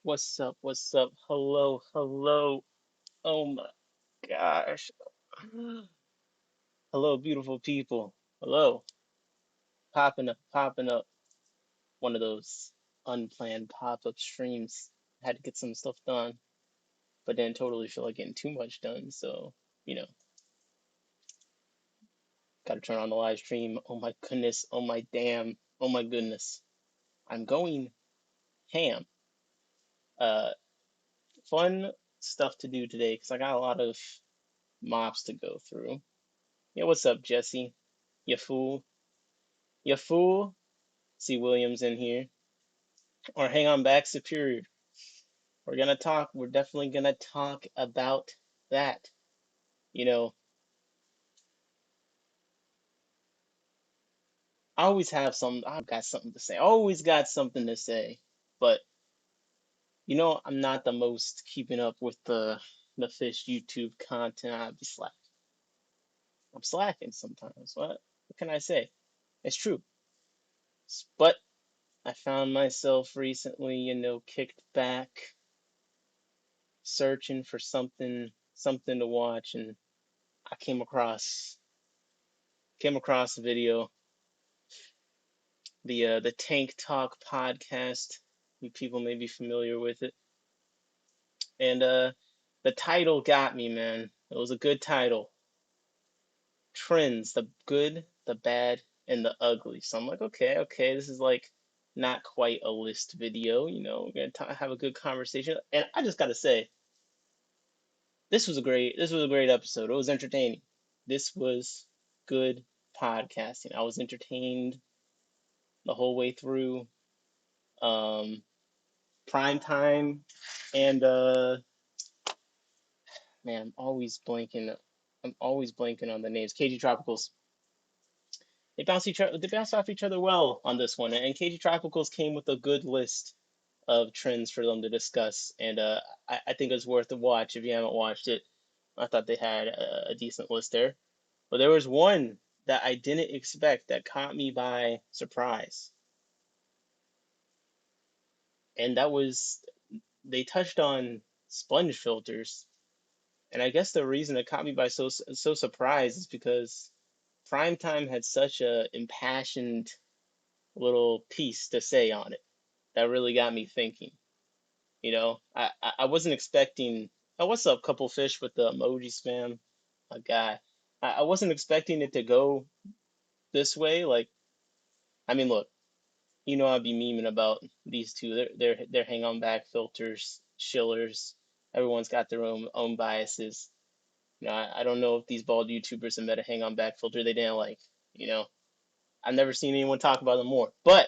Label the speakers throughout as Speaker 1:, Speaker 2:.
Speaker 1: What's up? What's up? Hello, hello. Oh my gosh. Hello, beautiful people. Hello. Popping up. One of those unplanned pop-up streams. Had to get some stuff done, but didn't totally feel like getting too much done. So, you know, gotta turn on the live stream. Oh my goodness. Oh my damn. Oh my goodness. I'm going ham. Uh, Fun stuff to do today because I got a lot of mobs to go through. Yeah, what's up, Jesse? You fool. You fool. See Williams in here. Or hang on back, Superior. We're definitely gonna talk about that. You know, I've got something to say. Always got something to say. But, I'm not the most keeping up with the fish YouTube content. I'm slacking sometimes. What can I say? It's true. But I found myself recently, kicked back, searching for something to watch, and I came across a video, the Tank Talk podcast. You people may be familiar with it, and the title got me, man. It was a good title. Trends, the good, the bad, and the ugly. So I'm like, okay, this is like not quite a list video. We're gonna have a good conversation, and I just gotta say, this was a great episode. It was entertaining. This was good podcasting. I was entertained the whole way through. Um, Prime time and man, I'm always blanking on the names. KG Tropicals. They bounce off each other well on this one, and KG Tropicals came with a good list of trends for them to discuss, and I think it's worth a watch if you haven't watched it. I thought they had a decent list there. But there was one that I didn't expect that caught me by surprise. And that was they touched on sponge filters. And I guess the reason it caught me by so surprised is because Primetime had such a impassioned little piece to say on it that really got me thinking. I wasn't expecting. Oh, what's up, couple fish with the emoji spam? A guy. I wasn't expecting it to go this way. Like, I mean, look, I'd be memeing about these two. They're hang on back filters, shillers. Everyone's got their own biases. I don't know if these bald YouTubers have met a hang on back filter they didn't like. You know, I've never seen anyone talk about them more. But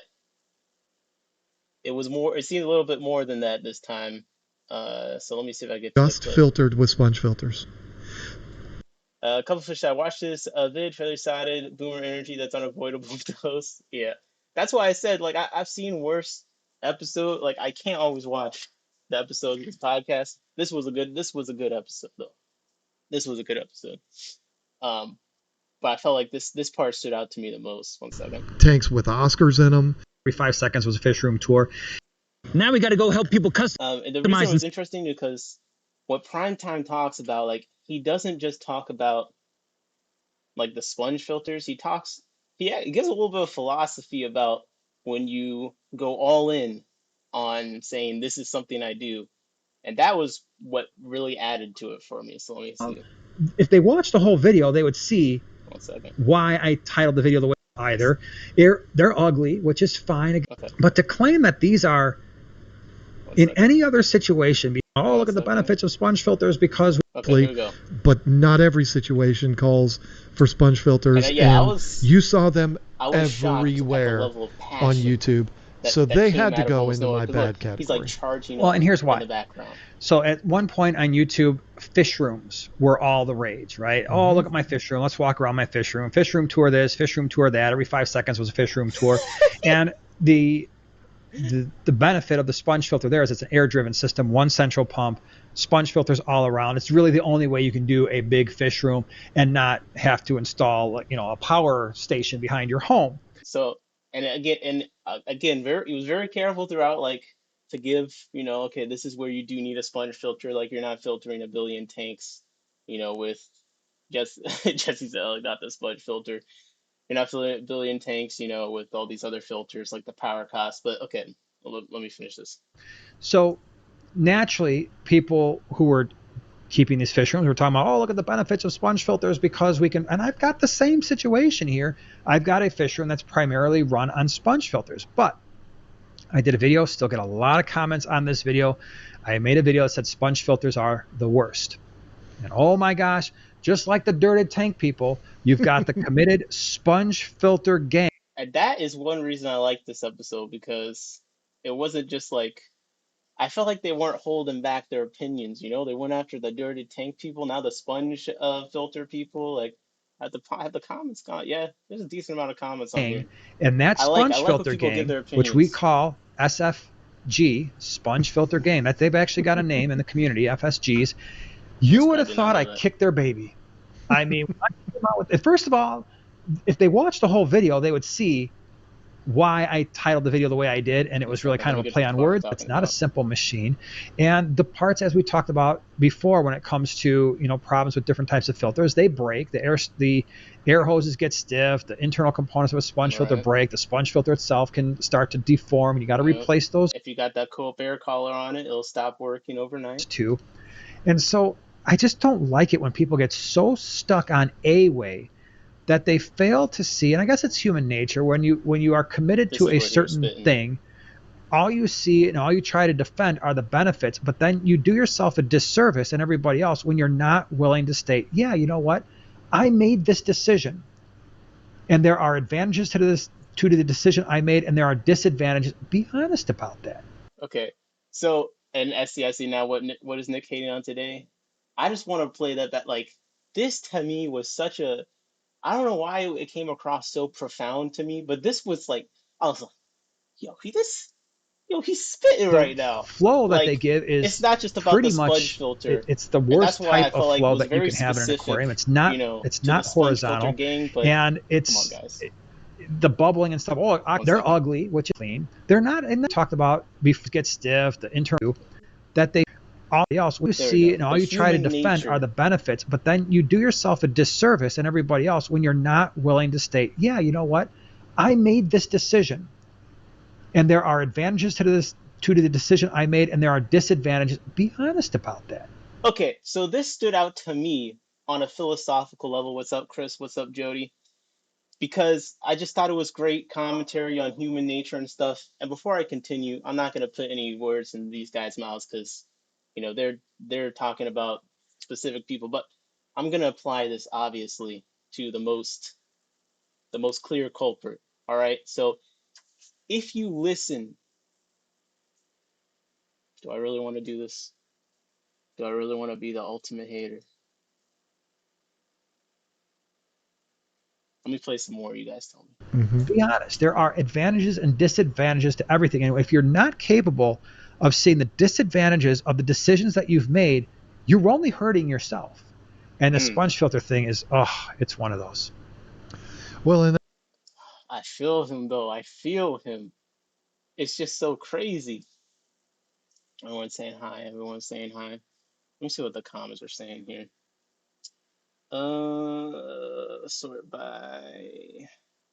Speaker 1: it was more. It seemed a little bit more than that this time. So let me see if I get to the
Speaker 2: Just
Speaker 1: clip.
Speaker 2: filtered with sponge filters.
Speaker 1: A couple fish. I watched this vid, fairly sided boomer energy that's unavoidable with the host. Yeah, that's why I said like I've seen worse episode. Like I can't always watch the episodes of this podcast. This was a good episode though. This was a good episode. Um, but I felt like this part stood out to me the most. 1 second.
Speaker 2: Tanks with Oscars in them.
Speaker 3: Every 5 seconds was a Fishroom tour. Now we got to go help people
Speaker 1: And the reason it
Speaker 3: customize
Speaker 1: was interesting because what Primetime talks about, like he doesn't just talk about like the sponge filters. He gives a little bit of philosophy about when you go all in on saying this is something I do, and that was what really added to it for me. So let me see.
Speaker 3: If they watched the whole video, they would see
Speaker 1: 1 second.
Speaker 3: why I titled the video the way either. They're ugly, which is fine.
Speaker 1: Okay.
Speaker 3: But to claim that these are in
Speaker 1: 1 second.
Speaker 3: any other situation, look at the
Speaker 1: 1 second.
Speaker 3: benefits of sponge filters because
Speaker 1: Okay, here we go.
Speaker 2: But not every situation calls for sponge filters.
Speaker 1: And
Speaker 2: you saw them
Speaker 1: I was shocked at the
Speaker 2: everywhere
Speaker 1: level of
Speaker 2: on
Speaker 1: passion
Speaker 2: YouTube. So
Speaker 1: that
Speaker 2: they
Speaker 1: came
Speaker 2: had to
Speaker 1: out of
Speaker 2: go
Speaker 1: almost
Speaker 2: into
Speaker 1: nowhere.
Speaker 2: my
Speaker 1: 'Cause
Speaker 2: bad
Speaker 1: look,
Speaker 2: category.
Speaker 1: he's like charging
Speaker 3: Well,
Speaker 1: up
Speaker 3: and here's
Speaker 1: in
Speaker 3: why.
Speaker 1: the background.
Speaker 3: So at one point on YouTube, fish rooms were all the rage, right? Oh, look at my fish room. Let's walk around my fish room. Fish room tour this, fish room tour that. Every 5 seconds was a fish room tour. And the benefit of the sponge filter there is it's an air-driven system, one central pump, sponge filters all around. It's really the only way you can do a big fish room and not have to install, a power station behind your home.
Speaker 1: So, and again, he was very careful throughout, like to give, okay, this is where you do need a sponge filter. Like you're not filtering a billion tanks, with just Jesse said, like, not the sponge filter. You're not filling a billion tanks, with all these other filters like the power cost. But okay, let me finish this.
Speaker 3: So naturally, people who were keeping these fish rooms were talking about, oh, look at the benefits of sponge filters because we can. And I've got the same situation here. I've got a fish room that's primarily run on sponge filters, but I did a video, still get a lot of comments on this video. I made a video that said sponge filters are the worst. And oh my gosh, just like the dirted tank people, you've got the committed sponge filter gang.
Speaker 1: And that is one reason I like this episode, because it wasn't just like, I felt like they weren't holding back their opinions. They went after the dirty tank people, now the sponge filter people. Like, had the comments gone? Yeah, there's a decent amount of comments on here.
Speaker 3: And that
Speaker 1: I like I
Speaker 3: sponge
Speaker 1: like when
Speaker 3: filter
Speaker 1: people give
Speaker 3: gang,
Speaker 1: their
Speaker 3: which we
Speaker 1: opinions.
Speaker 3: call SFG, sponge filter gang, that they've actually got a name in the community, FSGs. You would
Speaker 1: I
Speaker 3: have
Speaker 1: did not
Speaker 3: thought I
Speaker 1: know that.
Speaker 3: kicked their baby. I mean, when I came out with it, first of all, if they watched the whole video, they would see why I titled the video the way I did, and it was really
Speaker 1: Okay, let
Speaker 3: kind
Speaker 1: me
Speaker 3: of a
Speaker 1: get to
Speaker 3: play
Speaker 1: the
Speaker 3: on
Speaker 1: part we're
Speaker 3: words. It's
Speaker 1: talking
Speaker 3: not a
Speaker 1: about.
Speaker 3: simple machine, and the parts, as we talked about before, when it comes to problems with different types of filters, they break. The air hoses get stiff. The internal components of a sponge filter
Speaker 1: Right.
Speaker 3: break. The sponge filter itself can start to deform, and you got to
Speaker 1: Yep.
Speaker 3: replace those
Speaker 1: If you got that co-op air collar on it, it'll stop working overnight.
Speaker 3: too. And so I just don't like it when people get so stuck on a way that they fail to see, and I guess it's human nature, when you are committed
Speaker 1: This
Speaker 3: to
Speaker 1: is
Speaker 3: a
Speaker 1: where he was
Speaker 3: certain
Speaker 1: spitting.
Speaker 3: thing, all you see and all you try to defend are the benefits, but then you do yourself a disservice and everybody else when you're not willing to state, yeah, you know what, I made this decision and there are advantages to the decision I made, and there are disadvantages. Be honest about that.
Speaker 1: Okay. So, and I see now what is Nick hating on today? I just want to play that like, this to me was such a, I don't know why it came across so profound to me, but this was like, I was like, yo, he's spitting
Speaker 3: The
Speaker 1: right now.
Speaker 3: flow that they
Speaker 1: Like,
Speaker 3: give
Speaker 1: it's
Speaker 3: is
Speaker 1: not just about the
Speaker 3: pretty
Speaker 1: sponge
Speaker 3: much
Speaker 1: filter.
Speaker 3: it's the
Speaker 1: And that's
Speaker 3: worst
Speaker 1: why I
Speaker 3: type of
Speaker 1: felt like it
Speaker 3: flow
Speaker 1: was
Speaker 3: that you
Speaker 1: very
Speaker 3: can have in an
Speaker 1: specific,
Speaker 3: aquarium. It's
Speaker 1: to the
Speaker 3: not
Speaker 1: sponge filter
Speaker 3: horizontal,
Speaker 1: gang. But
Speaker 3: and
Speaker 1: come on,
Speaker 3: it's
Speaker 1: guys.
Speaker 3: the bubbling and stuff. Oh,
Speaker 1: One
Speaker 3: they're
Speaker 1: second.
Speaker 3: ugly, which is clean. They're not. And they talked about get stiff, the internal that they all else you
Speaker 1: There we
Speaker 3: see
Speaker 1: go.
Speaker 3: and all
Speaker 1: The
Speaker 3: you try to
Speaker 1: human
Speaker 3: defend are
Speaker 1: nature.
Speaker 3: the benefits, but then you do yourself a disservice and everybody else when you're not willing to state, yeah, you know what, I made this decision and there are advantages to the decision I made, and there are disadvantages. Be honest about that.
Speaker 1: Okay, so this stood out to me on a philosophical level. What's up, Chris? What's up, Jody? Because I just thought it was great commentary on human nature and stuff. And before I continue, I'm not going to put any words in these guys' mouths, because, they're talking about specific people. But I'm going to apply this obviously to the most clear culprit. All right. So if you listen, do I really want to do this? Do I really want to be the ultimate hater? Let me play some more. You guys tell me.
Speaker 2: Hmm.
Speaker 3: Be honest. There are advantages and disadvantages to everything. And if you're not capable of seeing the disadvantages of the decisions that you've made, you're only hurting yourself. And the
Speaker 1: Mm,
Speaker 3: sponge filter thing is, oh, it's one of those.
Speaker 2: Well, and
Speaker 1: I feel him though. I feel him. It's just so crazy. Everyone's saying hi. Everyone's saying hi. Let me see what the comments are saying here. Sort by.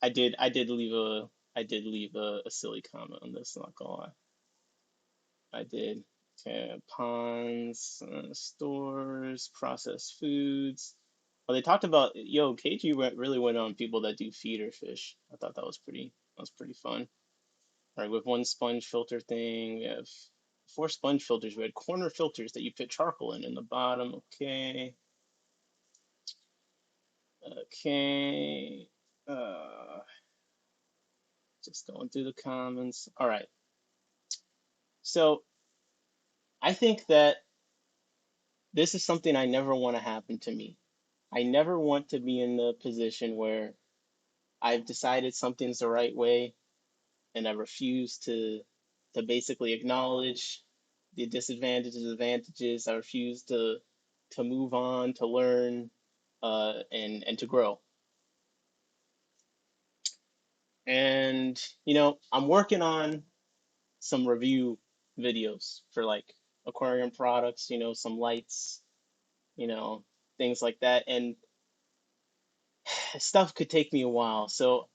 Speaker 1: I did leave a silly comment on this. Not gonna lie. I did. Okay, ponds, stores, processed foods. Well, they talked about, KG really went on people that do feeder fish. I thought that was pretty fun. All right, with one sponge filter thing, we have four sponge filters. We had corner filters that you put charcoal in the bottom. Okay, okay. Uh, just going through the comments. All right, so I think that this is something I never want to happen to me. I never want to be in the position where I've decided something's the right way and I refuse to basically acknowledge the disadvantages, advantages. I refuse to move on, to learn, and to grow. And I'm working on some review videos for like aquarium products, some lights, you know, things like that. And stuff could take me a while. So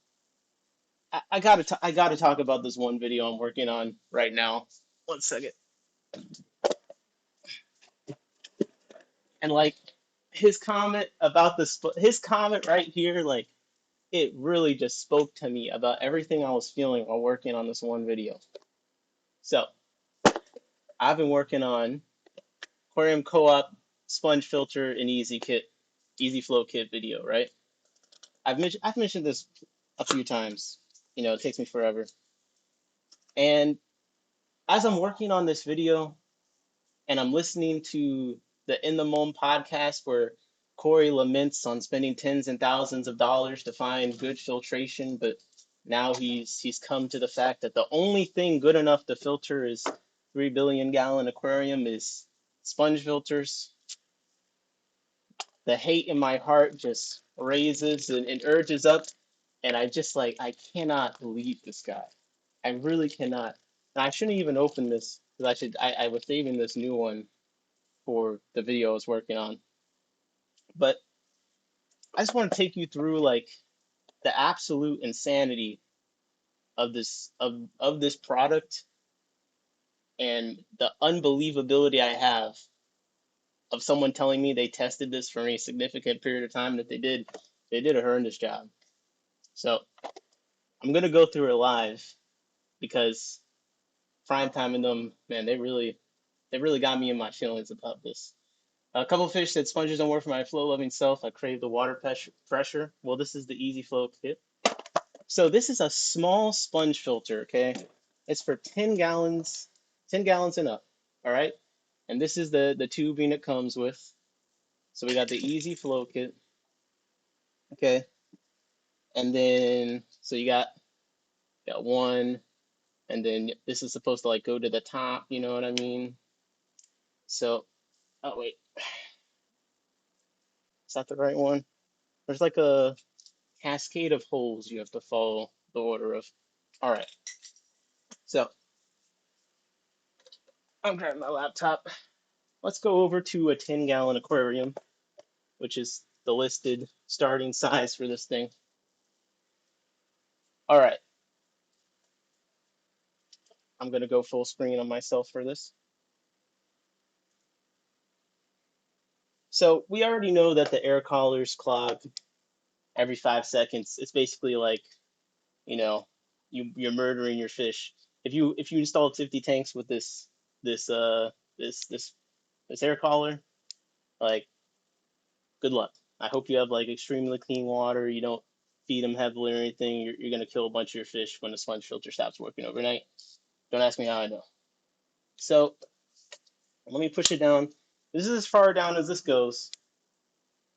Speaker 1: I gotta talk about this one video I'm working on right now. 1 second. And like his comment right here, like it really just spoke to me about everything I was feeling while working on this one video. So I've been working on aquarium co-op sponge filter and easy flow kit video, right? I've mentioned this a few times. It takes me forever. And as I'm working on this video and I'm listening to the In the Moment podcast where Corey laments on spending tens and thousands of dollars to find good filtration, but now he's come to the fact that the only thing good enough to filter his 3 billion-gallon aquarium is sponge filters. The hate in my heart just raises and urges up, and I cannot believe this guy. I really cannot. And I shouldn't even open this because I was saving this new one for the video I was working on. But I just want to take you through like the absolute insanity of this product and the unbelievability I have of someone telling me they tested this for a significant period of time that they did a horrendous job. So I'm gonna go through it live because prime time and them, man, they really got me in my feelings about this. A couple of fish said sponges don't work for my flow loving self. I crave the water pressure. Well, this is the easy flow kit. So this is a small sponge filter, okay? It's for 10 gallons, 10 gallons and up, all right? And this is the tubing it comes with. So we got the easy flow kit, okay? And then so you got one, and then this is supposed to like go to the top, you know what I mean? So, oh wait, is that the right one? There's like a cascade of holes you have to follow the order of. All right, so I'm grabbing my laptop. Let's go over to a 10-gallon aquarium, which is the listed starting size for this thing. All right, I'm gonna go full screen on myself for this. So we already know that the air collars clog every 5 seconds. It's basically like, you know, you're murdering your fish. If you installed 50 tanks with this uh this this this air collar, like good luck. I hope you have like extremely clean water. You don't feed them heavily or anything. You're gonna kill a bunch of your fish when the sponge filter stops working overnight. Don't ask me how I know. So let me push it down. This is as far down as this goes.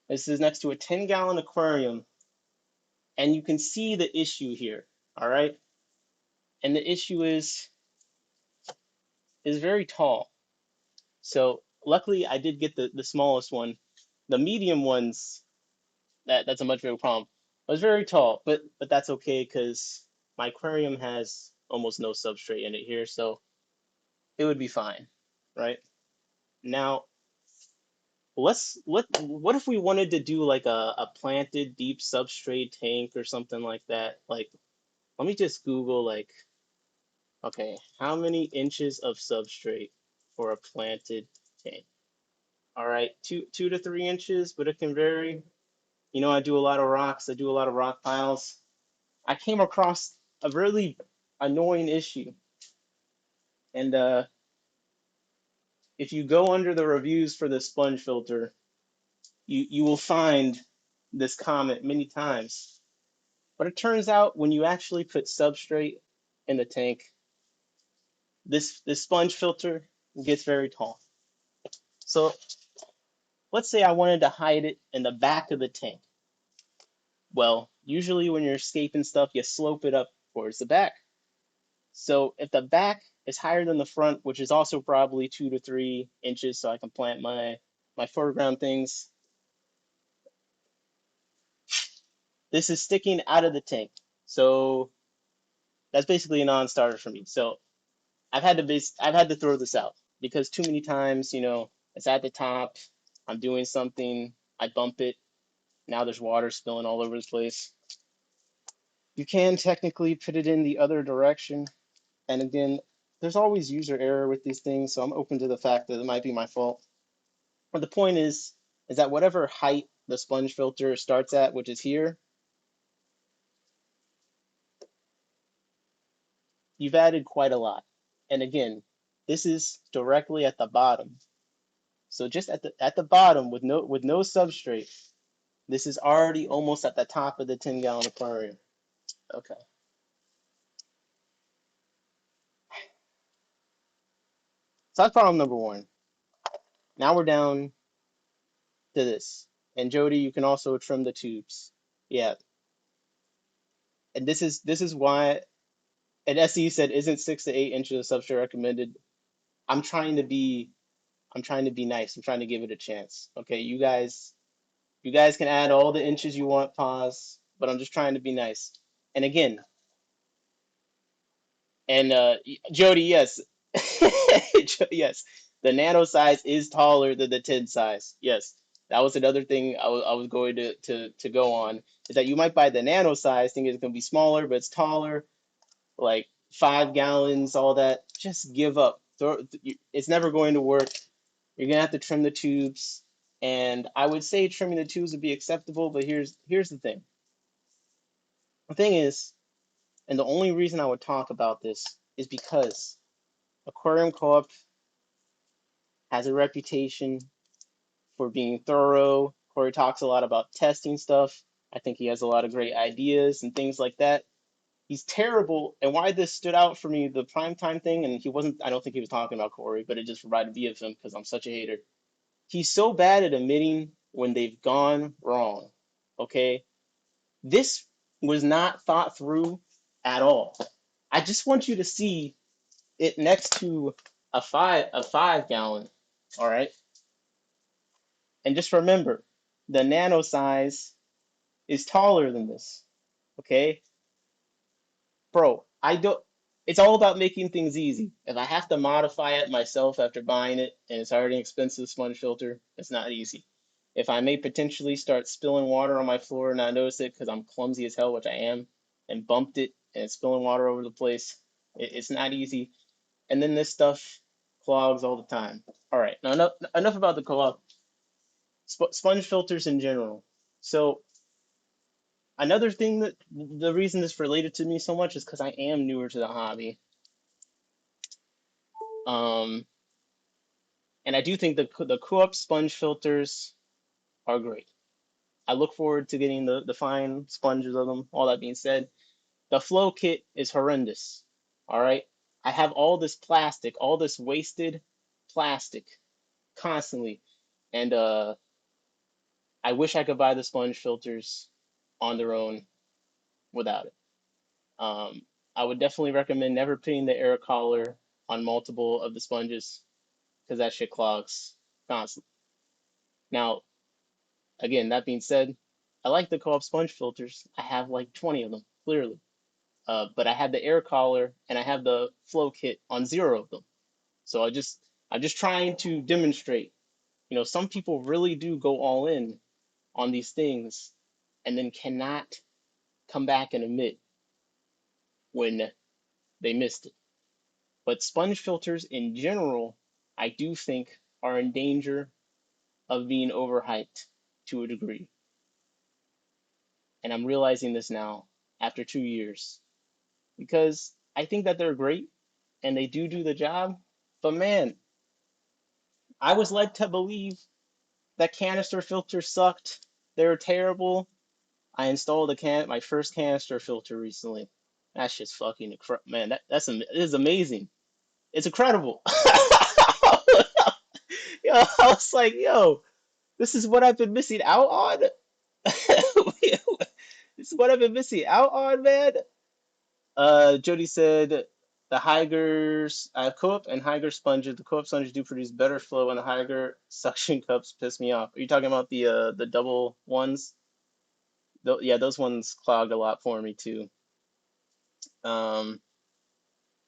Speaker 1: This is next to a 10-gallon aquarium, and you can see the issue here. All right, and the issue is very tall. So luckily, I did get the smallest one. The medium ones, that's a much bigger problem. It was very tall, but that's okay because my aquarium has almost no substrate in it here, so it would be fine, right? Now, what if we wanted to do like a planted deep substrate tank or something like that? Like, let me just Google like, okay, how many inches of substrate for a planted tank? All right, 2 to 3 inches, but it can vary. I do a lot of rocks. I do a lot of rock piles. I came across a really annoying issue. And if you go under the reviews for the sponge filter, you will find this comment many times. But it turns out when you actually put substrate in the tank, this sponge filter gets very tall. So let's say I wanted to hide it in the back of the tank. Well, usually when you're escaping stuff, you slope it up towards the back. So if the back is higher than the front, which is also probably 2 to 3 inches, so I can plant my foreground things, this is sticking out of the tank. So that's basically a non-starter for me. So I've had to throw this out because too many times, it's at the top. I'm doing something, I bump it. Now there's water spilling all over the place. You can technically put it in the other direction. And again, there's always user error with these things, so I'm open to the fact that it might be my fault. But the point is that whatever height the sponge filter starts at, which is here, you've added quite a lot. And again, this is directly at the bottom. So just at the bottom with no substrate, this is already almost at the top of the 10-gallon aquarium. Okay. So that's problem number one. Now we're down to this. And Jody, you can also trim the tubes. Yeah. And this is why, and SE said, isn't 6 to 8 inches of substrate recommended? I'm trying to be I'm trying to be nice. I'm trying to give it a chance. Okay, you guys can add all the inches you want, pause, but I'm just trying to be nice. And again, and Jody, yes. Yes, the nano size is taller than the 10 size. Yes, that was another thing I was going to go on, is that you might buy the nano size thinking it's going to be smaller, but it's taller, like 5 gallons, all that. Just give up. It's never going to work. You're gonna have to trim the tubes, and I would say trimming the tubes would be acceptable, but here's the thing. The thing is, and the only reason I would talk about this is because Aquarium Co-op has a reputation for being thorough. Corey talks a lot about testing stuff. I think he has a lot of great ideas and things like that. He's terrible, and why this stood out for me, the primetime thing, and he wasn't, I don't think he was talking about Corey, but it just reminded me of him because I'm such a hater. He's so bad at admitting when they've gone wrong. Okay? This was not thought through at all. I just want you to see it next to a 5 gallon. All right? And just remember, the nano size is taller than this. Okay? Bro, I don't it's all about making things easy. If I have to modify it myself after buying it and it's already an expensive sponge filter, it's not easy. If I may potentially start spilling water on my floor and not notice it because I'm clumsy as hell, which I am, and bumped it and it's spilling water over the place, it's not easy. And then this stuff clogs all the time. All right, now enough about the clog. Sponge filters in general. So another thing, that the reason this related to me so much is because I am newer to the hobby. Um, and I do think the co-op sponge filters are great. I look forward to getting the fine sponges of them. All that being said, the flow kit is horrendous. All right. I have all this plastic, all this wasted plastic constantly. And I wish I could buy the sponge filters on their own without it. Um, I would definitely recommend never putting the air collar on multiple of the sponges because that shit clogs constantly. Now, again, that being said, I like the co-op sponge filters. I have like 20 of them, clearly. But I have the air collar and I have the flow kit on zero of them. So I'm just trying to demonstrate. Some people really do go all in on these things and then cannot come back and admit when they missed it. But sponge filters in general, I do think are in danger of being overhyped to a degree. And I'm realizing this now after 2 years because I think that they're great and they do the job. But man, I was led to believe that canister filters sucked. They were terrible. I installed my first canister filter recently. That's just fucking man. It is amazing. It's incredible. Yo, I was like, yo, this is what I've been missing out on. This is what I've been missing out on, man. Jody said the Hygers, I have co-op and Hyger sponges. The co-op sponges do produce better flow, and the Hyger suction cups piss me off. Are you talking about the double ones? Yeah, those ones clogged a lot for me too. Um,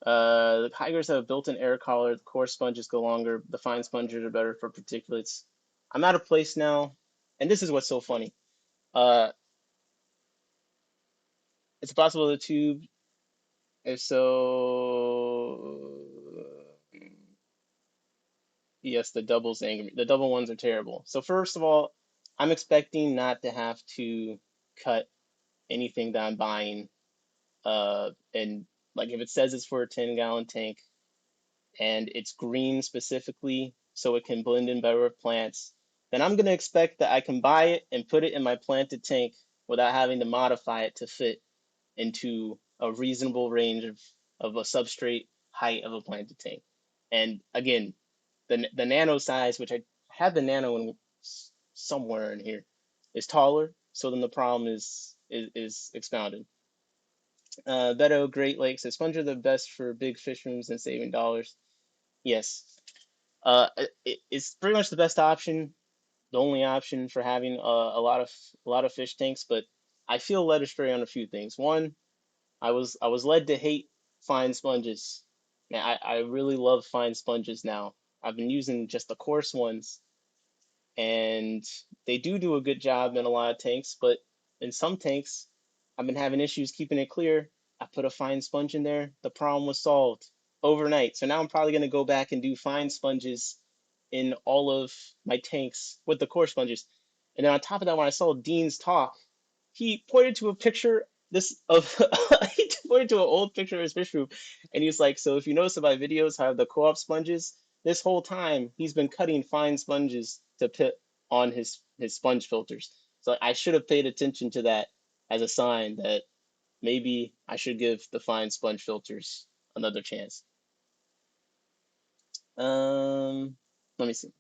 Speaker 1: The Higers have a built-in air collar. The core sponges go longer. The fine sponges are better for particulates. I'm out of place now, and this is what's so funny. Uh, it's possible the tube. If so, yes, the doubles angry. The double ones are terrible. So first of all, I'm expecting not to have to cut anything that I'm buying. And like if it says it's for a 10-gallon tank and it's green specifically, so it can blend in better with plants, then I'm gonna expect that I can buy it and put it in my planted tank without having to modify it to fit into a reasonable range of a substrate height of a planted tank. And again, the nano size, which I have the nano in somewhere in here, is taller. So then the problem is expounded. Beto Great Lakes says sponge are the best for big fish rooms and saving dollars. Yes, it's pretty much the best option, the only option for having a lot of fish tanks. But I feel led astray on a few things. One, I was led to hate fine sponges. Man, I really love fine sponges now. I've been using just the coarse ones, and they do a good job in a lot of tanks, but in some tanks, I've been having issues keeping it clear. I put a fine sponge in there, the problem was solved overnight. So now I'm probably going to go back and do fine sponges in all of my tanks with the coarse sponges. And then on top of that, when I saw Dean's talk, he pointed to a picture this of he pointed to an old picture of his fish room, and he was like, "So if you notice in my videos how I have the co-op sponges, this whole time he's been cutting fine sponges to put on his sponge filters. So I should have paid attention to that as a sign that maybe I should give the fine sponge filters another chance." Um, Let me see.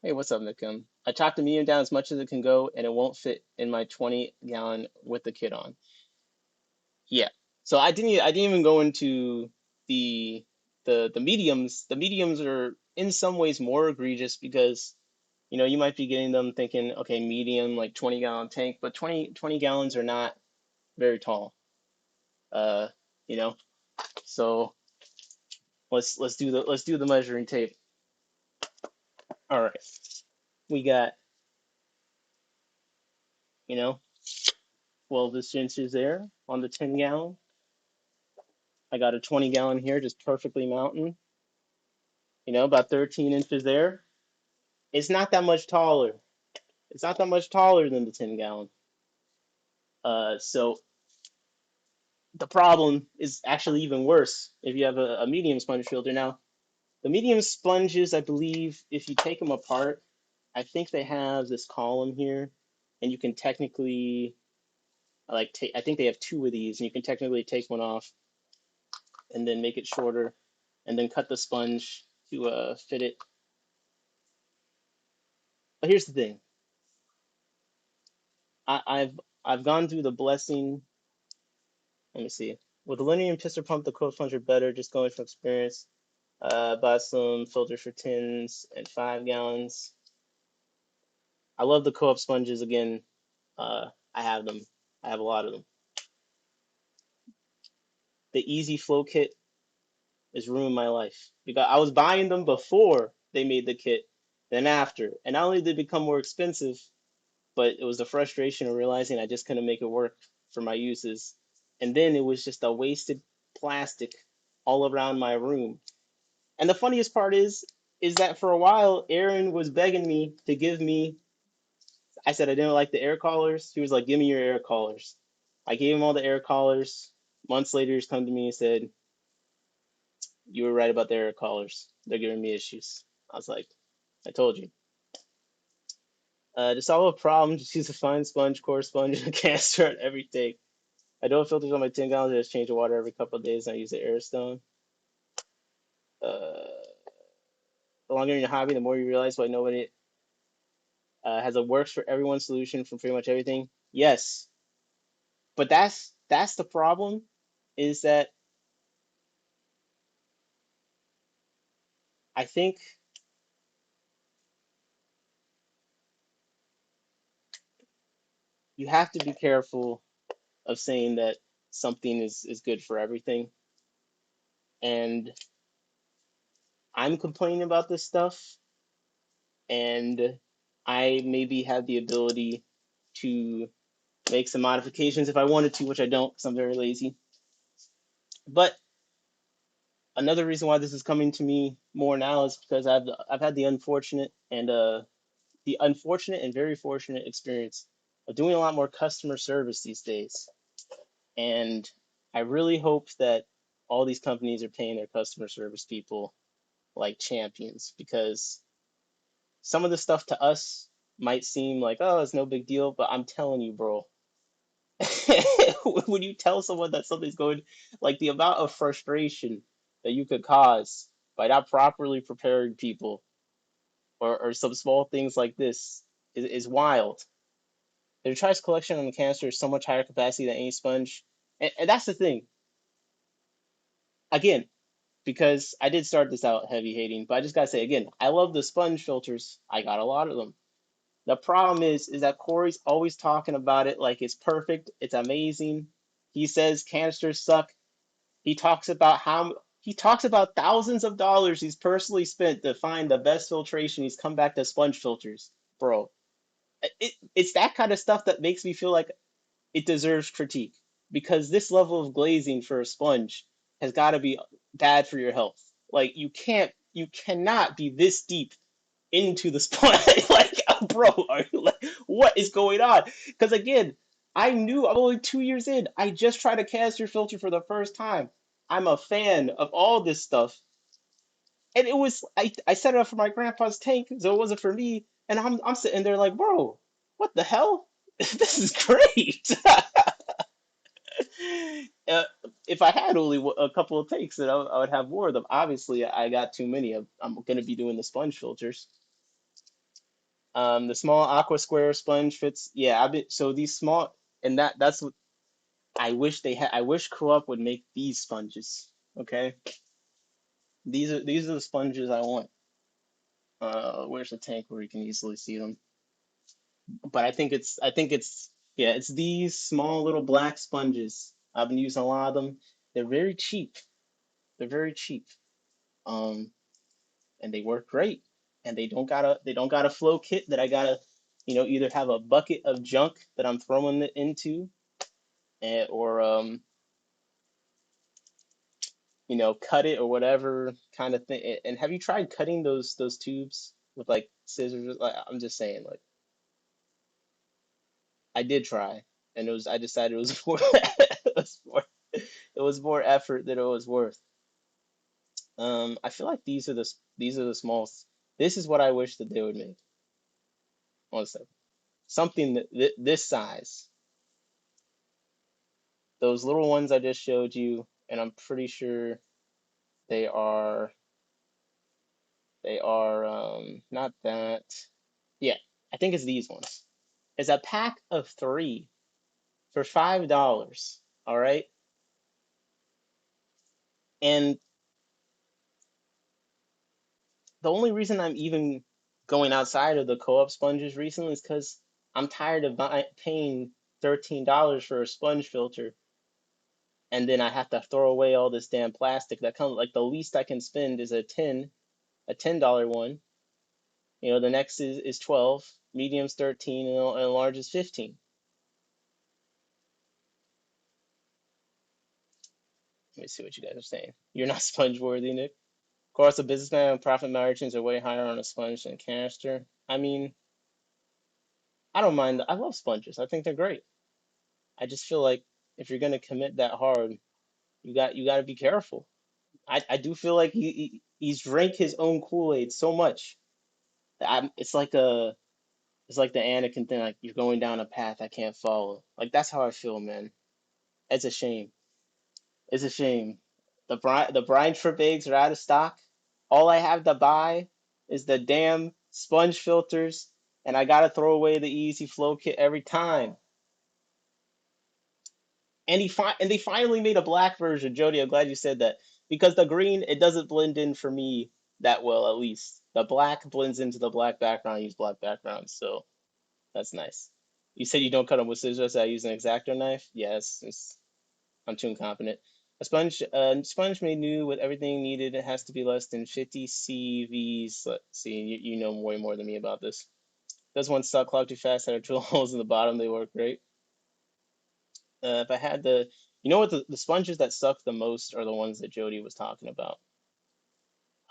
Speaker 1: Hey, what's up, Nikum? I chopped the medium down as much as it can go, and it won't fit in my 20-gallon with the kit on. Yeah. So I didn't even go into the the mediums. The mediums are in some ways more egregious because you might be getting them thinking, okay, medium, like 20-gallon tank, but 20 gallons are not very tall. Uh, you know. So let's do the measuring tape. All right. We got, you know, 12 inches there on the 10-gallon. I got a 20-gallon here just perfectly mounting, about 13 inches there. It's not that much taller. It's not that much taller than the 10-gallon. So the problem is actually even worse if you have a medium sponge filter. Now, the medium sponges, I believe, if you take them apart, I think they have this column here, and you can technically, like, I think they have two of these, and you can technically take one off and then make it shorter, and then cut the sponge to fit it. But here's the thing: I, I've I've gone through the blessing. Let me see. With the linear and piston pump, the cold sponge are better. Just going from experience. Bought some filters for 10s and 5 gallons. I love the co-op sponges again. I have them. I have a lot of them. The Easy Flow kit has ruined my life because I was buying them before they made the kit, then after, and not only did it become more expensive, but it was the frustration of realizing I just couldn't make it work for my uses, and then it was just a wasted plastic all around my room. And the funniest part is that for a while, Aaron was begging me to give me. I said I didn't like the air collars. He was like, "Give me your air collars." I gave him all the air collars. Months later, he's come to me and said, "You were right about the air collars. They're giving me issues." I was like, "I told you." To solve a problem, just use a fine sponge, coarse sponge, and a canister on every take. I don't filters on my 10 gallons. I just change the water every couple of days, and I use the air stone. Uh, the longer you're in your hobby, the more you realize why nobody has a works for everyone solution for pretty much everything. Yes, but that's the problem, is that I think you have to be careful of saying that something is good for everything. and I'm complaining about this stuff, and I maybe have the ability to make some modifications if I wanted to, which I don't because I'm very lazy. But another reason why this is coming to me more now is because I've had the unfortunate and very fortunate experience of doing a lot more customer service these days. And I really hope that all these companies are paying their customer service people like champions, because some of the stuff to us might seem like, oh, it's no big deal, but I'm telling you, bro, when you tell someone that something's going, like the amount of frustration that you could cause by not properly preparing people, or some small things like this is wild. Their trash collection on the canister is so much higher capacity than any sponge. And that's the thing. Again, because I did start this out heavy hating, but I just gotta say again, I love the sponge filters. I got a lot of them. The problem is that Corey's always talking about it like it's perfect, it's amazing. He says canisters suck. He talks about thousands of dollars he's personally spent to find the best filtration. He's come back to sponge filters, bro. It's that kind of stuff that makes me feel like it deserves critique, because this level of glazing for a sponge has got to be bad for your health. Like you cannot be this deep into the sponge. Like, bro, are you like, what is going on? Because again, I'm only 2 years in. I just tried a canister filter for the first time. I'm a fan of all this stuff, and I set it up for my grandpa's tank, so it wasn't for me. And I'm sitting there like, bro, what the hell? This is great. uh, if I had only a couple of takes, then I would have more of them. Obviously, I got too many. I'm going to be doing the sponge filters. The small aqua square sponge fits. Yeah, I've been so these small, and that's what I wish they had. I wish Co-op would make these sponges. Okay, these are the sponges I want. Where's the tank where you can easily see them? But I think it's yeah, it's these small little black sponges. I've been using a lot of them. They're very cheap. They're very cheap. Um, and they work great. And they don't got a flow kit that I gotta, either have a bucket of junk that I'm throwing it into, or cut it or whatever kind of thing. And have you tried cutting those tubes with like scissors? Like, I'm just saying, like, I did try, and I decided it was more it was more effort than it was worth. I feel like these are the smalls. This is what I wish that they would make. One second. Something that this size. Those little ones I just showed you, and I'm pretty sure they are not that. Yeah, I think it's these ones. It's a pack of three for $5. All right, and the only reason I'm even going outside of the co-op sponges recently is because I'm tired of paying $13 for a sponge filter, and then I have to throw away all this damn plastic that comes. Like, the least I can spend is a $10 one. The next is 12, medium's 13, and large is 15. Let me see what you guys are saying. You're not sponge worthy, Nick. Of course, a businessman and profit margins are way higher on a sponge than a canister. I mean, I don't mind. I love sponges. I think they're great. I just feel like if you're gonna commit that hard, you got to be careful. I do feel like he's drank his own Kool-Aid so much that it's like the Anakin thing. Like, you're going down a path I can't follow. Like, that's how I feel, man. It's a shame. It's a shame. The brine shrimp eggs are out of stock. All I have to buy is the damn sponge filters, and I gotta throw away the easy flow kit every time. And they finally made a black version, Jody. I'm glad you said that, because the green, it doesn't blend in for me that well. At least the black blends into the black background. I use black background, so that's nice. You said you don't cut them with scissors. I use an X-Acto knife. Yes, I'm too incompetent. A sponge made new with everything needed. It has to be less than 50 CVs. Let's see, you know way more than me about this. Does one suck clog too fast that are drill holes in the bottom? They work great. If I had the, you know what, the sponges that suck the most are the ones that Jody was talking about.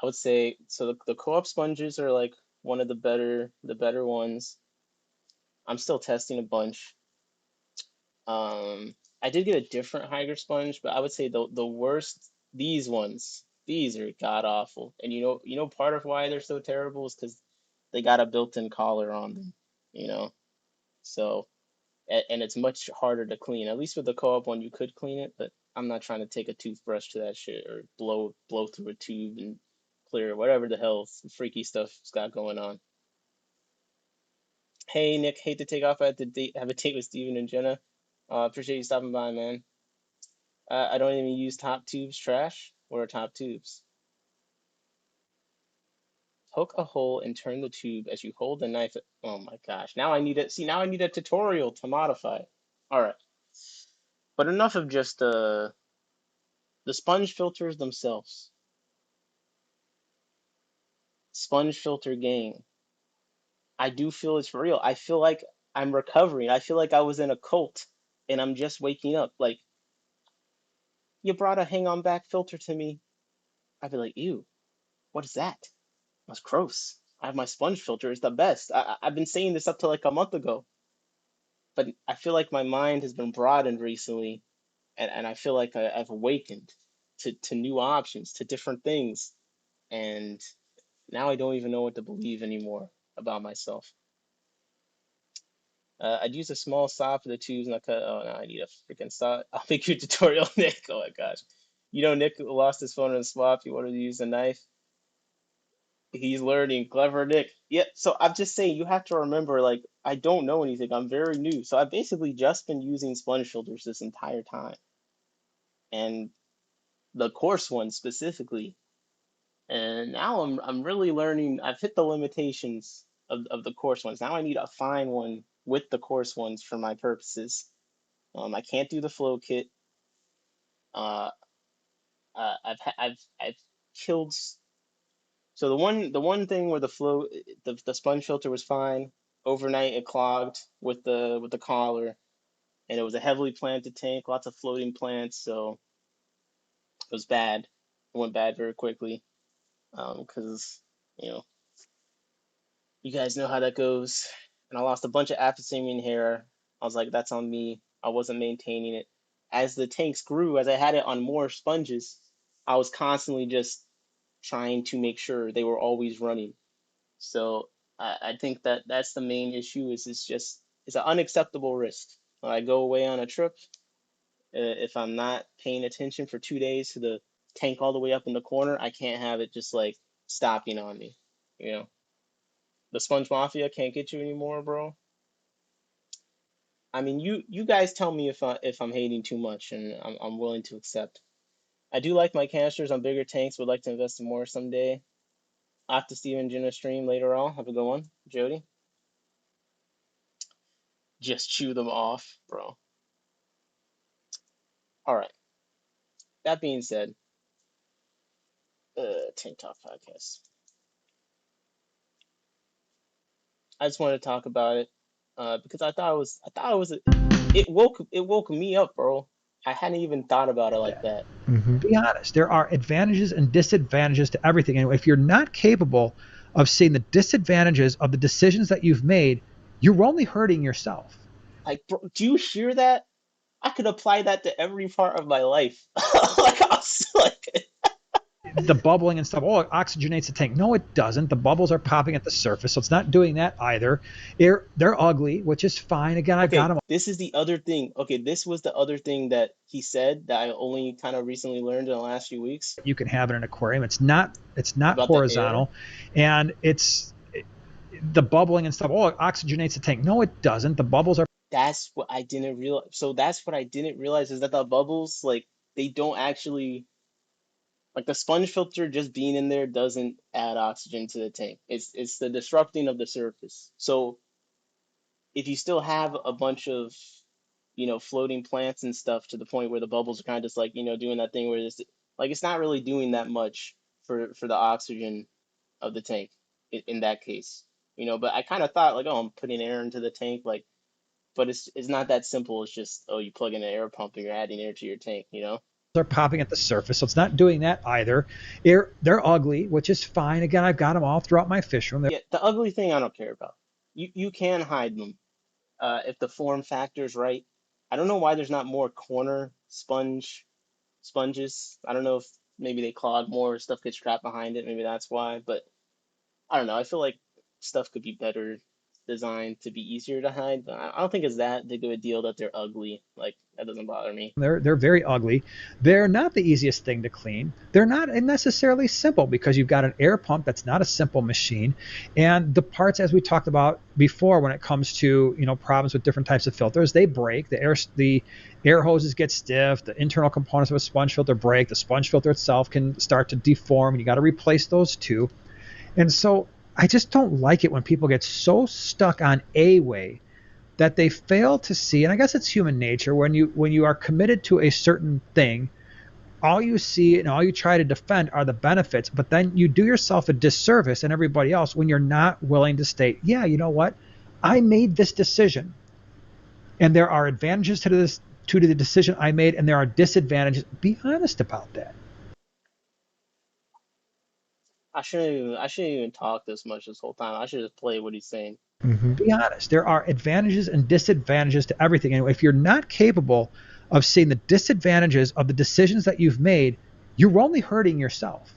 Speaker 1: I would say so. The co-op sponges are like one of the better ones. I'm still testing a bunch. I did get a different Hydro sponge, but I would say the worst, these ones, these are god awful. And you know part of why they're so terrible is because they got a built-in collar on them, you know. So and it's much harder to clean. At least with the co-op one, you could clean it, but I'm not trying to take a toothbrush to that shit or blow through a tube and clear whatever the hell freaky stuff's got going on. Hey Nick, hate to take off at the date, have a date with Steven and Jenna. Appreciate you stopping by, man. I don't even use top tubes. Trash. What are top tubes? Poke a hole and turn the tube as you hold the knife. Oh my gosh! Now I need it. See, now I need a tutorial to modify it. All right, but enough of just the sponge filters themselves. Sponge filter gang. I do feel it's real. I feel like I'm recovering. I feel like I was in a cult and I'm just waking up. Like, you brought a hang on back filter to me. I'd be like, ew, what is that? That's gross. I have my sponge filter. It's the best. I've been saying this up to like a month ago, but I feel like my mind has been broadened recently, and I feel like I've awakened to new options, to different things, and now I don't even know what to believe anymore about myself. I'd use a small saw for the tubes, and I cut. Oh no, I need a freaking saw. I'll make you a tutorial, Nick. Oh my gosh, Nick lost his phone in a swap. He wanted to use a knife. He's learning, clever Nick. Yeah, so I'm just saying you have to remember, like, I don't know anything. I'm very new. So I've basically just been using sponge filters this entire time. And the coarse ones specifically. And now I'm really learning. I've hit the limitations of the coarse ones. Now I need a fine one with the coarse ones for my purposes. I can't do the flow kit. Uh, I've killed. So the one thing where the sponge filter was fine. Overnight it clogged with the collar, and it was a heavily planted tank, lots of floating plants, so it was bad. It went bad very quickly. Because you know you guys know how that goes. And I lost a bunch of Abyssinian hair. I was like, that's on me. I wasn't maintaining it. As the tanks grew, as I had it on more sponges, I was constantly just trying to make sure they were always running. So I think that that's the main issue. Is it's an unacceptable risk. When I go away on a trip, if I'm not paying attention for 2 days to the tank all the way up in the corner, I can't have it just like stopping on me. You know, the Sponge Mafia can't get you anymore, bro. I mean, you guys tell me if I'm hating too much, and I'm willing to accept. I do like my canisters on bigger tanks. Would like to invest in more someday. Off to Steven Jenna stream later on. Have a good one, Jody. Just chew them off, bro. All right. That being said, Tank Talk podcast. I just wanted to talk about it because it woke me up, bro. I hadn't even thought about it like that.
Speaker 2: Mm-hmm.
Speaker 3: Be honest. There are advantages and disadvantages to everything. And if you're not capable of seeing the disadvantages of the decisions that you've made, you're only hurting yourself.
Speaker 1: Like, bro, do you hear that? I could apply that to every part of my life. Like, I was like,
Speaker 3: The bubbling and stuff, oh, it oxygenates the tank. No, it doesn't. The bubbles are popping at the surface, so it's not doing that either. They're ugly, which is fine. Again, I've got
Speaker 1: okay,
Speaker 3: them.
Speaker 1: this is the other thing. Okay, this was the other thing that he said that I only kind of recently learned in the last few weeks
Speaker 3: You can have in an aquarium. It's not
Speaker 1: about the air.
Speaker 3: horizontal, and the bubbling and stuff. Oh, it oxygenates the tank. No, it doesn't. The bubbles are
Speaker 1: That's what I didn't realize. So that's what I didn't realize is that the bubbles, like, they don't actually, like, the sponge filter just being in there doesn't add oxygen to the tank. It's the disrupting of the surface. So if you still have a bunch of floating plants and stuff to the point where the bubbles are kind of just like, doing that thing where it's not really doing that much for the oxygen of the tank in that case. But I kind of thought like, oh, I'm putting air into the tank, like, but it's not that simple. It's just, oh, you plug in an air pump and you're adding air to your tank.
Speaker 3: Are popping at the surface, so it's not doing that either. They're ugly, which is fine. Again, I've got them all throughout my fish room.
Speaker 1: Yeah, the ugly thing I don't care about. You can hide them if the form factor is right. I don't know why there's not more corner sponges. I don't know if maybe they clog more, stuff gets trapped behind it. Maybe that's why. But I don't know. I feel like stuff could be better designed to be easier to hide. But I don't think it's that big of a deal that they're ugly. Like that doesn't bother me.
Speaker 3: They're very ugly. They're not the easiest thing to clean. They're not necessarily simple because you've got an air pump that's not a simple machine, and the parts, as we talked about before, when it comes to problems with different types of filters, they break. The air hoses get stiff. The internal components of a sponge filter break. The sponge filter itself can start to deform, and you got to replace those too. And so I just don't like it when people get so stuck on a way that they fail to see, and I guess it's human nature, when you are committed to a certain thing, all you see and all you try to defend are the benefits, but then you do yourself a disservice and everybody else when you're not willing to state, yeah, you know what, I made this decision and there are advantages to the decision I made and there are disadvantages. Be honest about that.
Speaker 1: I shouldn't even talk this much this whole time. I should just play what he's saying.
Speaker 2: Hmm.
Speaker 3: Be honest. There are advantages and disadvantages to everything. And if you're not capable of seeing the disadvantages of the decisions that you've made, you're only hurting yourself.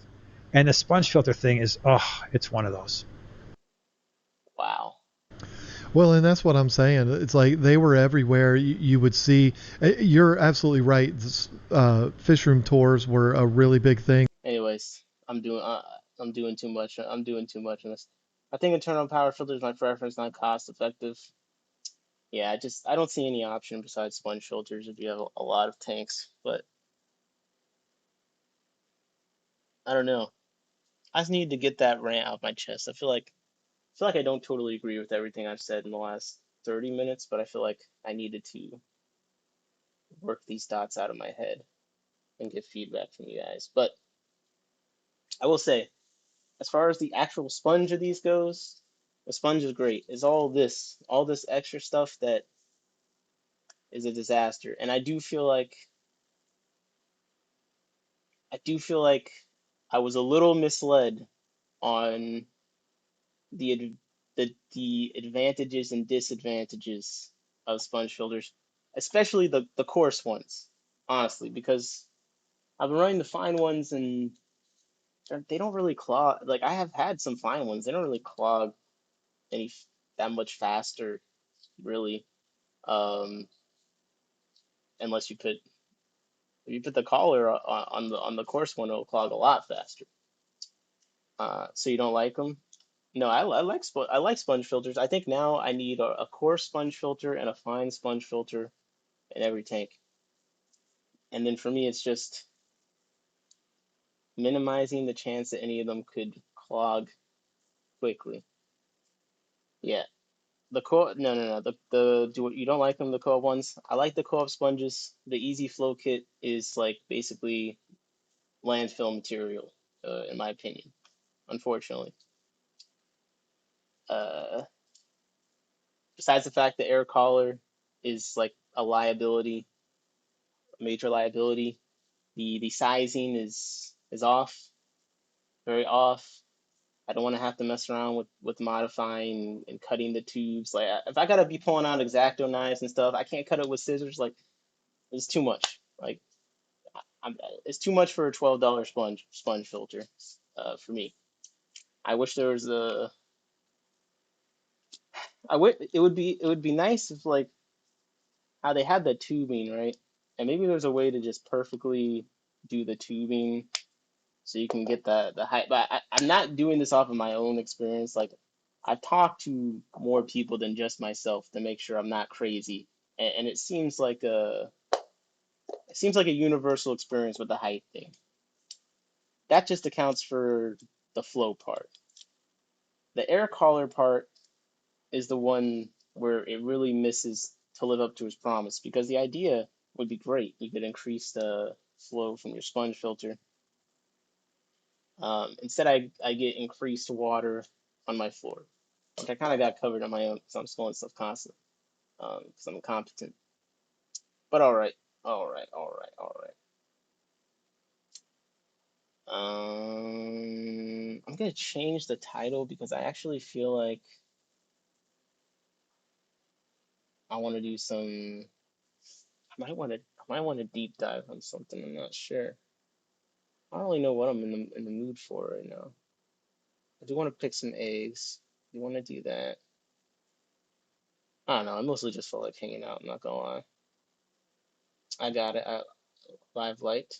Speaker 3: And the sponge filter thing is, it's one of those.
Speaker 1: Wow.
Speaker 2: Well, and that's what I'm saying. It's like they were everywhere. You would see. You're absolutely right. Fish room tours were a really big thing.
Speaker 1: Anyways, I'm doing too much. I'm doing too much in this. I think internal power filter is my preference, not cost effective. Yeah, I don't see any option besides sponge filters if you have a lot of tanks. But I don't know. I just need to get that rant out of my chest. I feel like I don't totally agree with everything I've said in the last 30 minutes, but I feel like I needed to work these thoughts out of my head and get feedback from you guys. But I will say, as far as the actual sponge of these goes, the sponge is great. It's all this extra stuff that is a disaster. And I do feel like I was a little misled on the the advantages and disadvantages of sponge filters, especially the coarse ones, honestly, because I've been running the fine ones and they don't really clog. Like I have had some fine ones, they don't really clog any that much faster, really. Um, unless if you put the collar on the coarse one, it'll clog a lot faster. So you don't like them? No, I like sponge filters. I think now I need a coarse sponge filter and a fine sponge filter in every tank. And then for me, it's just minimizing the chance that any of them could clog quickly. Yeah, the co no no no the do you don't like them, the co-op ones? I like the co-op sponges. The easy flow kit is like basically landfill material, in my opinion. Unfortunately, uh, besides the fact the air collar is like a liability, a major liability. The sizing is off, very off. I don't want to have to mess around with modifying and cutting the tubes. Like if I gotta be pulling out X-Acto knives and stuff, I can't cut it with scissors. Like it's too much. Like I'm, it's too much for a $12 sponge filter. For me, I wish there was a. It would be nice if like how they had the tubing, right? And maybe there's a way to just perfectly do the tubing so you can get the height. But I'm not doing this off of my own experience. Like I've talked to more people than just myself to make sure I'm not crazy, and it seems like a universal experience with the height thing. That just accounts for the flow part. The air collar part is the one where it really misses. to live up to his promise because the idea would be great. You could increase the flow from your sponge filter. Instead, I get increased water on my floor, which I kind of got covered on my own because I'm spilling stuff constantly because I'm incompetent. But all right, all right, all right, all right. I'm gonna change the title because I actually feel like I want to do some. I might want to deep dive on something. I'm not sure. I don't really know what I'm in the mood for right now. I do want to pick some eggs. Do you want to do that? I don't know. I mostly just felt like hanging out. I'm not gonna lie. I got it. Live light.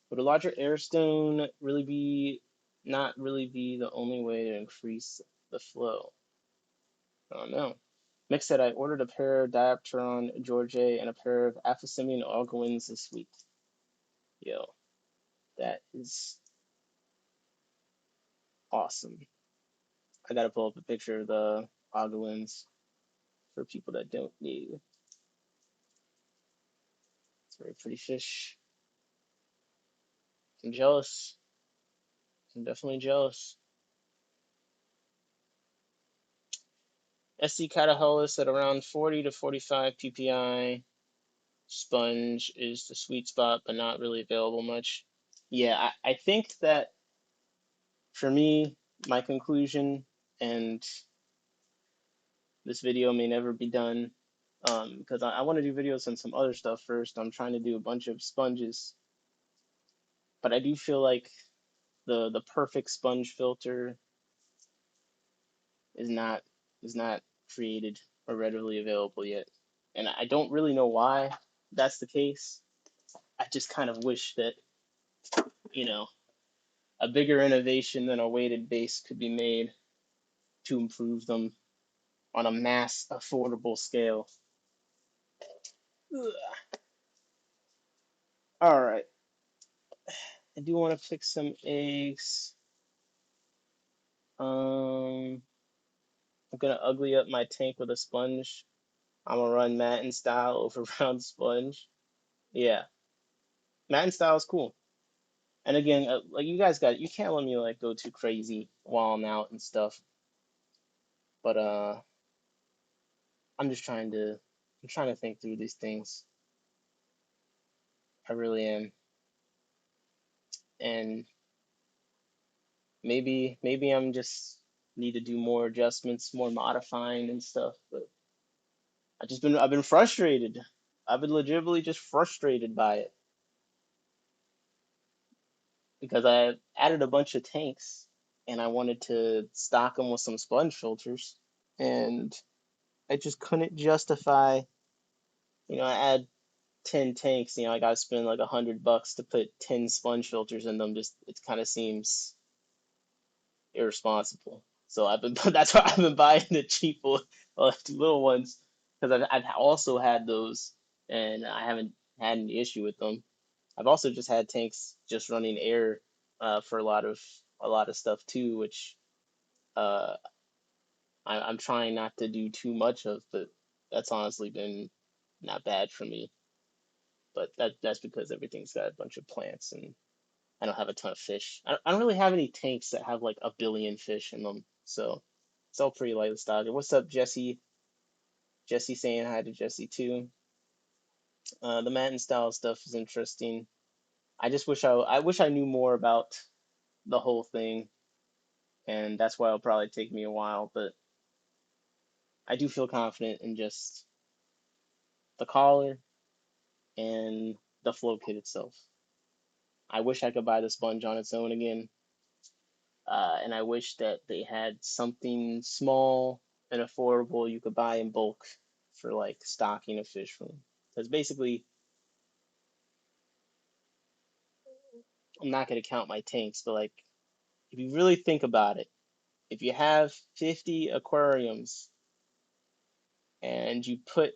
Speaker 1: Would a larger airstone really be not really be the only way to increase the flow? I don't know. Mick said I ordered a pair of Diopteron Georgiae and a pair of Aphysimian Ogwins this week. Yo, that is awesome. I gotta pull up a picture of the Ogwins for people that don't know. It's a very pretty fish. I'm jealous. I'm definitely jealous. SC Cataholis at around 40 to 45 ppi. Sponge is the sweet spot, but not really available much. Yeah, I think that for me, my conclusion, and this video may never be done because I want to do videos on some other stuff first. I'm trying to do a bunch of sponges, but I do feel like the perfect sponge filter is not is not created or readily available yet, and I don't really know why that's the case. I just kind of wish that you know a bigger innovation than a weighted base could be made to improve them on a mass affordable scale. Ugh. All right, I do want to pick some eggs. I'm gonna ugly up my tank with a sponge. I'm gonna run Matin style over round sponge. Yeah, Matin style is cool. And again, like you can't let me like go too crazy while I'm out and stuff. But I'm just I'm trying to think through these things. I really am. And maybe I'm just need to do more adjustments, more modifying and stuff. But I've been frustrated. I've been legitimately just frustrated by it because I added a bunch of tanks and I wanted to stock them with some sponge filters and I just couldn't justify, I add 10 tanks, I gotta spend like $100 to put 10 sponge filters in them. Just it kind of seems irresponsible. So that's why I've been buying the cheap little ones because I've also had those and I haven't had any issue with them. I've also just had tanks just running air for a lot of stuff too, which uh, I'm trying not to do too much of, but that's honestly been not bad for me. But that's because everything's got a bunch of plants and I don't have a ton of fish. I don't really have any tanks that have like a billion fish in them, so it's all pretty lightly stocked. What's up, Jesse? Jesse saying hi to Jesse too. The Matin style stuff is interesting. I wish I knew more about the whole thing, and that's why it'll probably take me a while. But I do feel confident in just the collar and the flow kit itself. I wish I could buy the sponge on its own again, and I wish that they had something small and affordable you could buy in bulk for like stocking a fish room. Because basically, I'm not going to count my tanks, but like if you really think about it, if you have 50 aquariums and you put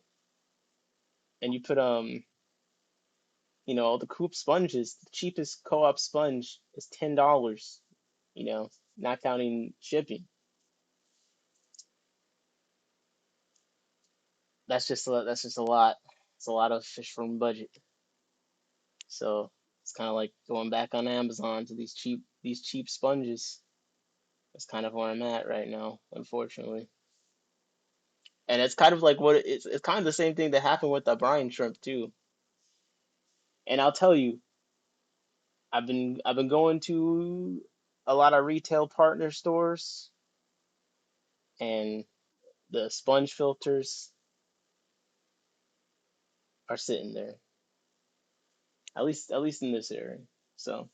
Speaker 1: the Coop sponges, the cheapest co-op sponge is $10, you know, not counting shipping. that's just a lot. It's a lot of fish from budget. So it's kind of like going back on Amazon to these cheap sponges. That's kind of where I'm at right now, unfortunately. And it's kind of like it's kind of the same thing that happened with the brine shrimp too. And I'll tell you, I've been going to a lot of retail partner stores, and the sponge filters are sitting there. At least in this area. So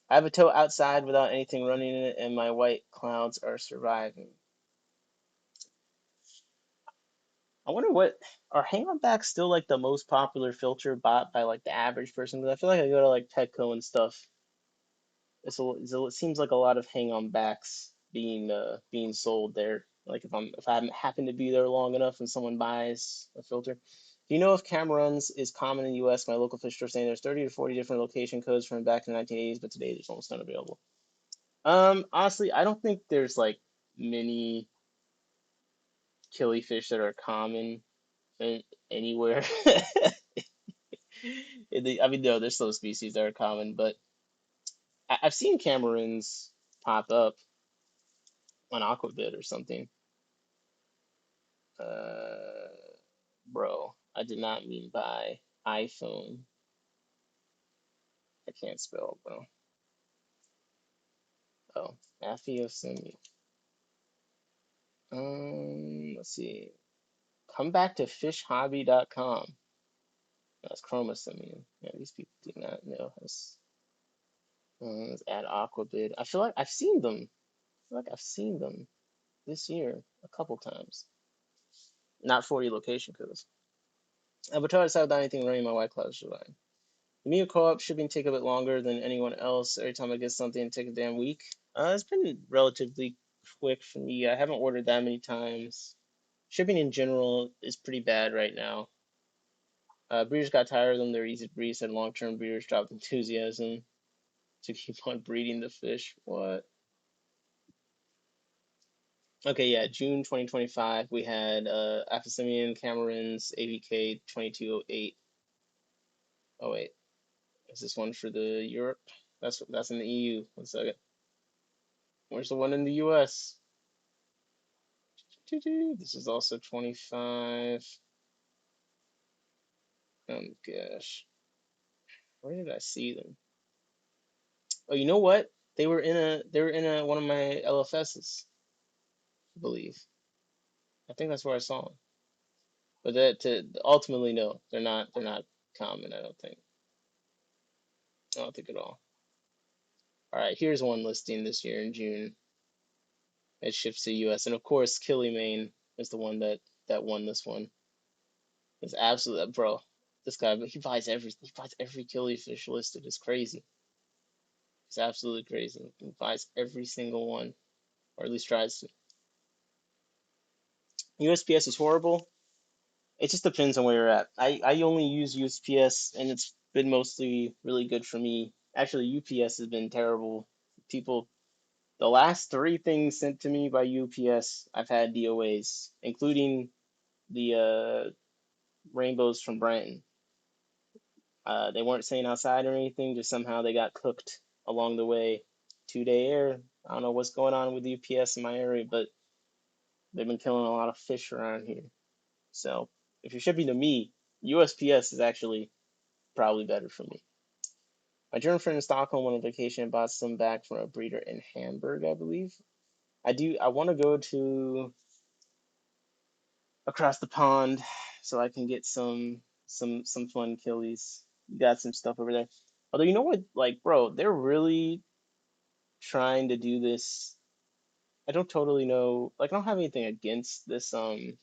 Speaker 1: I have a tote outside without anything running in it, and my white clouds are surviving. I wonder what are Hanger still like the most popular filter bought by like the average person? Because I feel like I go to like Petco and stuff. It seems like a lot of hang on backs being sold there. Like if I happen to be there long enough and someone buys a filter. Do you know if Cameruns is common in the U.S.? My local fish store saying there's 30 to 40 different location codes from back in the 1980s, but today there's almost none available. Honestly, I don't think there's like many killifish that are common in, anywhere. I mean, no, there's some species that are common, but I've seen Cameruns pop up on Aquabit or something. Uh, bro, I did not mean by iPhone. I can't spell, bro. Oh, Aphiosimia. Let's see. Come back to fishhobby.com. That's chromosimian. Yeah, these people do not know. Let's add Aquabid. I feel like I've seen them. I feel like I've seen them this year a couple times. Not 40 location codes. But try to decide without anything running my white cloud should I? The meal co-op shipping take a bit longer than anyone else. Every time I get something, it takes a damn week. It's been relatively quick for me. I haven't ordered that many times. Shipping in general is pretty bad right now. Breeders got tired of them. They're easy to breed, said long-term breeders dropped enthusiasm to keep on breeding the fish. What? Okay, yeah, June 2025, we had Aphysimian Cameron's AVK 2208. Oh wait, is this one for the Europe? That's in the EU. One second. Where's the one in the US? This is also 25. Oh gosh. Where did I see them? Oh, you know what? They were in a one of my LFSs, I believe. I think that's where I saw them. But that to ultimately no, they're not common, I don't think. I don't think at all. All right, here's one listing this year in June. It ships to US. And of course, Killimane is the one that won this one. It's absolute bro. This guy, he buys every killifish listed. It's crazy. It's absolutely crazy. He buys every single one, or at least tries to. USPS is horrible. It just depends on where you're at. I only use USPS, and it's been mostly really good for me. Actually, UPS has been terrible. People, the last three things sent to me by UPS, I've had DOAs, including the rainbows from Branton. They weren't staying outside or anything, just somehow they got cooked along the way. 2-day air. I don't know what's going on with UPS in my area, but they've been killing a lot of fish around here. So if you're shipping to me, USPS is actually probably better for me. My German friend in Stockholm went on vacation and bought some back from a breeder in Hamburg, I believe. I want to go to across the pond so I can get some fun killies. You got some stuff over there. Although you know what, like, bro, they're really trying to do this. I don't totally know. Like, I don't have anything against this. The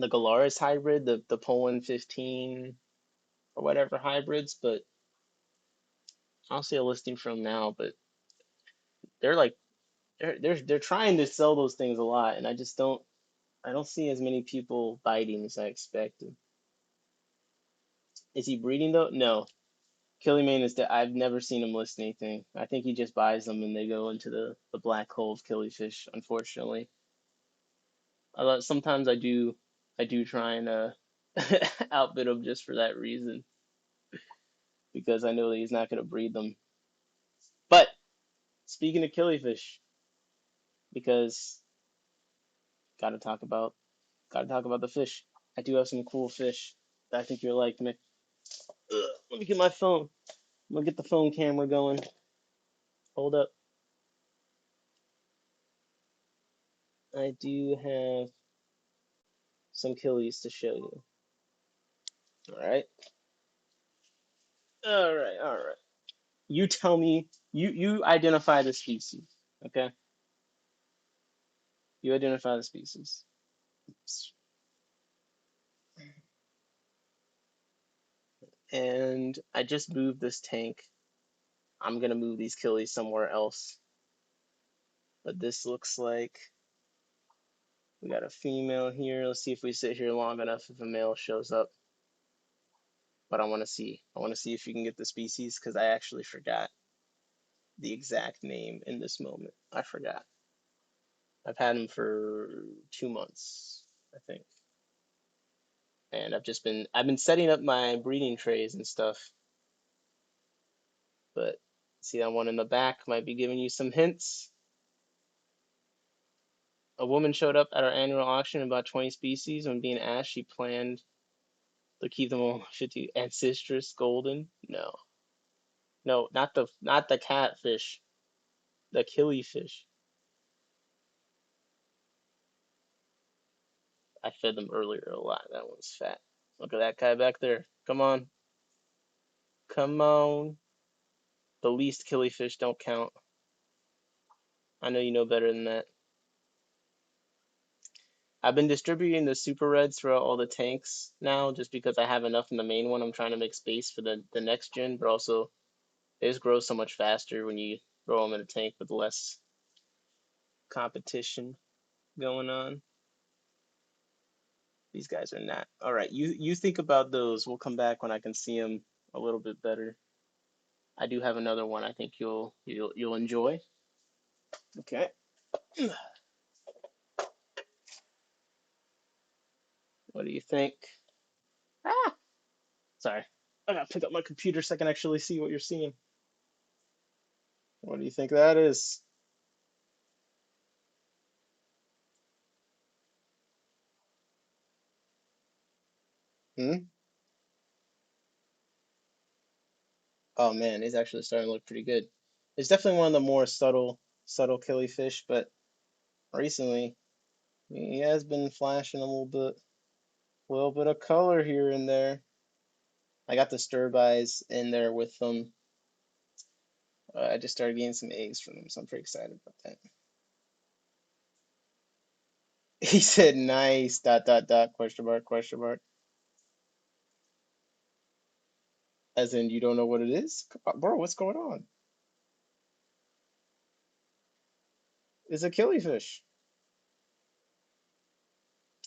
Speaker 1: Galaris hybrid, the Poland 15 or whatever hybrids, but I'll see a listing from now. But they're like they're trying to sell those things a lot, and I don't see as many people biting as I expected. Is he breeding though? No. Killiman is that I've never seen him list anything. I think he just buys them and they go into the black hole of killifish, unfortunately. Sometimes I do. I do try and outbid him just for that reason because I know that he's not gonna breed them. But speaking of killifish, because gotta talk about gotta talk about the fish. I do have some cool fish that I think you'll like, Mick. Let me get my phone. I'm gonna get the phone camera going. Hold up. I do have some killies to show you. All right. All right. All right. You tell me. You identify the species. Okay. You identify the species. And I just moved this tank. I'm gonna move these killies somewhere else. But this looks like we got a female here. Let's see if we sit here long enough if a male shows up. But I want to see. I want to see if you can get the species because I actually forgot the exact name in this moment. I forgot. I've had him for 2 months, I think. And I've been setting up my breeding trays and stuff. But see that one in the back might be giving you some hints. A woman showed up at our annual auction about 20 species. When being asked, she planned to keep them all 50 ancestris golden. No, no, not the catfish, the killifish. I fed them earlier a lot. That one's fat. Look at that guy back there. Come on, come on. The least killifish don't count. I know you know better than that. I've been distributing the super reds throughout all the tanks now, just because I have enough in the main one. I'm trying to make space for the next gen, but also they just grow so much faster when you throw them in a tank with less competition going on. These guys are not. All right, you think about those. We'll come back when I can see them a little bit better. I do have another one I think you'll enjoy. Okay. What do you think? Ah, sorry. I gotta pick up my computer so I can actually see what you're seeing. What do you think that is? Hmm? Oh man, it's actually starting to look pretty good. It's definitely one of the more subtle killifish, but recently he has been flashing a little bit of color here and there. I got the stirred eyes in there with them. I just started getting some eggs from them, so I'm pretty excited about that. He said, "Nice." Dot dot dot. Question mark. Question mark. As in, you don't know what it is, come on, bro. What's going on? It's a killifish.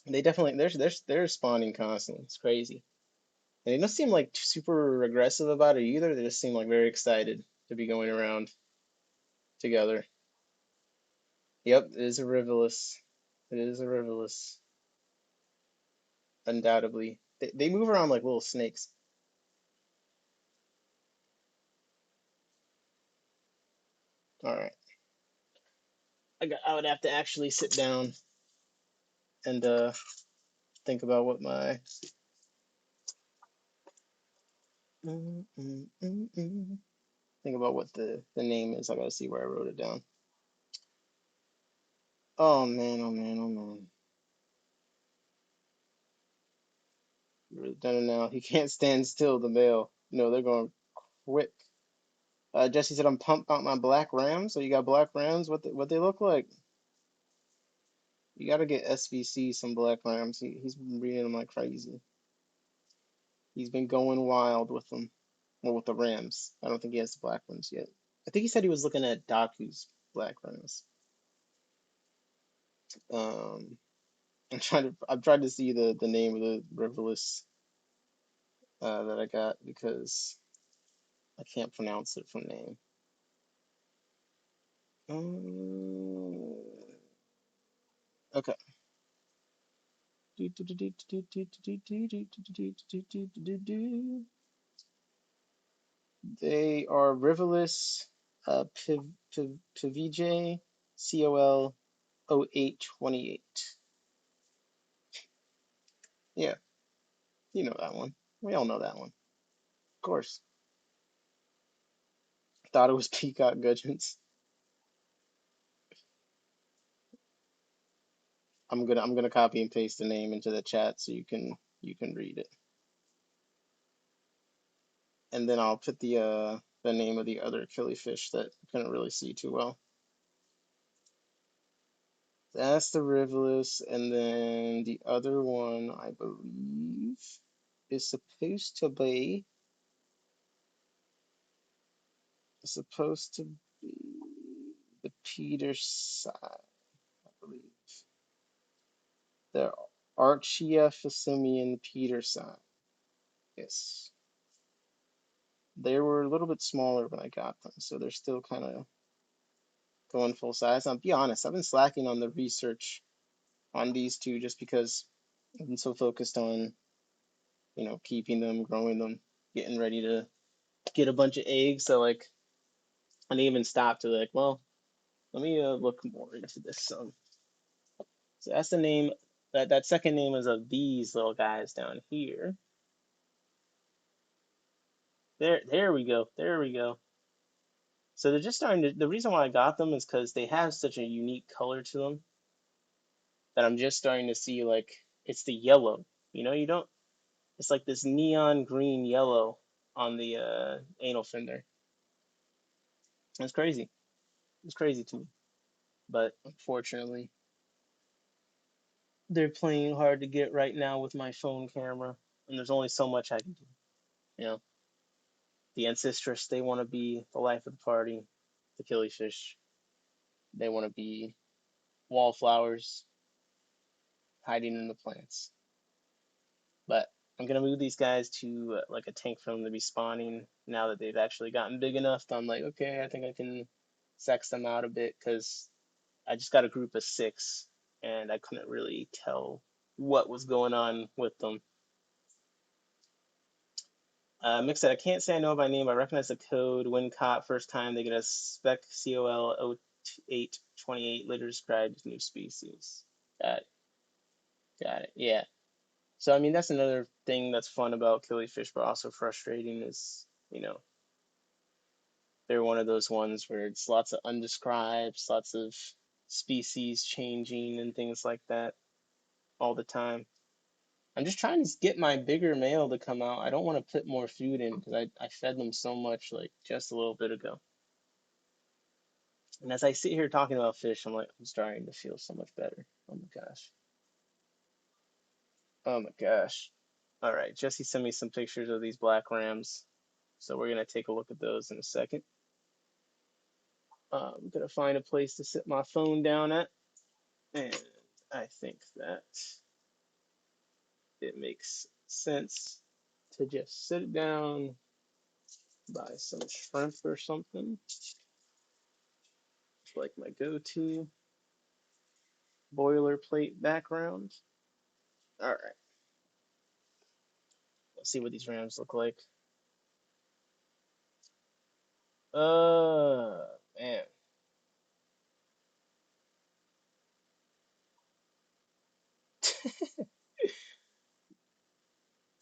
Speaker 1: They definitely they're spawning constantly. It's crazy. And they don't seem like super aggressive about it either. They just seem like very excited to be going around together. Yep, it is a Rivulus. It is a Rivulus, undoubtedly. They move around like little snakes. All right, I would have to actually sit down and think about what my think about what the name is. I gotta see where I wrote it down. Oh man, oh man, oh man. Really done it now. He can't stand still, the male. No, they're going quick. Jesse said I'm pumped about my black rams. So you got black rams? What they look like? You gotta get SVC some black rams. He's been breeding them like crazy. He's been going wild with them. Well, with the rams. I don't think he has the black ones yet. I think he said he was looking at Daku's black rams. Um, I'm trying to see the name of the riverless that I got because I can't pronounce it from name. Um, okay. They are Rivalus Pivij COL 0828. Yeah, you know that one. We all know that one. Of course. Thought it was Peacock Gudgeons. I'm gonna copy and paste the name into the chat so you can read it. And then I'll put the name of the other killifish that I couldn't really see too well. That's the Rivulus, and then the other one I believe is supposed to be the Peter side, I believe. The Archaea Phasimian Peter side. Yes. They were a little bit smaller when I got them, so they're still kind of going full size. I'll be honest, I've been slacking on the research on these two just because I've been so focused on, keeping them, growing them, getting ready to get a bunch of eggs. So like I didn't even stop to like, well, let me look more into this. So that's the name. That second name is of these little guys down here. There we go. There we go. So they're just starting to. The reason why I got them is because they have such a unique color to them that I'm just starting to see like it's the yellow. You don't. It's like this neon green yellow on the anal fin there. It's crazy. It's crazy to me. But unfortunately, they're playing hard to get right now with my phone camera, and there's only so much I can do. You know, the ancestress, they want to be the life of the party. The killifish, they want to be wallflowers hiding in the plants. But I'm gonna move these guys to like a tank for them to be spawning now that they've actually gotten big enough. I'm like, okay, I think I can sex them out a bit because I just got a group of 6 and I couldn't really tell what was going on with them. Mixed I can't say I know by name. I recognize the code. When caught first time, they get a spec COL 0828, later described as new species. Got it. Got it. Yeah. So I mean that's another thing that's fun about killifish, but also frustrating is, they're one of those ones where it's lots of undescribed, lots of species changing and things like that all the time. I'm just trying to get my bigger male to come out. I don't want to put more food in because I fed them so much like just a little bit ago. And as I sit here talking about fish, I'm like, I'm starting to feel so much better. Oh my gosh. Oh my gosh. All right, Jesse sent me some pictures of these black rams. So we're gonna take a look at those in a second. I'm gonna find a place to sit my phone down at. And I think that it makes sense to just sit down, buy some shrimp or something. Like my go-to boilerplate background. All right, let's see what these rams look like. Man.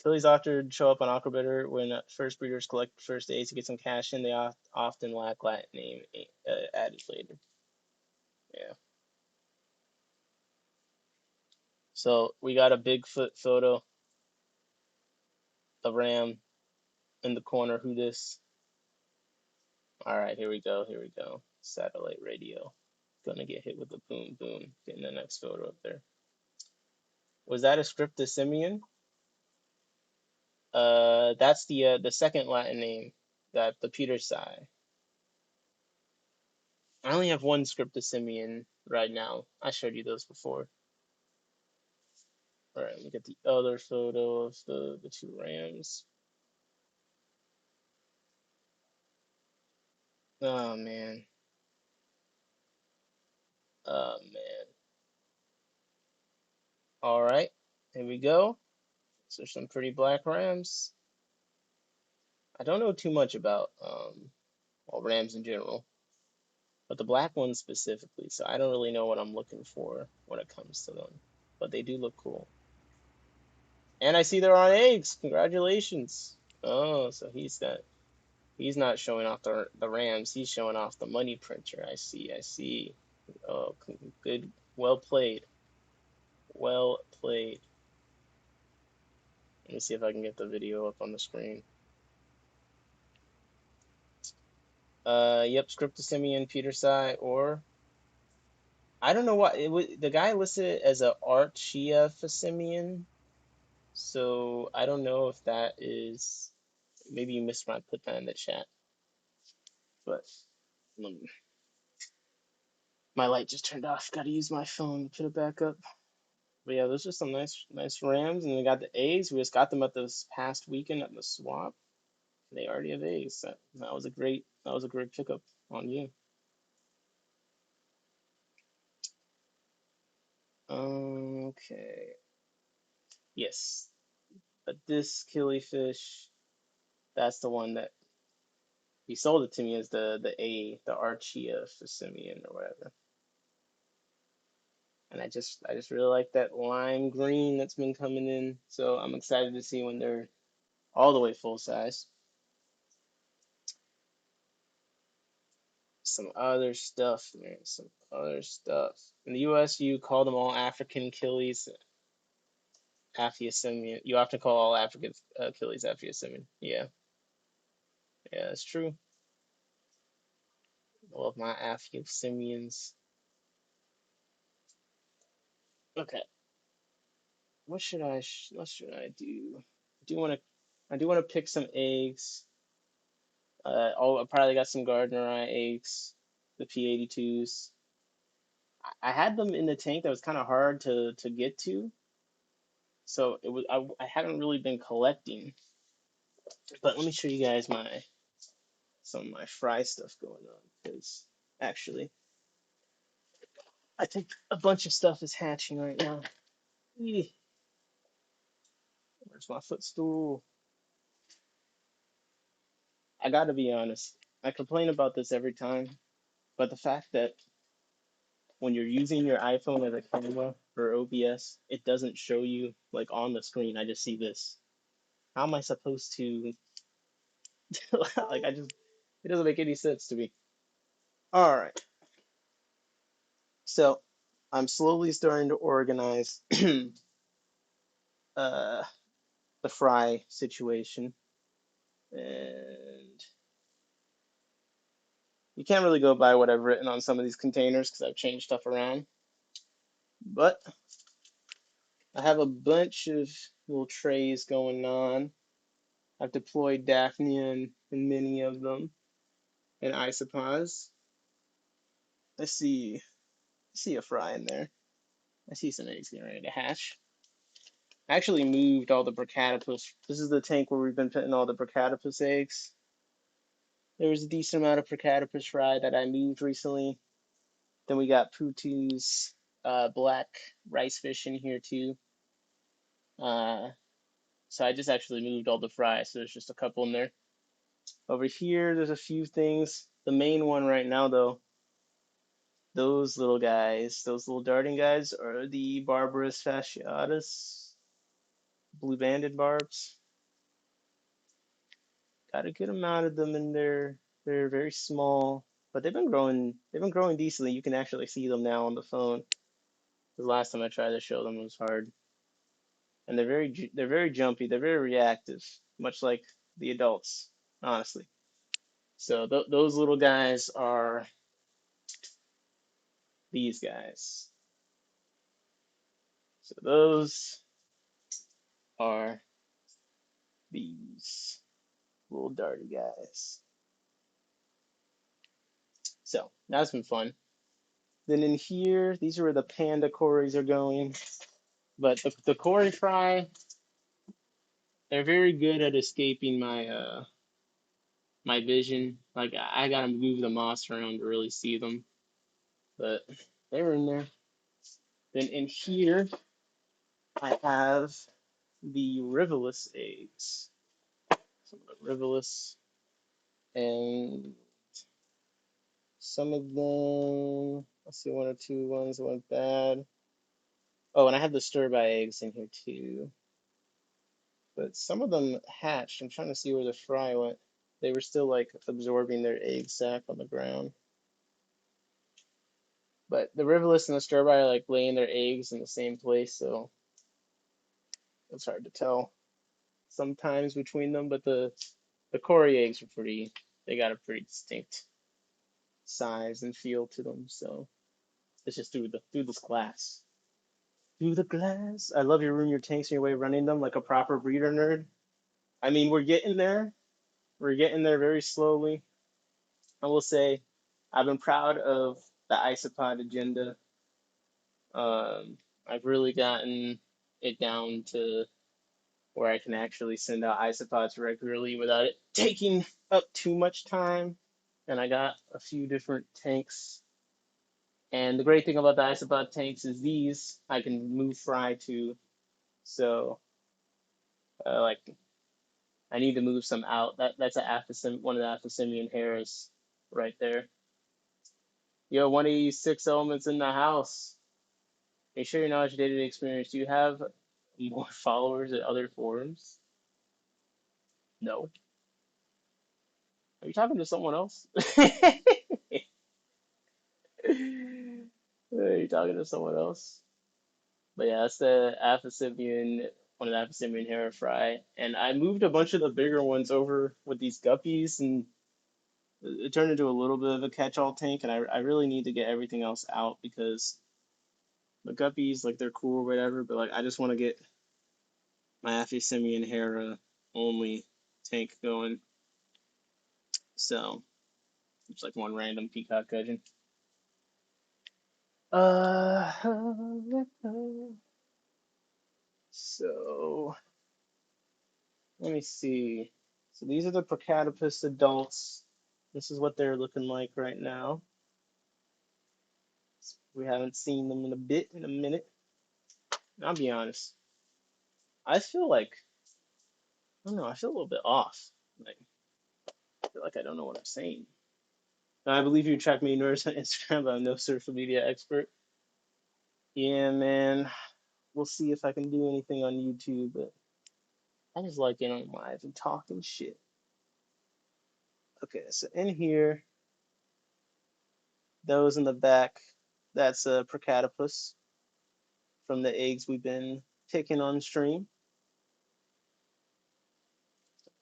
Speaker 1: Phillies often show up on Aquabetter when first breeders collect first days to get some cash in. They often lack Latin name added later. Yeah. So we got a Bigfoot photo, a ram in the corner. Who this? All right, here we go. Here we go. Satellite radio. Gonna get hit with a boom boom. Getting the next photo up there. Was that a Scriptosimian? That's the second Latin name. That the Peter Psi. I only have one Scriptosimian right now. I showed you those before. All right, look at the other photo of the two rams. Oh man. Oh man. All right. Here we go. So some pretty black rams. I don't know too much about well, rams in general, but the black ones specifically. So I don't really know what I'm looking for when it comes to them. But they do look cool. And I see they're on eggs. Congratulations. Oh, so he's not showing off the rams. He's showing off the money printer. I see. I see. Oh, good. Well played. Well played. Let me see if I can get the video up on the screen. Yep, Script to Simeon, Peter Sai, or I don't know what it was. The guy listed it as a Archia for Simeon, so I don't know if that is. Maybe you missed when I put that in the chat, but my light just turned off. Got to use my phone to put it back up. But yeah, those are some nice Rams, and we got the A's. We just got them at this past weekend at the swap. They already have A's. That was a great pickup on you. Okay. Yes. But this killifish, that's the one that he sold it to me as the Archia for Simeon or whatever. And I just really like that lime green that's been coming in. So I'm excited to see when they're all the way full size. Some other stuff, man. Some other stuff. In the US, you call them all African killies, Aphyosemian. You often call all African killies Aphyosemian. Yeah, yeah, that's true. I love my Aphyosemians. Okay, what should I do? I do want to I do want to pick some eggs. I probably got some Gardener Eye eggs, the P82s. I had them in the tank that was kind of hard to get to, so I haven't really been collecting. But let me show you guys some of my fry stuff going on because actually I think a bunch of stuff is hatching right now. Where's my footstool? I gotta be honest. I complain about this every time, but the fact that when you're using your iPhone as a camera for OBS, it doesn't show you like on the screen. I just see this. How am I supposed to like it doesn't make any sense to me. All right. So, I'm slowly starting to organize uh the fry situation and you can't really go by what I've written on some of these containers because I've changed stuff around. But I have a bunch of little trays going on. I've deployed Daphne in many of them and isopods. I see a fry in there. I see some eggs getting ready to hatch. I actually moved all the Brachytopus. This is the tank where we've been putting all the Brachytopus eggs. There was a decent amount of Brachytopus fry that I moved recently. Then we got Putu's black rice fish in here too. Uh, so I just actually moved all the fry, so there's just a couple in there. Over here, there's a few things. The main one right now, though, those little guys, those little darting guys, are the Barbarus fasciatus, blue banded barbs. Got a good amount of them in there. They're very small, but they've been growing. They've been growing decently. You can actually see them now on the phone. The last time I tried to show them was hard, and they're very jumpy. They're very reactive, much like the adults, honestly. So those little guys are these guys. So those are these little darty guys. So that's been fun. Then in here, these are where the panda cories are going. But the cory fry, they're very good at escaping my vision. Like I gotta move the moss around to really see them. But they were in there. Then in here, I have the riverless eggs. Some of the riverless, and some of them, let's see, one or two ones went bad. Oh, and I have the stir-by eggs in here too. But some of them hatched. I'm trying to see where the fry went. They were still like absorbing their egg sac on the ground. But the riverless and the stir-by are like laying their eggs in the same place, so it's hard to tell sometimes between them. But the Cory eggs are pretty. They got a pretty distinct size and feel to them. So it's just through this glass. Through the glass. I love your room, your tanks, and your way of running them like a proper breeder nerd. I mean, we're getting there. We're getting there very slowly. I will say, I've been proud of the isopod agenda. I've really gotten it down to where I can actually send out isopods regularly without it taking up too much time. And I got a few different tanks. And the great thing about the isopod tanks is these I can move fry to. So, like, I need to move some out. That's one of the Aphysimian hairs right there. Yo, 186 elements in the house. Are you sure your knowledge day-to-day experience? Do you have more followers at other forums? No. Are you talking to someone else? Are you talking to someone else? But yeah, that's the Aphysimian, one of the Aphysimian hair fry. And I moved a bunch of the bigger ones over with these guppies, and it turned into a little bit of a catch-all tank. And I really need to get everything else out because the guppies, like, they're cool or whatever, but like I just want to get my Aphysimian hair only tank going. So it's like one random peacock gudgeon. Uh, so let me see. So these are the Procatopus adults. This is what they're looking like right now. We haven't seen them in a minute. And I'll be honest. I feel like, I don't know, I feel a little bit off. Like, I feel like I don't know what I'm saying. I believe you track me nerds on Instagram, but I'm no social media expert. Yeah, man. We'll see if I can do anything on YouTube, but I just like getting on live and talking shit. Okay, so in here, those in the back, that's a Procatopus from the eggs we've been picking on stream.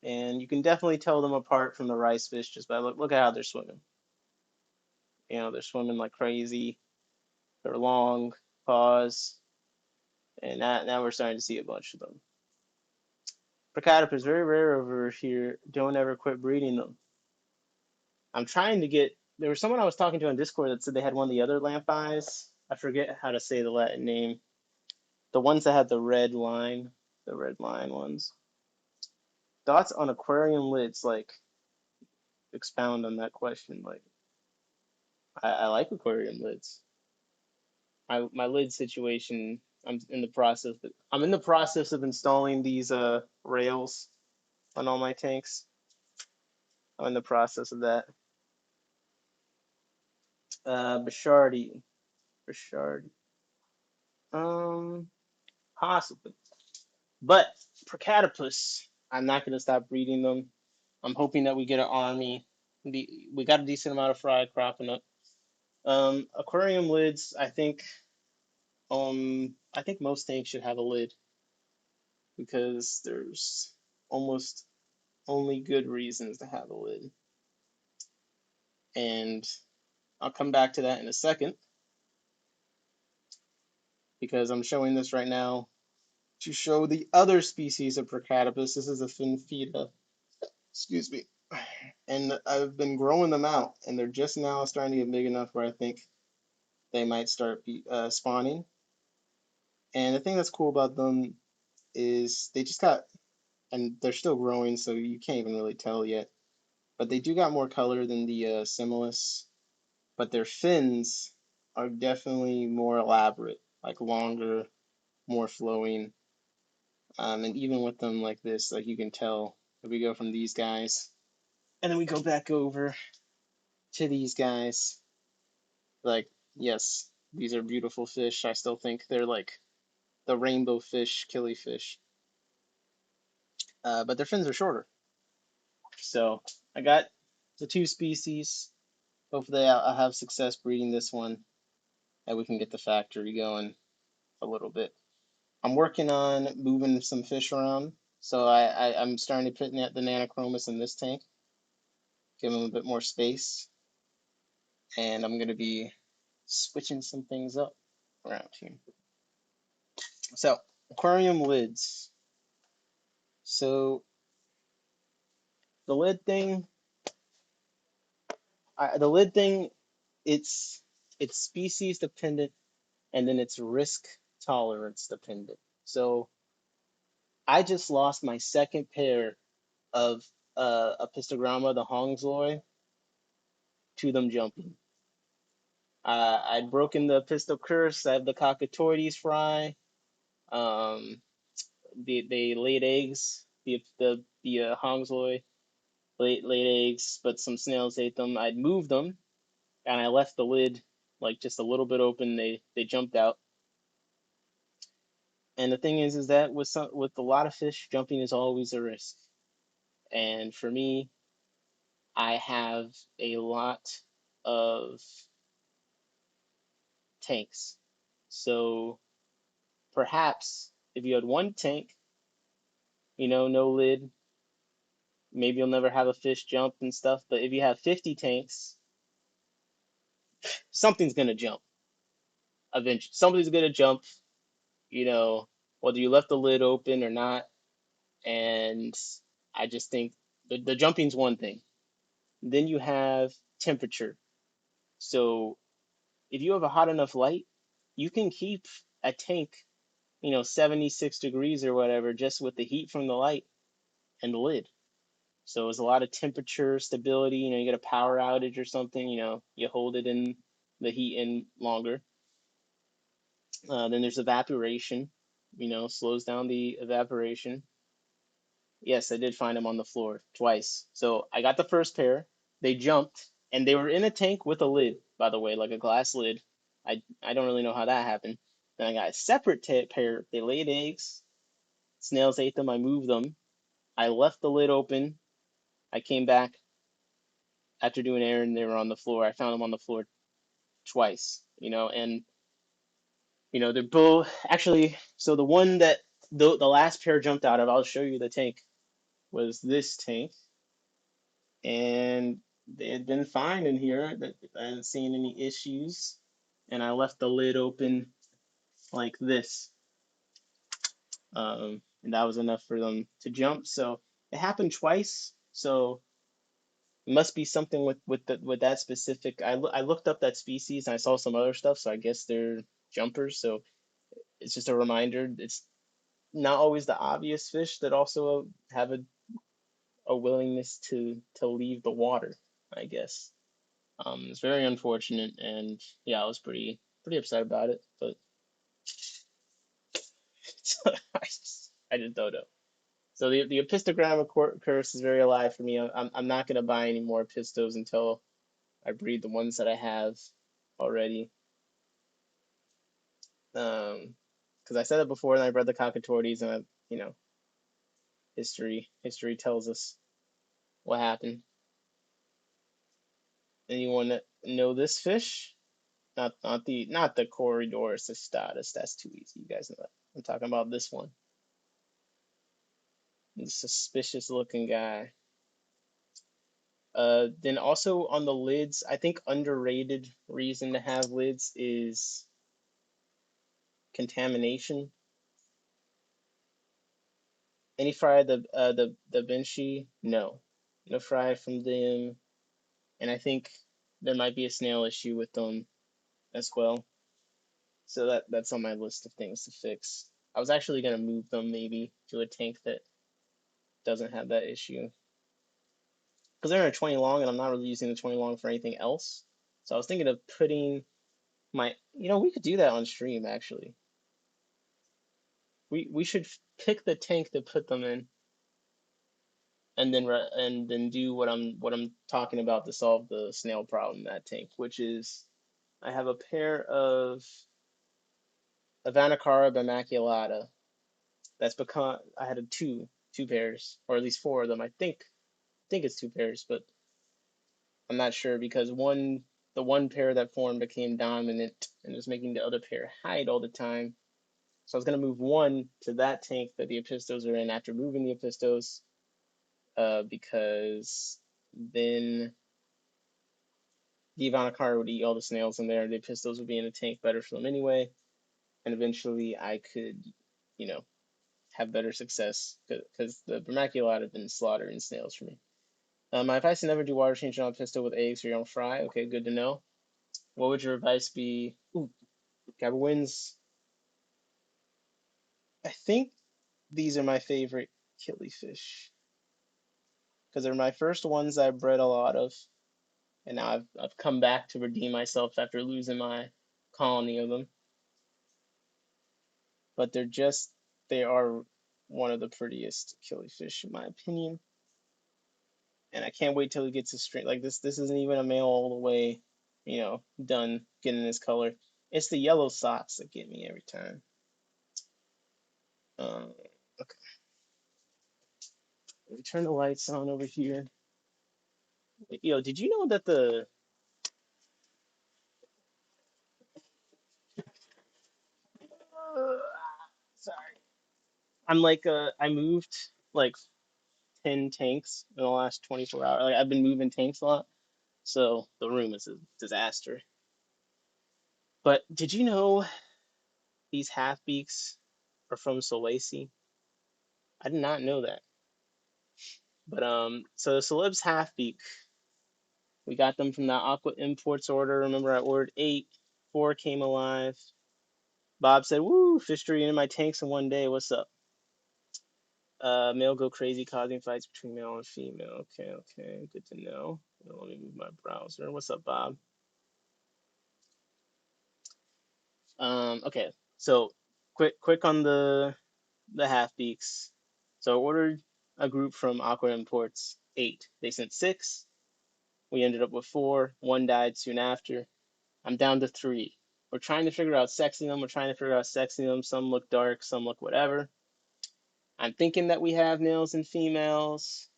Speaker 1: And you can definitely tell them apart from the rice fish just by look at how they're swimming. You know, they're swimming like crazy. They're long paws, and now we're starting to see a bunch of them. Procatopus very rare over here. Don't ever quit breeding them. I'm trying to get. There was someone I was talking to on Discord that said they had one of the other lamp eyes. I forget how to say the Latin name. The ones that had the red line ones. Thoughts on aquarium lids? Like, expound on that question. Like, I like aquarium lids. My lid situation. I'm in the process of installing these rails on all my tanks. I'm in the process of that. Bishardi. Bishardi. Um, Possibly. But Procatopus, I'm not going to stop breeding them. I'm hoping that we get an army. We got a decent amount of fry cropping up. Aquarium lids, I think most tanks should have a lid because there's almost only good reasons to have a lid. And I'll come back to that in a second because I'm showing this right now to show the other species of Procatopus. This is a Finfida. Excuse me. And I've been growing them out, and they're just now starting to get big enough where I think they might start spawning. And the thing that's cool about them is they just got, and they're still growing, so you can't even really tell yet. But they do got more color than the Similis. But their fins are definitely more elaborate, like longer. more flowing. And even with them like this, like you can tell if we go from these guys and then we go back over to these guys, like, yes, these are beautiful fish. I still think they're like the rainbow fish, killifish, but their fins are shorter. So I got the two species. Hopefully, I'll have success breeding this one, and we can get the factory going a little bit. I'm working on moving some fish around, so I'm starting to put the nanochromis in this tank, give them a bit more space, and I'm gonna be switching some things up around here. So aquarium lids. So the lid thing, the lid thing, it's it's species dependent and then it's risk tolerance dependent. So I just lost my second pair of Apistogramma, the Hongzoi, to them jumping. I'd broken the pistol curse. I have the cockatoides fry. Um, they laid eggs. The Hongzoi laid eggs, but some snails ate them. I'd moved them, and I left the lid like just a little bit open. They jumped out. And the thing is that with a lot of fish, jumping is always a risk. And for me, I have a lot of tanks. So perhaps if you had one tank, no lid, maybe you'll never have a fish jump and stuff. But if you have 50 tanks, something's gonna jump eventually. Somebody's gonna jump, you know, whether you left the lid open or not. And I just think the jumping's one thing. Then you have temperature. So if you have a hot enough light, you can keep a tank, 76 degrees or whatever, just with the heat from the light and the lid. So it's a lot of temperature stability. You get a power outage or something, you hold it in the heat in longer. Then there's evaporation, slows down the evaporation. Yes, I did find them on the floor twice. So I got the first pair. They jumped, and they were in a tank with a lid, by the way, like a glass lid. I don't really know how that happened. Then I got a separate pair. They laid eggs. Snails ate them. I moved them. I left the lid open. I came back after doing errand. They were on the floor. I found them on the floor twice. And they're both actually. So the one that the last pair jumped out of, I'll show you the tank. Was this tank, and they had been fine in here. That I hadn't seen any issues, and I left the lid open like this, and that was enough for them to jump. So it happened twice. So it must be something with that specific. I looked up that species and I saw some other stuff. So I guess they're jumpers. So it's just a reminder. It's not always the obvious fish that also have a willingness to leave the water, I guess. It's very unfortunate, and yeah, I was pretty upset about it. But I just don't know. So the Epistogramma curse is very alive for me. I'm not gonna buy any more Pistos until I breed the ones that I have already. Because I said it before, and I bred the cockatoides, and history tells us what happened. Anyone know this fish? Not the Corridor cystatus. That's too easy. You guys know that. I'm talking about this one. This suspicious looking guy. Then also on the lids, I think underrated reason to have lids is contamination. Any fry the Vinci? No, no fry from them, and I think there might be a snail issue with them as well. So that's on my list of things to fix. I was actually gonna move them maybe to a tank that doesn't have that issue because they're in a 20 long, and I'm not really using the 20 long for anything else. So I was thinking of putting we could do that on stream actually. we should pick the tank to put them in, and then do what I'm talking about to solve the snail problem in that tank, which is I have a pair of Avanacara Immaculata that's become I had two pairs or at least four of them. I think it's two pairs, but I'm not sure because the one pair that formed became dominant and was making the other pair hide all the time. So I was gonna move one to that tank that the Epistos are in after moving the Epistos, because then the Ivanakar would eat all the snails in there. The Epistos would be in the tank better for them anyway, and eventually I could, you know, have better success because the Vermaculata have been slaughtering snails for me. My advice to never do water change on a pistol with eggs or you don't fry. Okay, good to know. What would your advice be? Ooh, Gabba wins. I think these are my favorite killifish because they're my first ones I bred a lot of, and now I've come back to redeem myself after losing my colony of them. But they are one of the prettiest killifish in my opinion, and I can't wait till it gets a straight like this. This isn't even a male all the way, done getting this color. It's the yellow socks that get me every time. Okay, let me turn the lights on over here. Yo, did you know that the sorry, I moved like 10 tanks in the last 24 hours. Like I've been moving tanks a lot, so the room is a disaster. But did you know these half beaks are from Sulawesi? I did not know that. But so the Celeb's half beak, we got them from that Aqua Imports order. Remember, I ordered eight, four came alive. Bob said, "Woo, fish three in my tanks in one day. What's up?" Male go crazy, causing fights between male and female. Okay, okay, good to know. Let me move my browser. What's up, Bob? Okay, so quick on the half beaks. So I ordered a group from Aqua Imports, eight. They sent six. We ended up with four. One died soon after. I'm down to three. We're trying to figure out sexing them. We're trying to figure out sexing them. Some look dark, some look whatever. I'm thinking that we have males and females,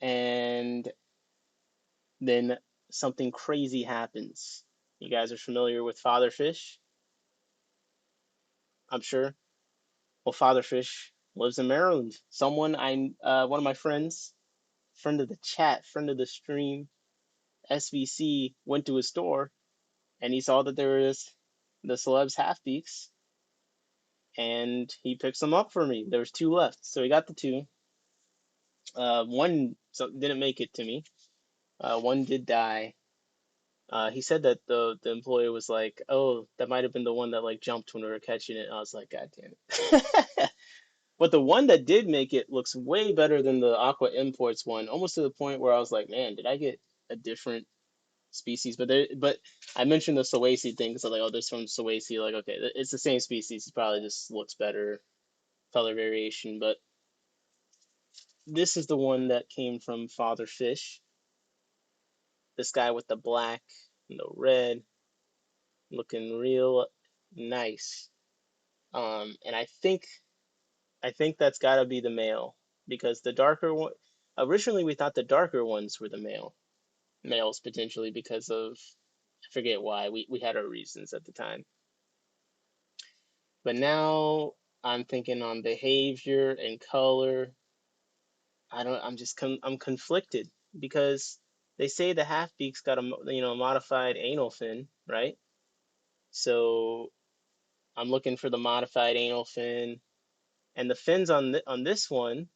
Speaker 1: and then something crazy happens. You guys are familiar with father fish, I'm sure. Well, father fish lives in Maryland. One of my friends, friend of the chat, friend of the stream, SVC, went to his store and he saw that there was the celebs half beaks, and he picks them up for me. There was two left, so he got the two. One didn't make it to me. One did die. He said that the employer was like, "Oh, that might have been the one that like jumped when we were catching it." I was like, "God damn it!" But the one that did make it looks way better than the Aqua Imports one, almost to the point where I was like, "Man, did I get a different species?" But I mentioned the Sulawesi thing because I'm like, "Oh, this from Sulawesi." Like, okay, it's the same species. It probably just looks better, color variation. But this is the one that came from Father Fish. This guy with the black and the red, looking real nice. And I think that's got to be the male because the darker one. Originally, we thought the darker ones were the males potentially because of I forget why. We had our reasons at the time, but now I'm thinking on behavior and color. I don't. I'm conflicted because they say the half beak's got a modified anal fin, right? So I'm looking for the modified anal fin, and the fins on this one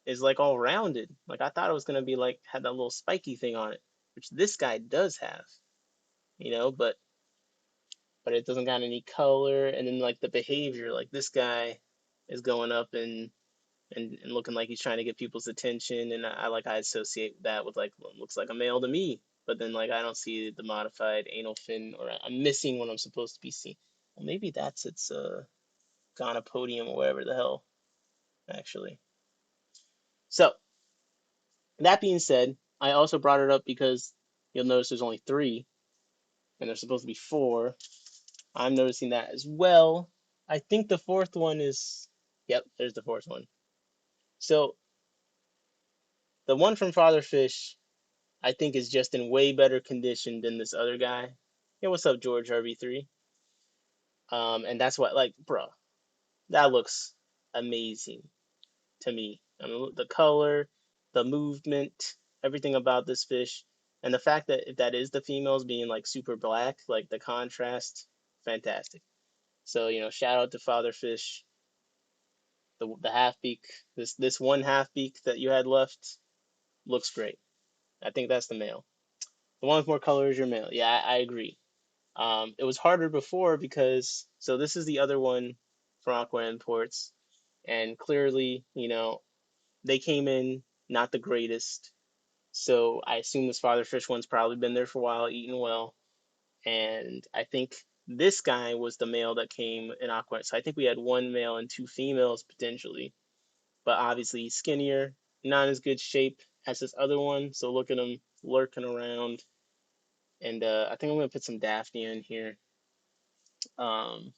Speaker 1: is like all rounded. Like I thought it was gonna be like had that little spiky thing on it, which this guy does have, but it doesn't got any color. And then like the behavior, like this guy is going up and looking like he's trying to get people's attention, and I associate that with like looks like a male to me. But then like I don't see the modified anal fin, or I'm missing what I'm supposed to be seeing. Well, maybe that's its gonopodium or whatever the hell, actually. So, that being said, I also brought it up because you'll notice there's only three, and there's supposed to be four. I'm noticing that as well. I think the fourth one is. Yep, there's the fourth one. So, the one from Father Fish, I think, is just in way better condition than this other guy. Hey, what's up, George RV3? And that's what, like, bro, that looks amazing to me. I mean, the color, the movement, everything about this fish, and the fact that that is the females being like super black, like the contrast, fantastic. So, shout out to Father Fish, the half beak. This one half beak that you had left looks great. I think that's the male. The one with more color is your male. Yeah, I agree. It was harder before because so this is the other one from Aqua Imports, and clearly, they came in not the greatest. So I assume this father fish one's probably been there for a while, eating well. And I think this guy was the male that came in Aqua. So I think we had one male and two females potentially, but obviously he's skinnier, not as good shape as this other one. So look at him lurking around. And I think I'm gonna put some Daphnia in here. Um,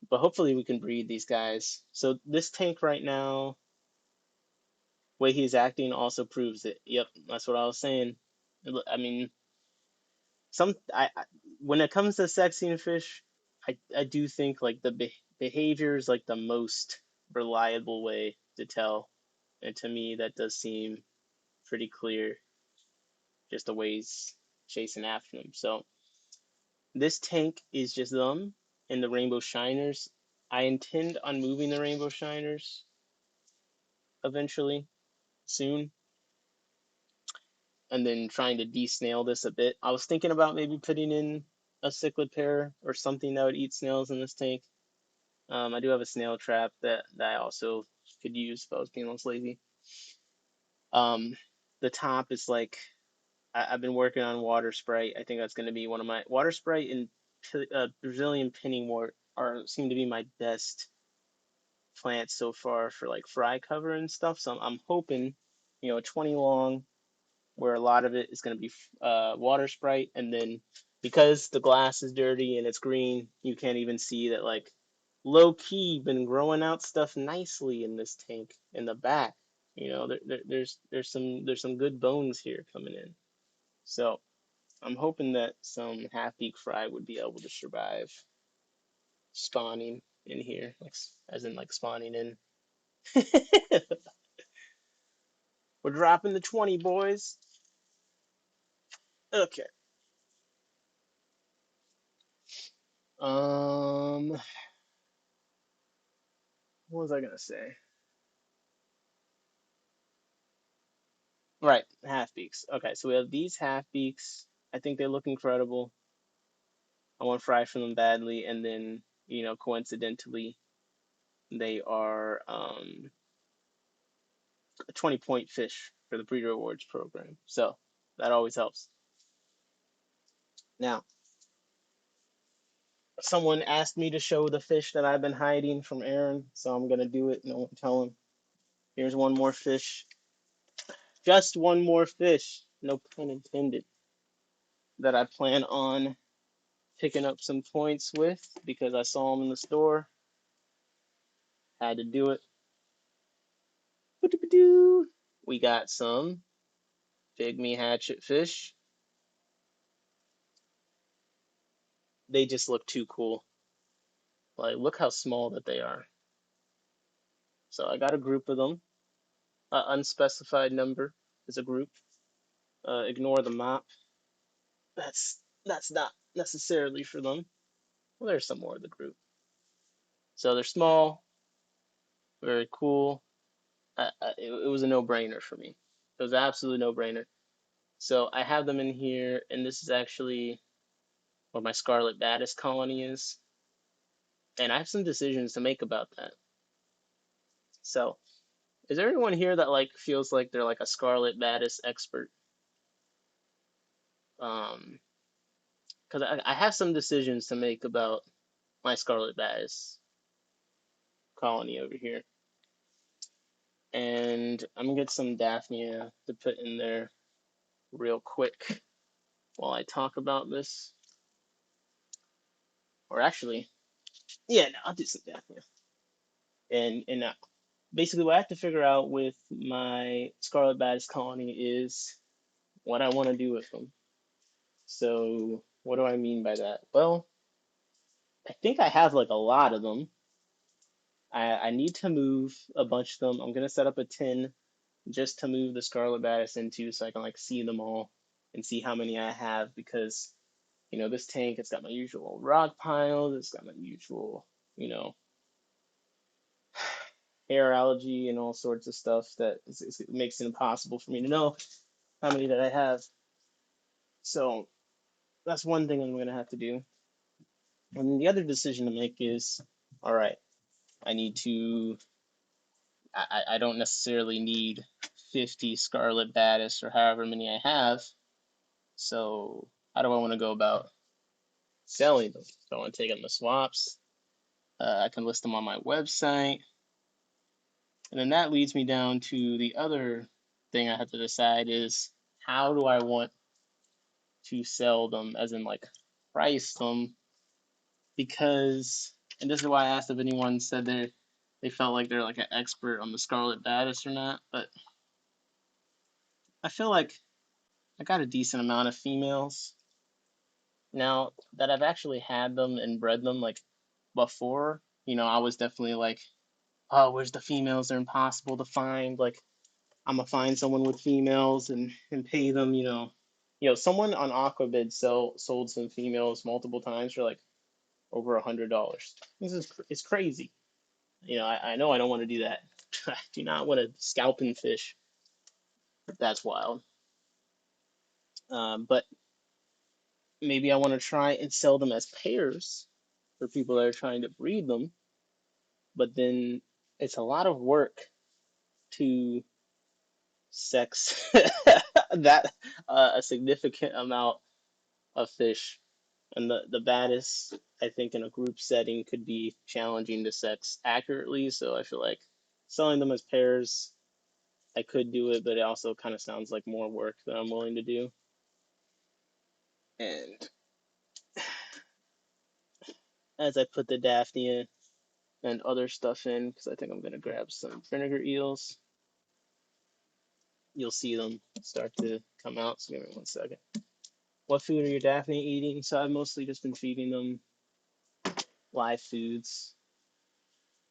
Speaker 1: but hopefully we can breed these guys. So this tank right now, way he's acting also proves it. Yep, that's what I was saying. I mean, when it comes to sexing fish, I do think like the behavior is like the most reliable way to tell, and to me that does seem pretty clear, just the way he's chasing after them. So this tank is just them and the rainbow shiners. I intend on moving the rainbow shiners eventually, soon, and then trying to de-snail this a bit. I was thinking about maybe putting in a cichlid pair or something that would eat snails in this tank. I do have a snail trap that I also could use if I was being less lazy. Um, the top is like I've been working on water sprite. I think that's going to be one of my water sprite and Brazilian pinning wort are seem to be my best plants so far for like fry cover and stuff. So I'm hoping, 20 long, where a lot of it is going to be water sprite, and then because the glass is dirty and it's green, you can't even see that like low key been growing out stuff nicely in this tank in the back. There's some good bones here coming in. So I'm hoping that some half beak fry would be able to survive spawning in here, like as in like spawning in. We're dropping the 20, boys. Okay. Um, what was I gonna say? Right, half beaks. Okay, so we have these half beaks. I think they look incredible. I want to fry from them badly, and then coincidentally, they are a 20-point fish for the breeder awards program. So that always helps. Now, someone asked me to show the fish that I've been hiding from Aaron, so I'm gonna do it. No one tell him. Here's one more fish. Just one more fish. No pun intended. That I plan on picking up some points with because I saw them in the store. Had to do it. We got some pygmy hatchet fish. They just look too cool. Like, look how small that they are. So I got a group of them. Unspecified number is a group. Ignore the mop. That's not necessarily for them. Well, there's some more of the group. So they're small, very cool. It was a no-brainer for me. It was absolutely no-brainer. So I have them in here, and this is actually where my Scarlet Baddest colony is. And I have some decisions to make about that. So, is there anyone here that like feels like they're like a Scarlet Baddest expert? Because I have some decisions to make about my Scarlet Baddest. colony over here. And I'm gonna get some Daphnia to put in there real quick while I talk about this. Or actually, yeah, no, I'll do some Daphnia. And basically, what I have to figure out with my Scarlet Baddest colony is what I want to do with them. So, what do I mean by that? Well, I think I have like a lot of them. I need to move a bunch of them. I'm gonna set up a tin just to move the Scarlet Baddest into so I can like see them all and see how many I have because this tank, it's got my usual rock piles, it's got my usual, you know, hair algae and all sorts of stuff that it makes it impossible for me to know how many that I have. So that's one thing I'm gonna have to do. And the other decision to make is, all right, I need to. I don't necessarily need 50 Scarlet Baddest or however many I have. So how do I want to go about selling them? Do I want to take them to swaps? I can list them on my website. And then that leads me down to the other thing I have to decide is how do I want to sell them, as in like price them, because, and this is why I asked if anyone said they felt like they're like an expert on the Scarlet Baddest or not, but I feel like I got a decent amount of females now that I've actually had them and bred them like before. I was definitely like, oh, where's the females? They're impossible to find. Like, I'm gonna find someone with females and pay them. Someone on Aquabid sold some females multiple times for like over $100. It's crazy. I know I don't want to do that. I do not want to scalp and fish. That's wild. But maybe I want to try and sell them as pairs for people that are trying to breed them. But then it's a lot of work to sex that a significant amount of fish. And the baddest, I think, in a group setting could be challenging to sex accurately. So I feel like selling them as pairs, I could do it, but it also kind of sounds like more work than I'm willing to do. And as I put the Daphnia and other stuff in, because I think I'm going to grab some vinegar eels, you'll see them start to come out. So give me 1 second. What food are your Daphnia eating? So I've mostly just been feeding them live foods,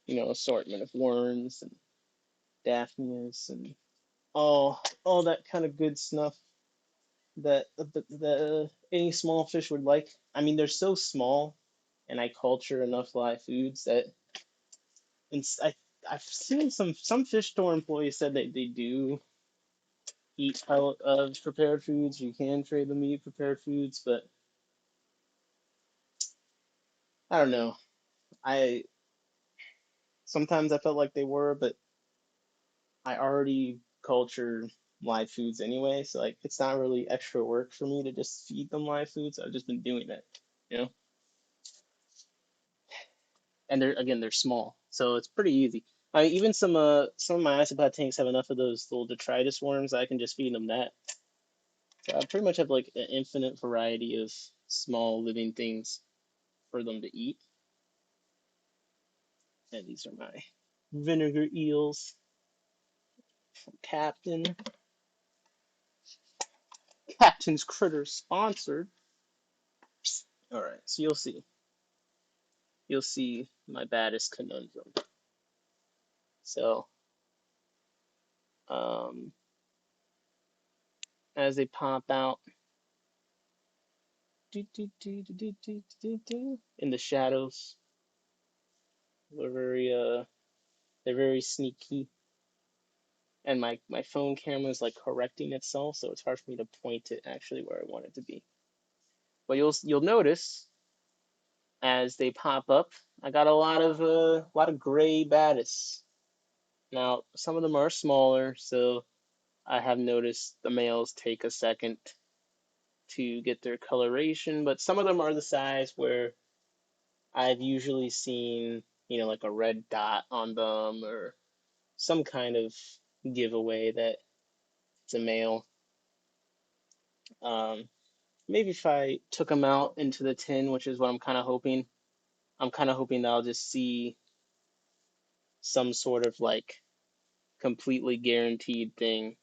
Speaker 1: assortment of worms and Daphnias and all that kind of good stuff that any small fish would like. I mean, they're so small, and I culture enough live foods that and I've seen some fish store employees said that they do eat prepared foods. You can trade them to eat prepared foods, but I don't know. I sometimes I felt like they were, but I already culture live foods anyway, so like it's not really extra work for me to just feed them live foods. I've just been doing it, you know. And they're small, so it's pretty easy. Even some of my isopod tanks have enough of those little detritus worms that I can just feed them that. So I pretty much have like an infinite variety of small living things for them to eat. And these are my vinegar eels from Captain's Critters sponsored. All right, so you'll see my baddest conundrum. So, um, as they pop out, in the shadows, they're very sneaky, and my phone camera is like correcting itself, so it's hard for me to point it actually where I want it to be. But you'll notice as they pop up, I got a lot of gray baddest. Now, some of them are smaller, so I have noticed the males take a second to get their coloration, but some of them are the size where I've usually seen like a red dot on them or some kind of giveaway that it's a male. Um, Maybe if I took them out into the tin, which is what I'm kind of hoping that I'll just see some sort of like completely guaranteed thing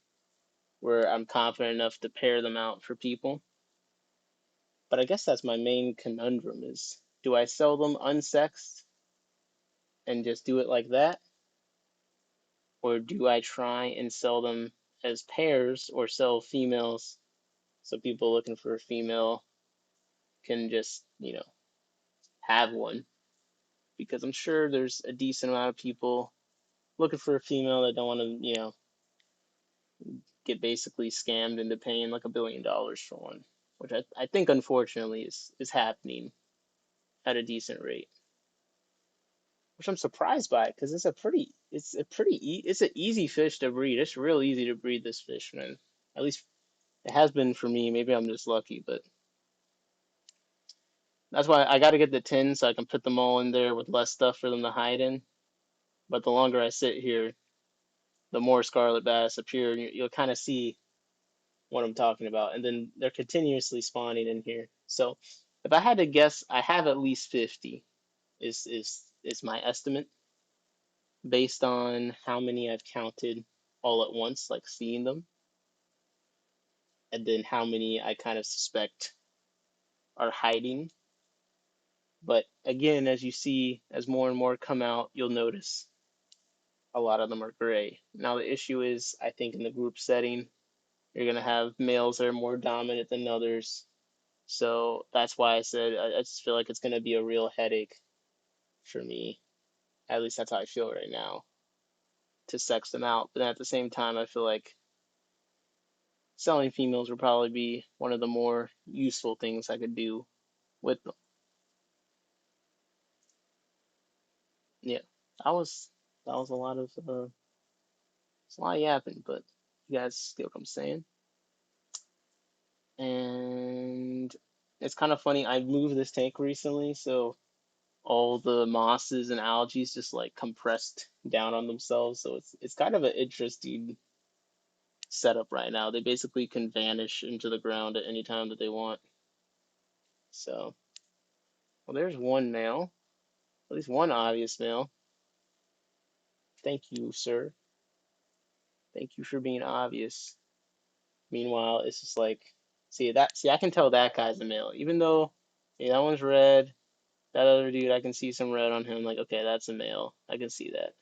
Speaker 1: where I'm confident enough to pair them out for people. But I guess that's my main conundrum is do I sell them unsexed and just do it like that? Or do I try and sell them as pairs or sell females so people looking for a female can just, have one? Because I'm sure there's a decent amount of people looking for a female that don't want to, get basically scammed into paying like $1 billion for one, which I think unfortunately is happening at a decent rate, which I'm surprised by because it's an easy fish to breed. It's real easy to breed this fish, man. At least it has been for me. Maybe I'm just lucky, but that's why I got to get the tin so I can put them all in there with less stuff for them to hide in. But the longer I sit here, the more scarlet bass appear, and you'll kind of see what I'm talking about. And then they're continuously spawning in here. So if I had to guess, I have at least 50 is my estimate based on how many I've counted all at once, like seeing them, and then how many I kind of suspect are hiding. But again, as you see, as more and more come out, you'll notice a lot of them are gray. Now the issue is, I think in the group setting, you're gonna have males that are more dominant than others. So that's why I said I just feel like it's gonna be a real headache for me. At least that's how I feel right now to sex them out. But at the same time, I feel like selling females would probably be one of the more useful things I could do with them. Yeah, that was that was a lot of it's a lot of yapping, but you guys get what I'm saying. And it's kind of funny. I moved this tank recently, so all the mosses and algae just like compressed down on themselves. So it's kind of an interesting setup right now. They basically can vanish into the ground at any time that they want. So, well, there's one male, at least one obvious male. Thank you, sir. Thank you for being obvious. Meanwhile, it's just like, see, I can tell that guy's a male, even though, that one's red. That other dude, I can see some red on him. Like, okay, that's a male. I can see that.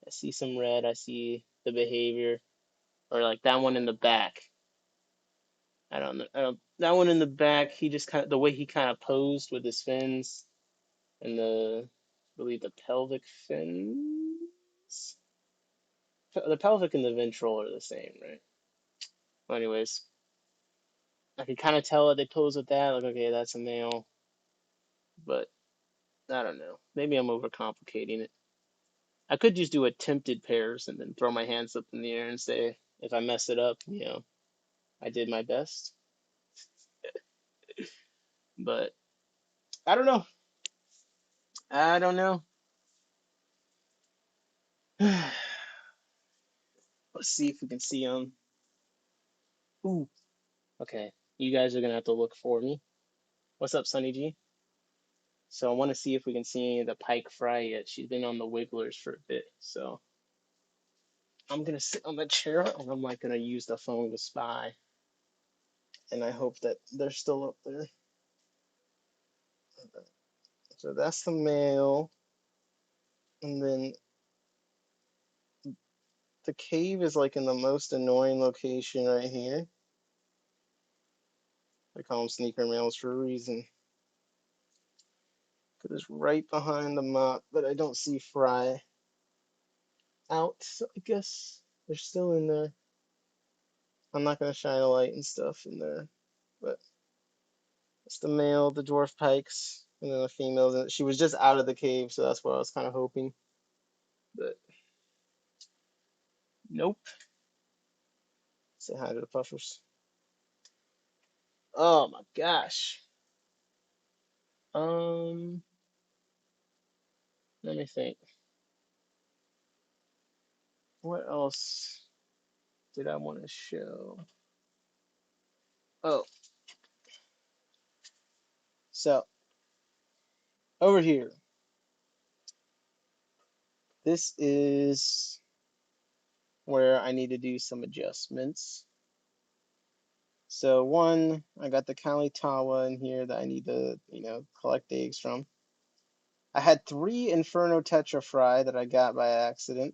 Speaker 1: I see some red. I see the behavior, or like that one in the back. I don't know. That one in the back. He just kind of the way he kind of posed with his fins and I believe the pelvic fins. The pelvic and the ventral are the same, right? Well, anyways, I can kind of tell that they pose with that. Like, okay, that's a male, but I don't know. Maybe I'm overcomplicating it. I could just do attempted pairs and then throw my hands up in the air and say, if I mess it up, I did my best. But I don't know. I don't know. Let's see if we can see them. Ooh, okay. You guys are gonna have to look for me. What's up, Sunny G? So I want to see if we can see the pike fry yet. She's been on the wigglers for a bit, so I'm gonna sit on the chair and I'm like gonna use the phone to spy, and I hope that they're still up there. So that's the male, and then the cave is like in the most annoying location right here. I call them sneaker males for a reason, because it's right behind the mop, but I don't see Fry out. So I guess they're still in there. I'm not gonna shine a light and stuff in there, but it's the male, the dwarf pikes, and then the females. And she was just out of the cave, so that's what I was kind of hoping. But nope. Say hi to the puffers. Oh my gosh. Um, Let me think. What else did I want to show? Oh, so over here, this is where I need to do some adjustments. So one, I got the Kalitawa in here that I need to, collect eggs from. I had three Inferno Tetra Fry that I got by accident.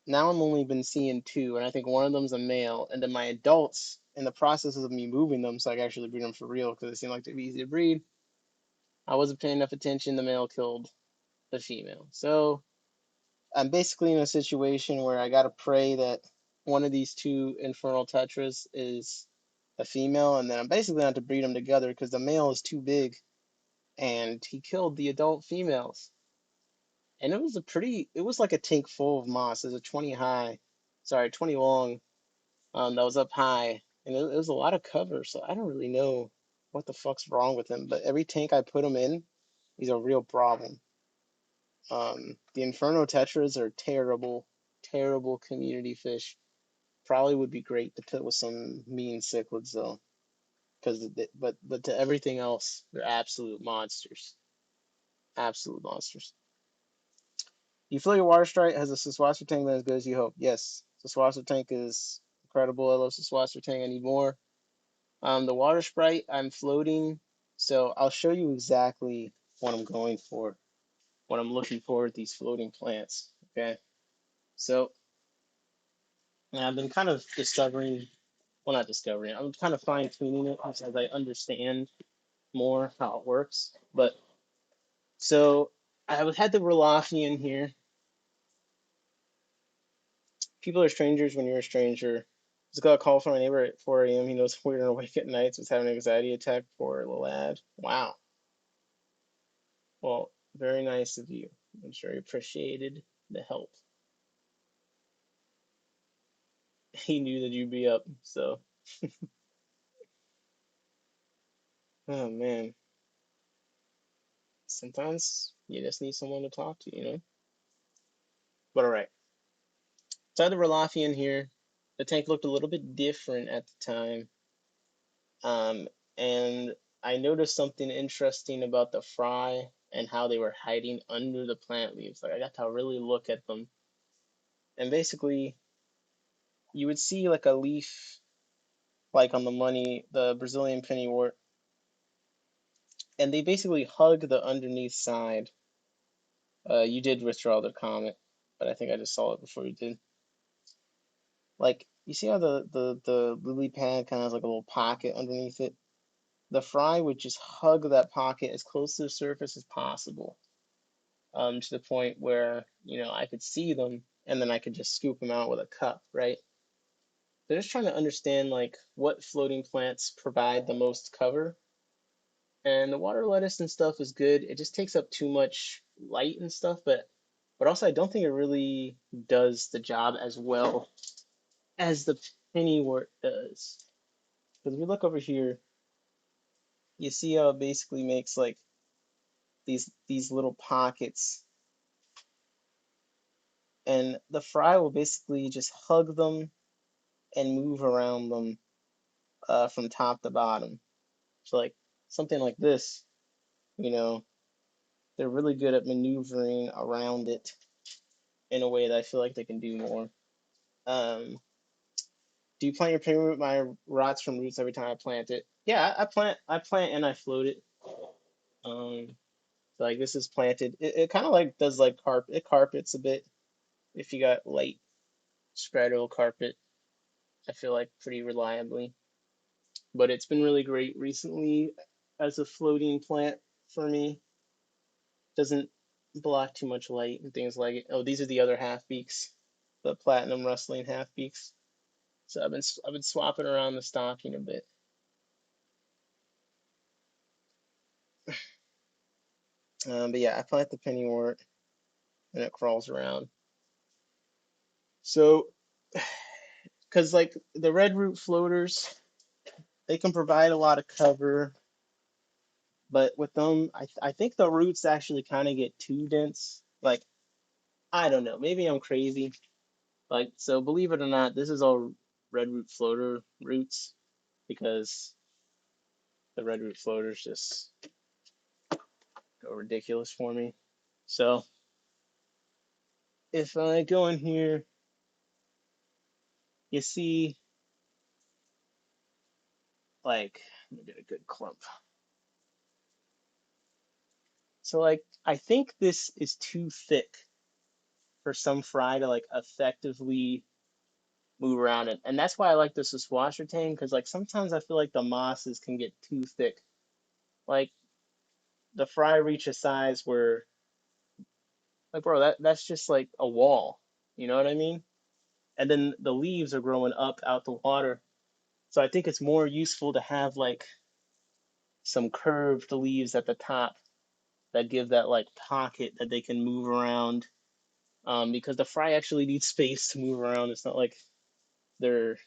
Speaker 1: Now I'm only been seeing two, and I think one of them's a male. And then my adults, in the process of me moving them, so I can actually breed them for real because they seem like they'd be easy to breed. I wasn't paying enough attention. The male killed the female. So I'm basically in a situation where I gotta pray that one of these two infernal tetras is a female, and then I'm basically gonna have to breed them together because the male is too big, and he killed the adult females. And it was like a tank full of moss. It was a 20 high, sorry, 20 long, that was up high, and it was a lot of cover. So I don't really know what the fuck's wrong with him. But every tank I put him in, he's a real problem. The Inferno Tetras are terrible, terrible community fish. Probably would be great to put with some mean cichlids though, but to everything else, they're absolute monsters. Absolute monsters. You feel your water strike has a Saswasser tank that as good as you hope. Yes, Saswasser tank is incredible. I love Saswasser tank. I need more. The water sprite, I'm floating, so I'll show you exactly what I'm going for, what I'm looking for with these floating plants. Okay, so I've been kind of discovering, well, not discovering, I'm kind of fine tuning it as I understand more how it works. But so I had the Roloff here. People are strangers when you're a stranger. Just got a call from my neighbor at 4 a.m. He knows we're awake at nights. Was having an anxiety attack for the lad. Wow. Well, very nice of you. I'm sure he appreciated the help. He knew that you'd be up, so oh man. Sometimes you just need someone to talk to. But all right. So I had the Roloff here. The tank looked a little bit different at the time. And I noticed something interesting about the fry and how they were hiding under the plant leaves. Like I got to really look at them. And basically, you would see like a leaf, like on the money, the Brazilian pennywort, and they basically hug the underneath side. You did withdraw the comment, but I think I just saw it before you did. Like you see how the lily pad kind of has like a little pocket underneath it. The fry would just hug that pocket as close to the surface as possible, to the point where I could see them, and then I could just scoop them out with a cup, right? They're just trying to understand like what floating plants provide the most cover, and the water lettuce and stuff is good. It just takes up too much light and stuff, but also I don't think it really does the job as well as the pennywort does. Because if we look over here, you see how it basically makes like these little pockets, and the fry will basically just hug them and move around them, from top to bottom. So like something like this, you know, they're really good at maneuvering around it in a way that I feel like they can do more. Um, do you plant your pig my rots from roots every time I plant it? Yeah, I plant and I float it. Um, so like this is planted. It kind of like does like carpet. It carpets a bit if you got light spread, it'll carpet. I feel like pretty reliably, but it's been really great recently as a floating plant for me. Doesn't block too much light and things like it. Oh, these are the other half beaks, the platinum rustling half beaks. So I've been swapping around the stocking a bit. But yeah, I plant the pennywort and it crawls around. So, because like the red root floaters, they can provide a lot of cover. But with them, I think the roots actually kind of get too dense. Like, I don't know, maybe I'm crazy. Like, so believe it or not, this is all red root floater roots because the red root floaters just go ridiculous for me. So if I go in here, you see, like, let me get a good clump. So, like, I think this is too thick for some fry to, like, effectively move around it. And that's why I like this washer tang, because, like, sometimes I feel like the mosses can get too thick. Like, the fry reach a size where, like, bro, that's just like a wall. You know what I mean? And then the leaves are growing up out the water. So I think it's more useful to have, like, some curved leaves at the top that give that, like, pocket that they can move around. Because the fry actually needs space to move around. It's not like they're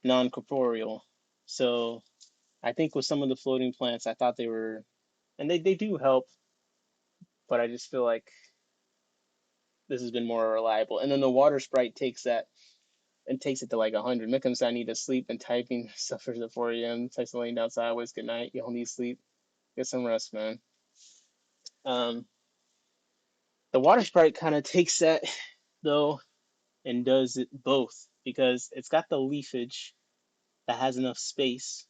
Speaker 1: non-corporeal. So I think with some of the floating plants, I thought they were, and they do help, but I just feel like this has been more reliable. And then the water sprite takes that and takes it to like 100. Mickens, I need to sleep, and typing suffers at 4 a.m. Types laying down sideways. Good night. You'll need sleep. Get some rest, man. Um, the water sprite kind of takes that though and does it both because it's got the leafage that has enough space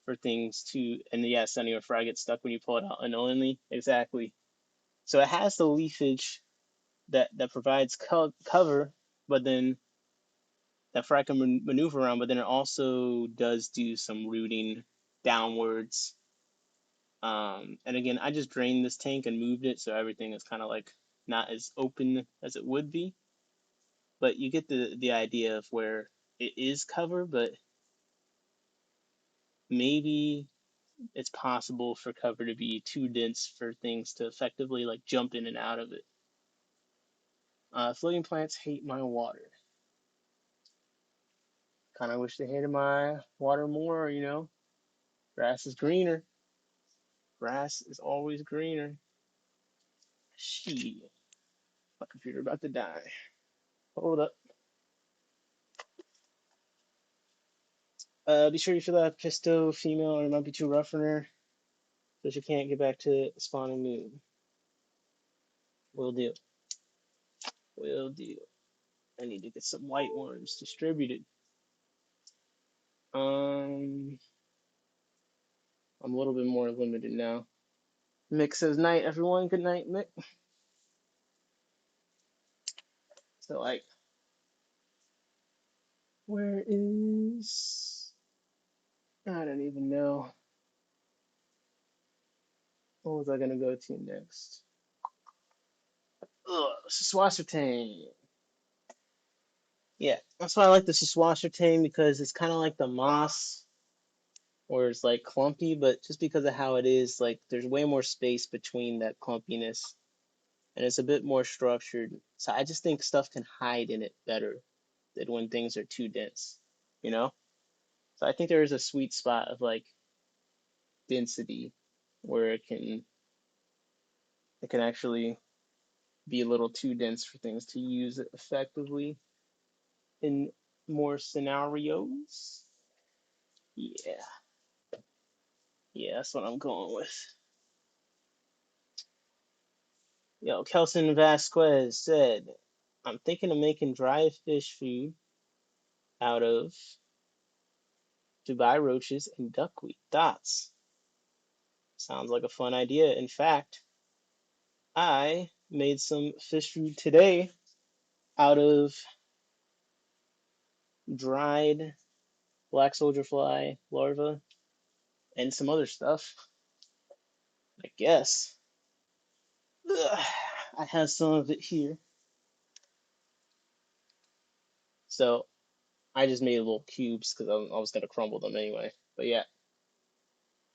Speaker 1: for things to, and yeah, Sunny or Fry gets stuck when you pull it out unknowingly. Exactly. So it has the leafage that provides cover, but then that Fry can maneuver around, but then it also does do some rooting downwards. And again, I just drained this tank and moved it, so everything is kind of like not as open as it would be. But you get the idea of where it is cover, but maybe it's possible for cover to be too dense for things to effectively like jump in and out of it. Floating plants hate my water. Kind of wish they hated my water more, you know. Grass is greener. Grass is always greener. Shit, my computer about to die. Hold up. Be sure you fill out Pisto female or it might be too rough for her, so she can't get back to spawning moon. Will do. Will do. I need to get some white ones distributed. Um, I'm a little bit more limited now. Mick says night, everyone. Good night, Mick. So like, where is? I don't even know. What was I gonna go to next? Ugh, Swassertane. Yeah, that's why I like the Swassertane because it's kind of like the moss, where it's like clumpy, but just because of how it is, like there's way more space between that clumpiness, and it's a bit more structured. So I just think stuff can hide in it better than when things are too dense, you know? So I think there is a sweet spot of like density where it can actually be a little too dense for things to use it effectively in more scenarios. Yeah, yeah, that's what I'm going with. Yo, Kelson Vasquez said, I'm thinking of making dry fish food out of Dubai roaches and duckweed. Dots. Sounds like a fun idea. In fact, I made some fish food today out of dried black soldier fly larva and some other stuff, I guess. Ugh, I have some of it here. So I just made little cubes because I was going to crumble them anyway. But yeah,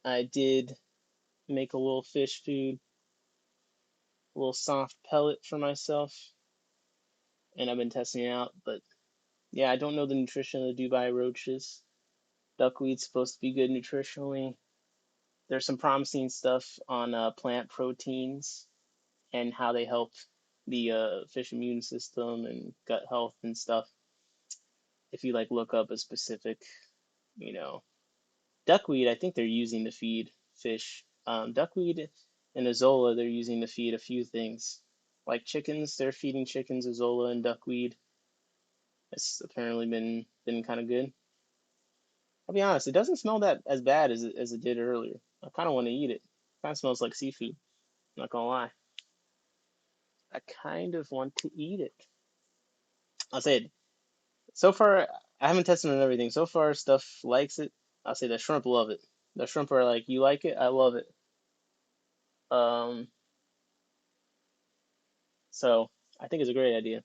Speaker 1: I did make a little fish food, a little soft pellet for myself, and I've been testing it out. But yeah, I don't know the nutrition of the Dubai roaches. Duckweed's supposed to be good nutritionally. there's some promising stuff on plant proteins and how they help the fish immune system and gut health and stuff. If you like look up a specific, you know, duckweed, I think they're using to feed fish. Duckweed and Azola, they're using to feed a few things. Like chickens, they're feeding chickens Azola and duckweed. It's apparently been kind of good. I'll be honest, it doesn't smell that as bad as it did earlier. I kind of want to eat it. Kind of smells like seafood. Not gonna lie. I kind of want to eat it. I'll say it. So far, I haven't tested on everything. So far, stuff likes it. I'll say the shrimp love it. The shrimp are like, you like it? I love it. Um, so I think it's a great idea.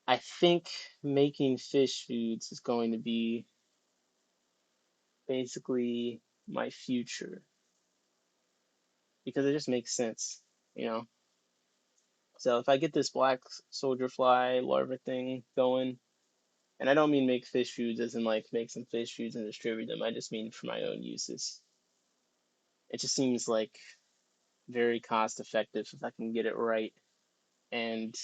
Speaker 1: I think making fish foods is going to be basically my future because it just makes sense, you know. So if I get this black soldier fly larva thing going, and I don't mean make fish foods as in like make some fish foods and distribute them. I just mean for my own uses. It just seems like very cost effective if I can get it right. And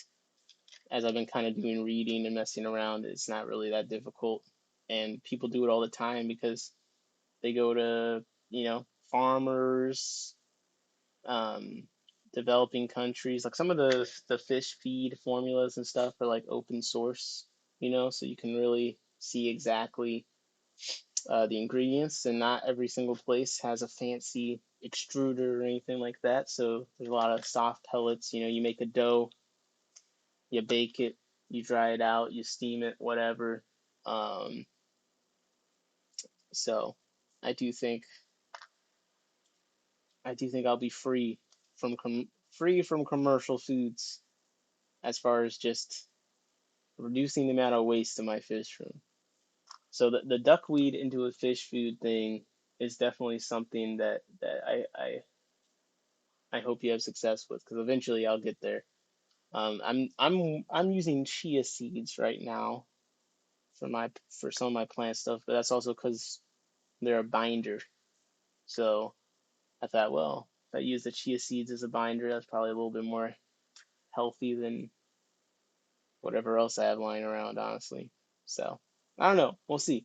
Speaker 1: as I've been kind of doing reading and messing around, it's not really that difficult. And people do it all the time because they go to, farmers, um, developing countries. Like some of the fish feed formulas and stuff are like open source, so you can really see exactly the ingredients, and not every single place has a fancy extruder or anything like that. So there's a lot of soft pellets. You make a dough, you bake it, you dry it out, you steam it, whatever. Um, so I do think I'll be free from commercial foods as far as just reducing the amount of waste in my fish room. So the duckweed into a fish food thing is definitely something that I hope you have success with because eventually I'll get there. I'm using chia seeds right now for some of my plant stuff, but that's also because they're a binder. So I thought, well, if I use the chia seeds as a binder, that's probably a little bit more healthy than whatever else I have lying around, honestly. So I don't know. We'll see.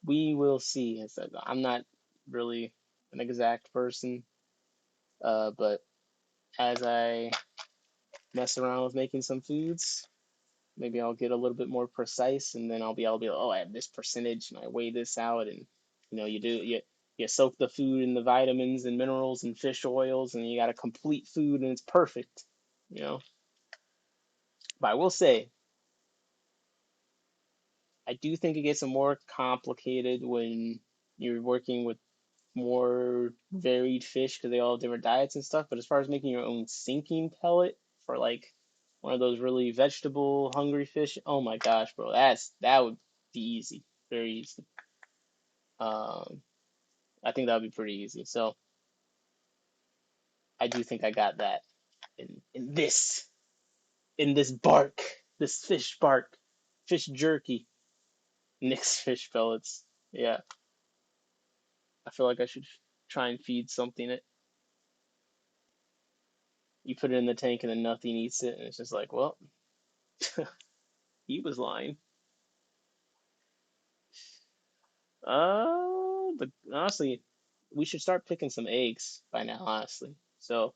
Speaker 1: We will see. I'm not really an exact person, but as I mess around with making some foods, maybe I'll get a little bit more precise, and then I'll be able to be like, oh, I have this percentage, and I weigh this out, and you soak the food in the vitamins and minerals and fish oils, and you got a complete food, and it's perfect, you know. But I will say, I do think it gets more complicated when you're working with more varied fish because they all have different diets and stuff. But as far as making your own sinking pellet for like one of those really vegetable hungry fish, oh my gosh, bro, that would be easy, very easy. Um, I think that would be pretty easy. So I do think I got that in this bark, this fish bark, fish jerky, Nick's fish pellets. Yeah, I feel like I should try and feed something it. You put it in the tank and then nothing eats it, and it's just like, well, he was lying. But honestly, we should start picking some eggs by now, honestly. So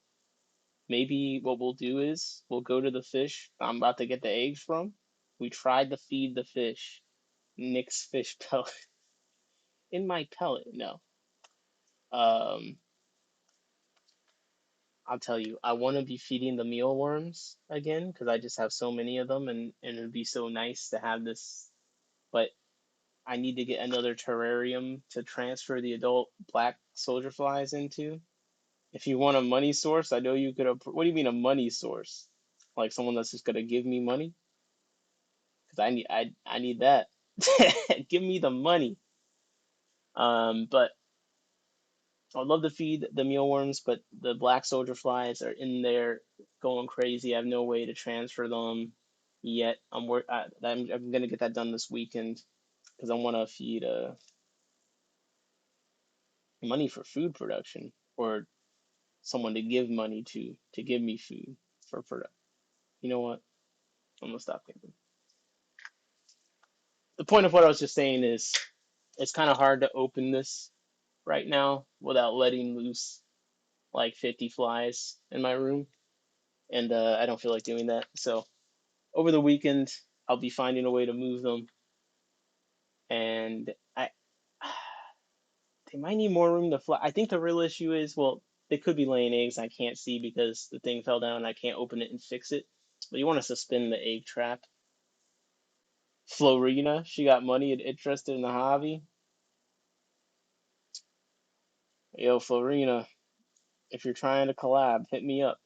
Speaker 1: maybe what we'll do is we'll go to the fish I'm about to get the eggs from. We tried to feed the fish Nick's fish pellet in my pellet. No. Um, I'll tell you, I want to be feeding the mealworms again because I just have so many of them, and it'd be so nice to have this. But I need to get another terrarium to transfer the adult black soldier flies into. If you want a money source, I know you could. What do you mean a money source? Like someone that's just gonna give me money? Because I need that. Give me the money. But I'd love to feed the mealworms, but the black soldier flies are in there going crazy. I have no way to transfer them yet. I'm gonna get that done this weekend because I want to feed money for food production or someone to give money to give me food for production. You know what? I'm gonna stop thinking. The point of what I was just saying is it's kind of hard to open this right now without letting loose like 50 flies in my room, and I don't feel like doing that. So over the weekend, I'll be finding a way to move them, and I they might need more room to fly. I think the real issue is, well, they could be laying eggs. I can't see because the thing fell down. And I can't open it and fix it. But you want to suspend the egg trap. Florina, she got money and interested in the hobby. Yo, Florina, if you're trying to collab, hit me up.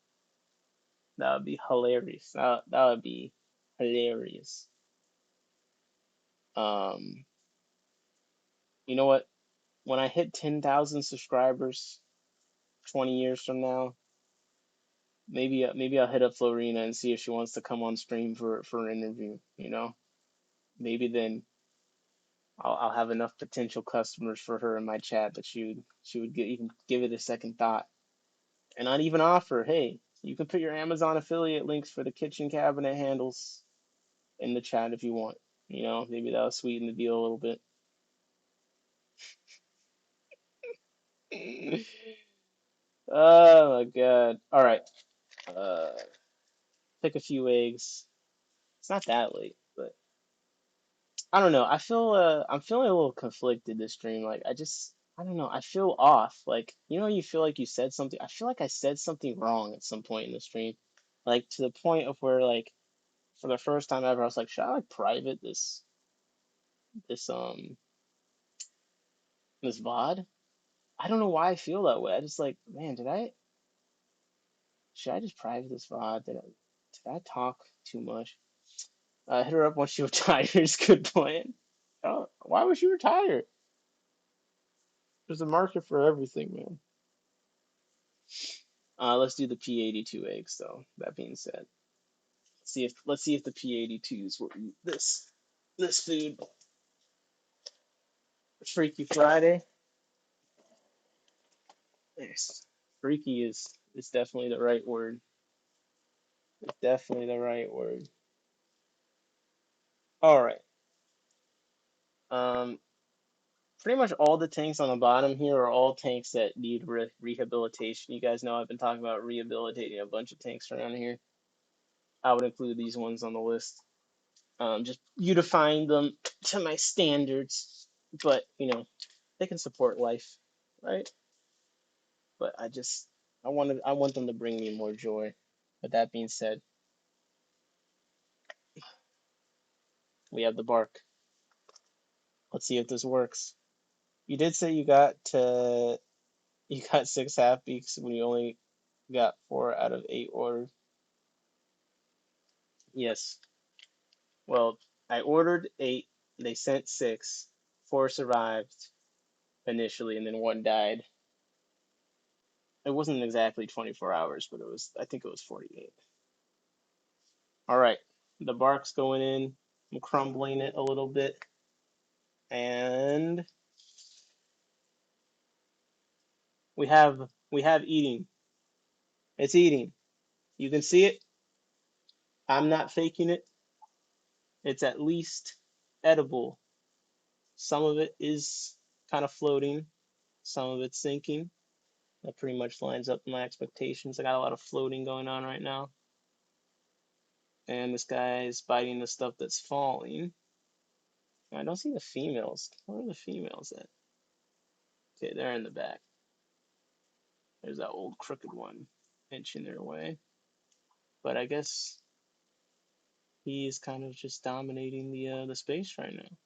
Speaker 1: That would be hilarious. That would be hilarious. Um, you know what? When I hit 10,000 subscribers 20 years from now, maybe I'll hit up Florina and see if she wants to come on stream for an interview. Maybe then I'll have enough potential customers for her in my chat that she would even give it a second thought, and not even offer, hey, you can put your Amazon affiliate links for the kitchen cabinet handles in the chat if you want. Maybe that'll sweeten the deal a little bit. Oh my God. All right. Uh, pick a few eggs. It's not that late, but I don't know. I'm feeling a little conflicted this stream. Like I don't know. I feel off. Like you feel like you said something. I feel like I said something wrong at some point in the stream. Like to the point of where like for the first time ever, I was like, should I like private this this VOD? I don't know why I feel that way. I just like, man, should I just private this VOD? Did I talk too much? Hit her up once she retires. Good plan. Oh, why would she retire? There's a market for everything, man. Let's do the P82 eggs, though. That being said, let's see if the P82s will eat this food. Freaky Friday. Yes, freaky is definitely the right word. It's definitely the right word. All right. Um, pretty much all the tanks on the bottom here are all tanks that need rehabilitation. You guys know I've been talking about rehabilitating a bunch of tanks around here. I would include these ones on the list. Just beautifying them to my standards, but they can support life, right? But I want them to bring me more joy. But that being said, we have the bark. Let's see if this works. You did say you got 6 half beaks when you only got 4 out of 8 orders. Yes. Well, I ordered 8. They sent 6. 4 survived initially, and then 1 died. It wasn't exactly 24 hours, but I think it was 48. All right, the bark's going in. I'm crumbling it a little bit, and we have eating. It's eating. You can see it. I'm not faking it. It's at least edible. Some of it is kind of floating. Some of it's sinking. That pretty much lines up with my expectations. I got a lot of floating going on right now. And this guy is biting the stuff that's falling. I don't see the females. Where are the females at? Okay, they're in the back. There's that old crooked one inching their way. But I guess he's kind of just dominating the space right now.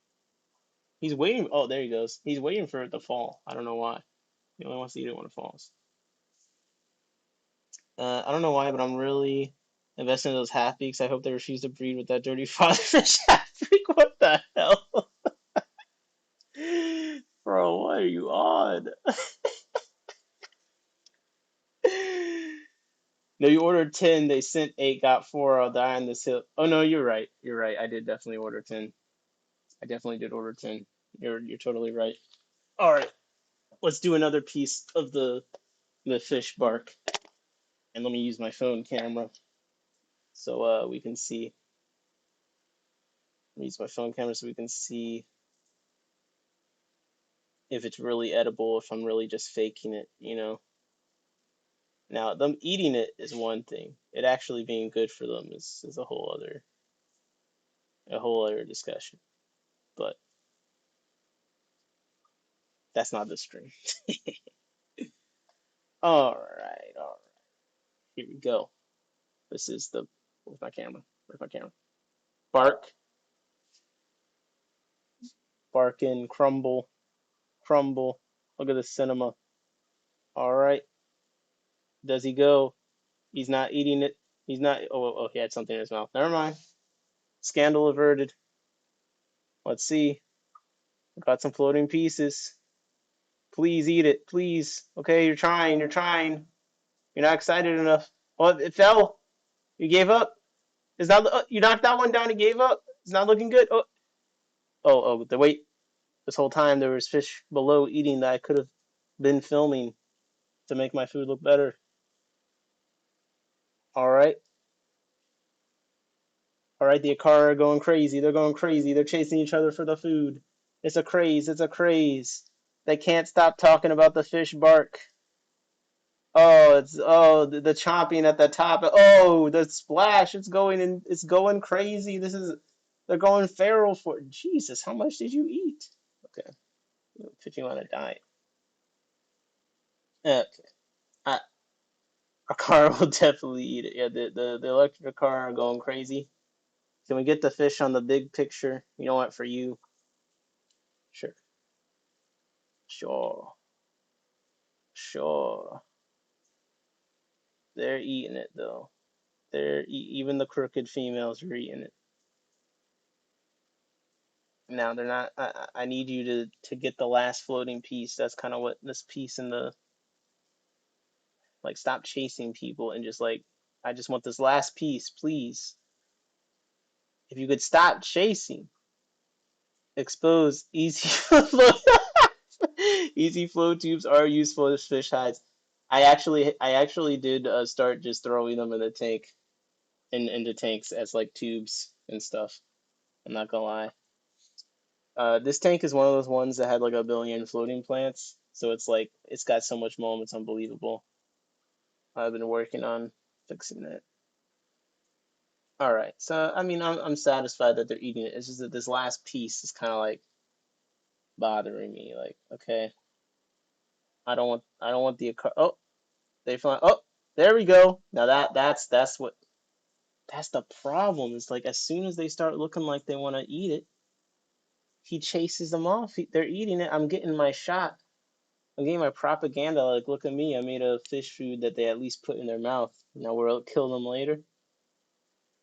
Speaker 1: He's waiting. Oh, there he goes. He's waiting for it to fall. I don't know why. He only wants to eat it when it falls. I don't know why, but I'm really investing in those half beaks. I hope they refuse to breed with that dirty fatherfish half beak. What the hell? Bro, what are you on? No, you ordered 10. They sent 8, got 4. I'll die on this hill. Oh, no, you're right. You're right. I did definitely order 10. I definitely did order 10. You're totally right. All right. let's do another piece of the fish bark, and let me use my phone camera so we can see. Let me use my phone camera so we can see if it's really edible, if I'm really just faking it, you know. Now, them eating it is one thing. It actually being good for them is a whole other discussion. But that's not the stream. All right, all right. Here we go. This is the where's my camera? Where's my camera? Bark, barkin, crumble, crumble. Look at the cinema. All right. Does he go? He's not eating it. He's not. Oh, he had something in his mouth. Never mind. Scandal averted. Let's see. Got some floating pieces. Please eat it. Please. Okay, you're trying. You're trying. You're not excited enough. Oh, it fell. You gave up. It's not. You knocked that one down and gave up. It's not looking good. Oh. The wait. This whole time there was fish below eating that I could have been filming to make my food look better. All right. All right. The Akara are going crazy. They're going crazy. They're chasing each other for the food. It's a craze. It's a craze. They can't stop talking about the fish bark. Oh, the chomping at the top. Oh, the splash. It's going in. It's going crazy. They're going feral for it. Jesus, how much did you eat? Okay, fishing on a diet. Okay, I, a car will definitely eat it. Yeah, the electric car are going crazy. Can we get the fish on the big picture? You know what? For you, sure, sure, sure. They're eating it though. Even the crooked females are eating it. Now they're not. I need you to get the last floating piece. That's kind of what this piece in the like. Stop chasing people and just like I just want this last piece, please. If you could stop chasing, expose easy flow. Easy flow tubes are useful as fish hides. I actually did start just throwing them in the tank into tanks as like tubes and stuff. I'm not gonna lie. This tank is one of those ones that had like a billion floating plants, so it's like it's got so much mold, it's unbelievable. I've been working on fixing it. All right, so I mean, I'm satisfied that they're eating it. It's just that this last piece is kind of like bothering me. Like, okay, I don't want the oh they fly oh there we go. Now that's the problem. It's like as soon as they start looking like they want to eat it, he chases them off. They're eating it. I'm getting my shot. I'm getting my propaganda. Like, look at me. I made a fish food that they at least put in their mouth. Now we'll kill them later.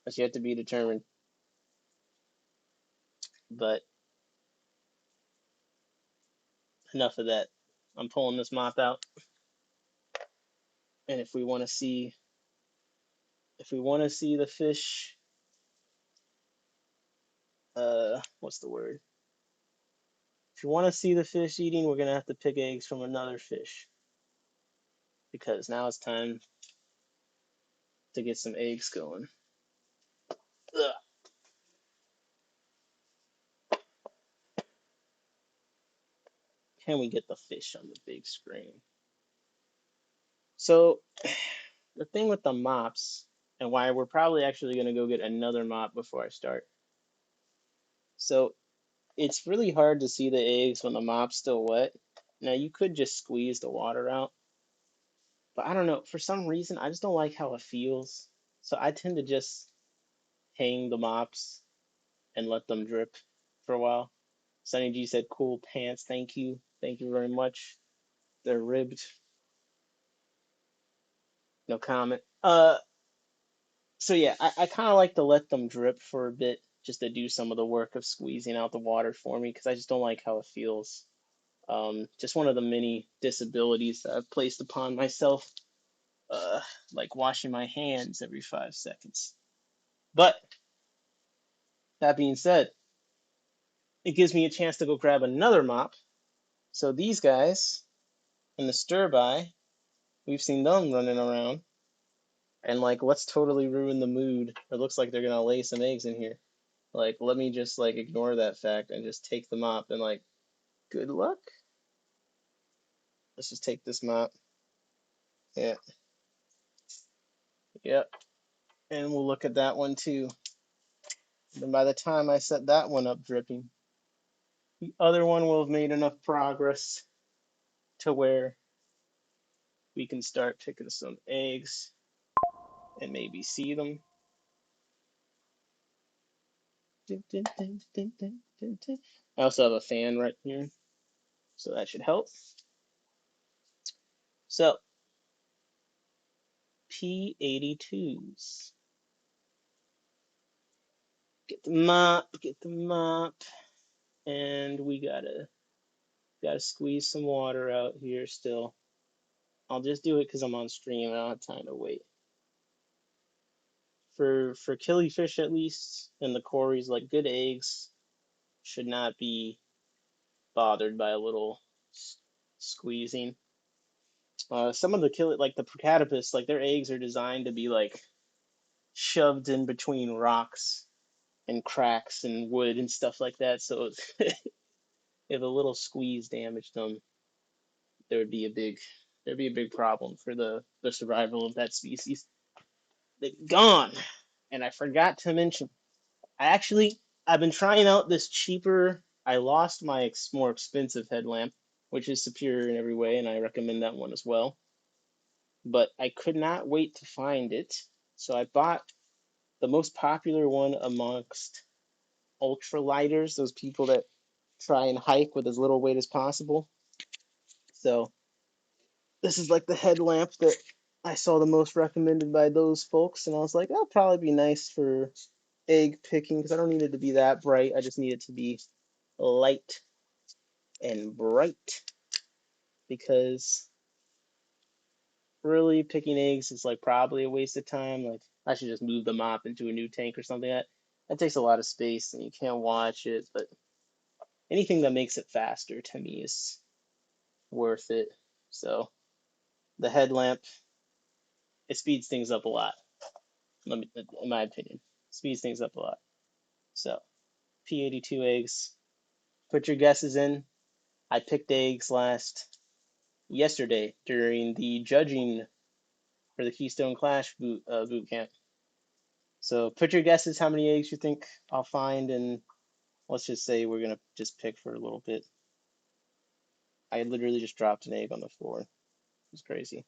Speaker 1: That's yet to be determined. But enough of that. I'm pulling this mop out. And if we want to see the fish, what's the word? If you want to see the fish eating, we're gonna have to pick eggs from another fish because now it's time to get some eggs going. Ugh. Can we get the fish on the big screen? So the thing with the mops and why we're probably actually going to go get another mop before I start. So it's really hard to see the eggs when the mop's still wet. Now you could just squeeze the water out, but I don't know. For some reason, I just don't like how it feels. So I tend to just hang the mops and let them drip for a while. Sunny G said, "Cool pants, thank you, thank you very much." They're ribbed. No comment. So yeah, I kind of like to let them drip for a bit just to do some of the work of squeezing out the water for me because I just don't like how it feels. Just one of the many disabilities that I've placed upon myself, uh, like washing my hands every 5 seconds. But that being said, it gives me a chance to go grab another mop. So these guys in the stir-by, we've seen them running around. And like, let's totally ruin the mood. It looks like they're gonna lay some eggs in here. Like, let me just like ignore that fact and just take the mop and like, good luck. Let's just take this mop. Yeah, yep. And we'll look at that one too. And by the time I set that one up dripping, the other one will have made enough progress to where we can start picking some eggs and maybe see them. I also have a fan right here, so that should help. So, P82s. Get the mop, and we gotta squeeze some water out here still. I'll just do it because I'm on stream. I don't have time to wait. For killifish at least, and the cories, like good eggs should not be bothered by a little squeezing. Some of the like the procatopus, like their eggs are designed to be like shoved in between rocks and cracks and wood and stuff like that. So if a little squeeze damaged them, there would be a big there'd be a big problem for the survival of that species. They're gone. And I forgot to mention, I've been trying out this cheaper. I lost my more expensive headlamp, which is superior in every way, and I recommend that one as well. But I could not wait to find it, so I bought the most popular one amongst ultralighters, those people that try and hike with as little weight as possible. So this is like the headlamp that I saw the most recommended by those folks, and I was like, that'll probably be nice for egg picking because I don't need it to be that bright. I just need it to be light and bright because really picking eggs is like probably a waste of time. Like I should just move the mop into a new tank or something. That takes a lot of space and you can't watch it, but anything that makes it faster to me is worth it. So the headlamp, it speeds things up a lot. In my opinion, speeds things up a lot. So P82 eggs. Put your guesses in. I picked eggs yesterday during the judging for the Keystone Clash boot camp. So put your guesses how many eggs you think I'll find, and let's just say we're gonna just pick for a little bit. I literally just dropped an egg on the floor. It's crazy.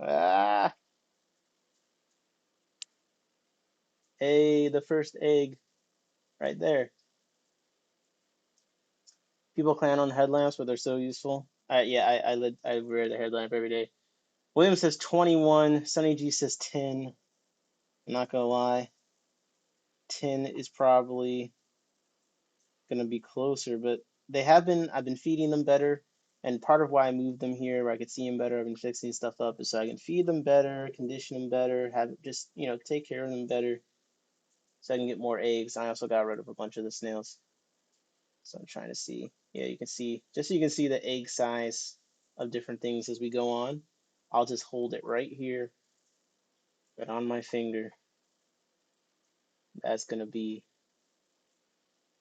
Speaker 1: Ah, hey, the first egg right there. People clown on headlamps, but they're so useful. Yeah, I wear the headlamp every day. William says 21. Sunny G says 10. I'm not gonna lie, 10 is probably gonna be closer, but I've been feeding them better, and part of why I moved them here where I could see them better, I've been fixing stuff up, is so I can feed them better, condition them better, have just, take care of them better, so I can get more eggs. I also got rid of a bunch of the snails, so I'm trying to see. Yeah, you can see, just so you can see the egg size of different things as we go on. I'll just hold it right here, right on my finger. That's gonna be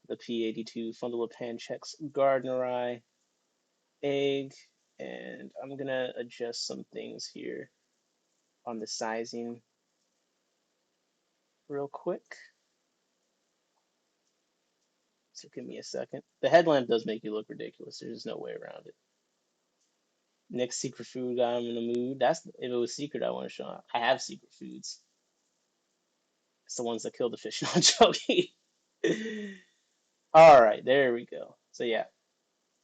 Speaker 1: the P82 Fundulopanchex Gardneri egg, and I'm gonna adjust some things here on the sizing real quick. So give me a second. The headlamp does make you look ridiculous. There's no way around it. Next secret food got him in the mood. That's if it was secret, I want to show. I have secret foods. It's the ones that kill the fish. No, I'm joking. All right, there we go. So yeah,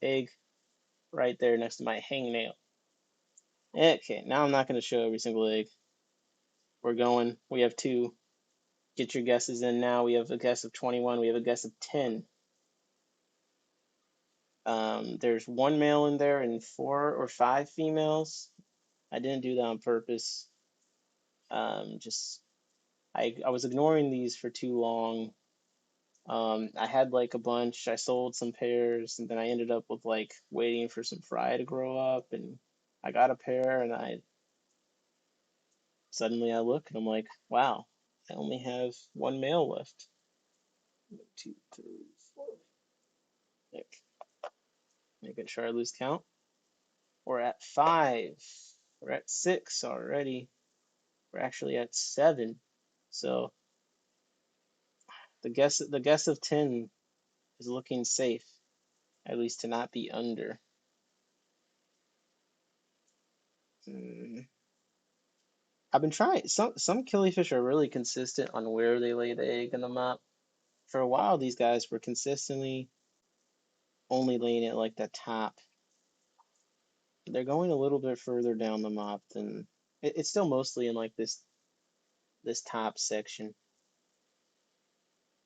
Speaker 1: egg right there next to my hangnail. Okay, now I'm not going to show every single egg. We're going. We have two. Get your guesses in now. We have a guess of 21. We have a guess of 10. There's one male in there and 4 or 5 females. I didn't do that on purpose. Just I was ignoring these for too long, I had like a bunch. I sold some pairs, and then I ended up with like waiting for some fry to grow up, and I got a pair, and I suddenly I look and I'm like, wow, I only have one male left. One, two, three, four. Like, making sure I lose count. We're at five. We're at six already. We're actually at seven. So the guess of 10 is looking safe, at least to not be under. Mm. I've been trying. Some killifish are really consistent on where they lay the egg in the mop. For a while, these guys were consistently only laying it like the top. They're going a little bit further down the mop than it's still mostly in like this top section.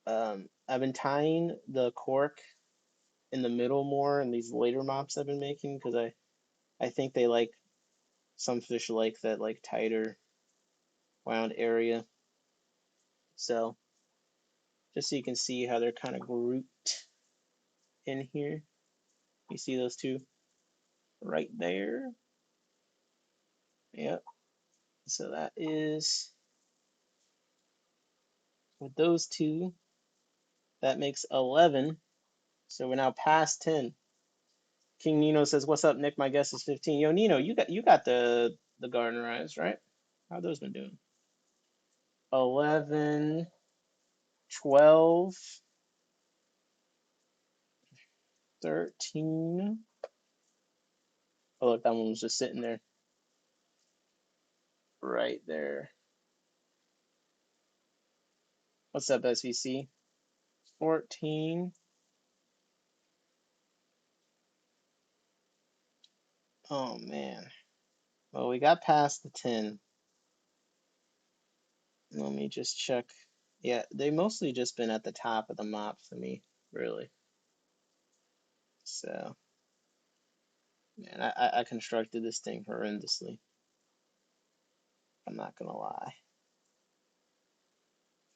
Speaker 1: I've been tying the cork in the middle more in these later mops I've been making because I think they like some fish like that like tighter wound area. So just so you can see how they're kind of grouped in here. You see those two right there? Yep. So that is with those two, that makes 11. So we're now past 10. King Nino says, "What's up, Nick? My guess is 15." Yo, Nino, you got the garden eyes, right? How those been doing? 11, 12, 13. Oh, look, that one was just sitting there, right there. What's up, SVC? 14. Oh man. Well, we got past the 10. Let me just check. Yeah, they mostly just been at the top of the mop for me, really. So, man, I constructed this thing horrendously. I'm not gonna lie.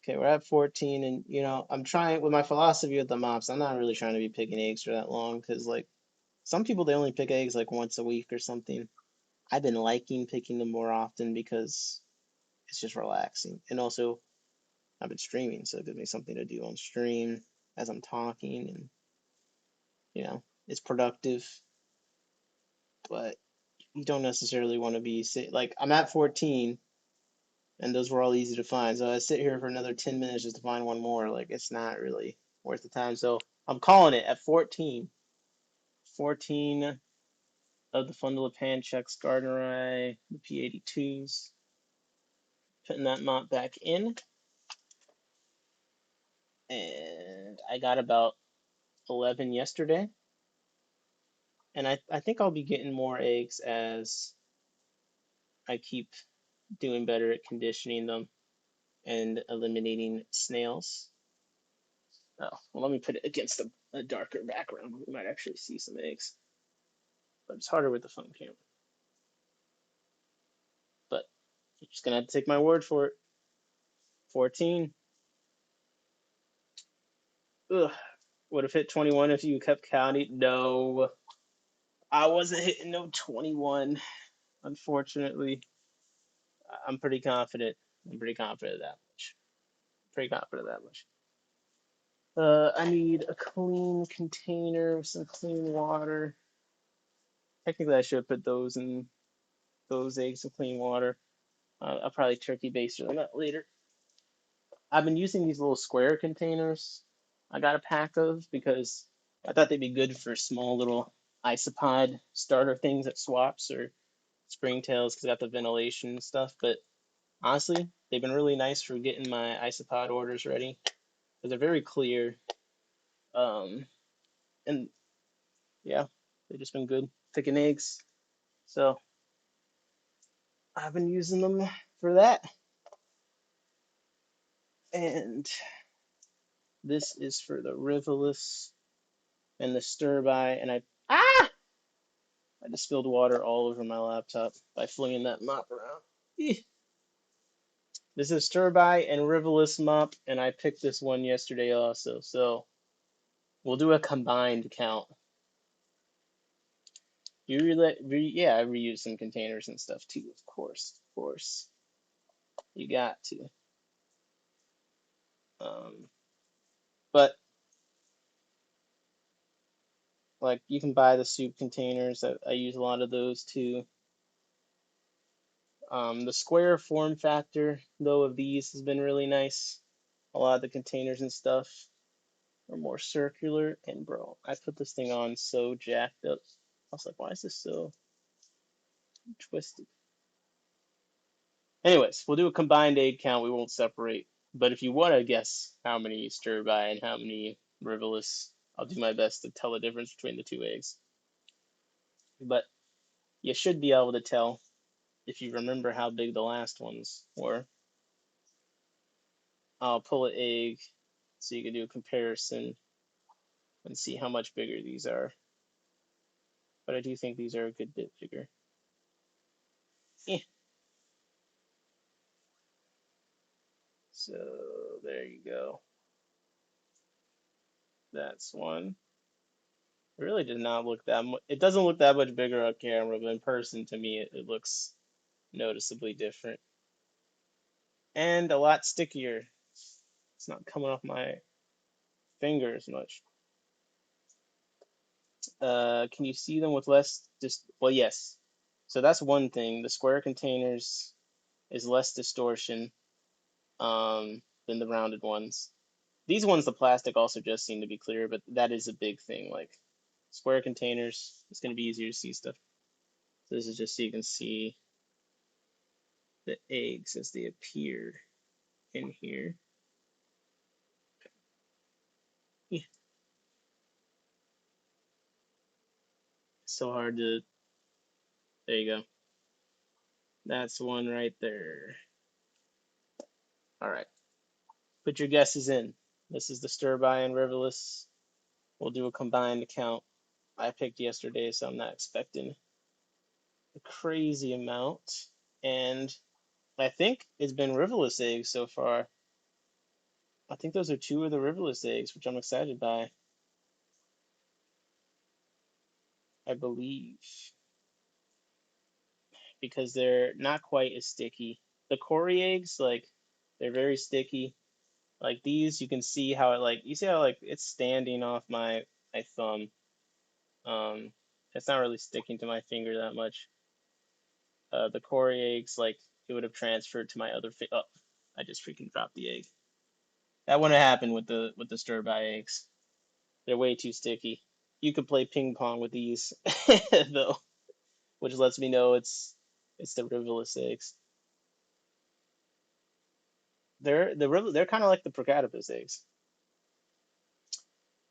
Speaker 1: Okay, we're at 14, and I'm trying with my philosophy with the mops. I'm not really trying to be picking eggs for that long because, like, some people they only pick eggs like once a week or something. I've been liking picking them more often because it's just relaxing, and also I've been streaming, so it gives me something to do on stream as I'm talking, and it's productive. But you don't necessarily want to be like I'm at 14, and those were all easy to find. So I sit here for another 10 minutes just to find one more. Like it's not really worth the time. So I'm calling it at 14. 14 of the Fundle of Pancheks Gardner the P82s. Putting that mop back in. And I got about 11 yesterday. And I think I'll be getting more eggs as I keep doing better at conditioning them and eliminating snails. Oh, well, let me put it against a darker background. We might actually see some eggs, but it's harder with the phone camera. But you're just gonna have to take my word for it. 14. Ugh. Would have hit 21 if you kept counting. No, I wasn't hitting no 21. Unfortunately, I'm pretty confident. I'm pretty confident of that much. Pretty confident of that much. I need a clean container with some clean water. Technically, I should put those eggs in clean water. I'll probably turkey baster them up later. I've been using these little square containers I got a pack of because I thought they'd be good for small little isopod starter things at swaps or springtails because I got the ventilation and stuff. But honestly, they've been really nice for getting my isopod orders ready because they're very clear. Um, and yeah, they've just been good picking eggs. So I've been using them for that. And this is for the Rivolus and the stir by, and I just spilled water all over my laptop by flinging that mop around. This is Stir-By and Rivolus mop, and I picked this one yesterday also. So we'll do a combined count. Yeah, I reuse some containers and stuff too, of course. Of course. You got to. Um, but like you can buy the soup containers. I use a lot of those too. The square form factor, though, of these has been really nice. A lot of the containers and stuff are more circular. And bro, I put this thing on so jacked up. I was like, why is this so twisted? Anyways, we'll do a combined egg count. We won't separate. But if you want to guess how many stir-by and how many riverless, I'll do my best to tell the difference between the two eggs. But you should be able to tell if you remember how big the last ones were. I'll pull an egg so you can do a comparison and see how much bigger these are. But I do think these are a good bit bigger. Eh. So there you go. That's one. It really did not look that much. It doesn't look that much bigger on camera, but in person, to me, it looks noticeably different and a lot stickier. It's not coming off my finger as much. Can you see them with less just well, yes. So that's one thing. The square containers is less distortion than the rounded ones. These ones, the plastic also just seem to be clear, but that is a big thing. Like square containers, it's going to be easier to see stuff. So this is just so you can see the eggs as they appear in here. Yeah, so hard to. There you go. That's one right there. All right. Put your guesses in. This is the stir-by and riverless. We'll do a combined count. I picked yesterday, so I'm not expecting a crazy amount. And I think it's been riverless eggs so far. I think those are two of the riverless eggs, which I'm excited by. I believe because they're not quite as sticky. The Cory eggs, like, they're very sticky. Like these, you can see how it like you see how like it's standing off my thumb. Um, it's not really sticking to my finger that much. The Cory eggs, like it would have transferred to my other fi Oh, I just freaking dropped the egg. That wouldn't happen with the stir-by eggs. They're way too sticky. You could play ping pong with these though, which lets me know it's the riverless eggs. They're kind of like the Procatopus eggs.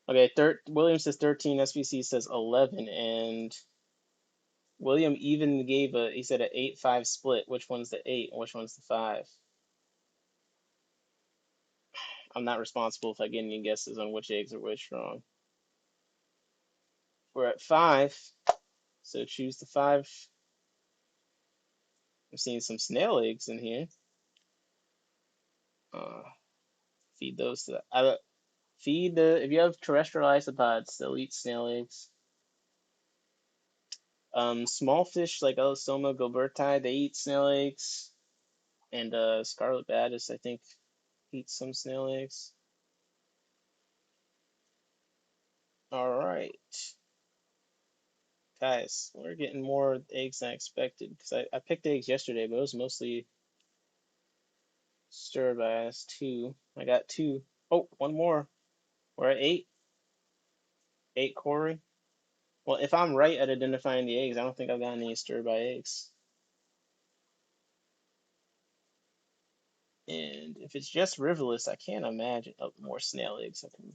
Speaker 1: Okay, William says 13, SVC says 11, and William even gave he said an 8-5 split. Which one's the 8 and which one's the 5? I'm not responsible if I get any guesses on which eggs are which wrong. We're at 5, so choose the 5. I'm seeing some snail eggs in here. Uh, feed those to feed if you have terrestrial isopods, they'll eat snail eggs. Small fish like Elosoma gilberti, they eat snail eggs, and scarlet batis, I think, eats some snail eggs. All right, guys, we're getting more eggs than I expected because I picked eggs yesterday, but it was mostly stir-bys too. I got 2. Oh, one more. We're at 8. 8 Cory. Well, if I'm right at identifying the eggs, I don't think I've got any stir-by eggs. And if it's just riverless, I can't imagine more snail eggs I can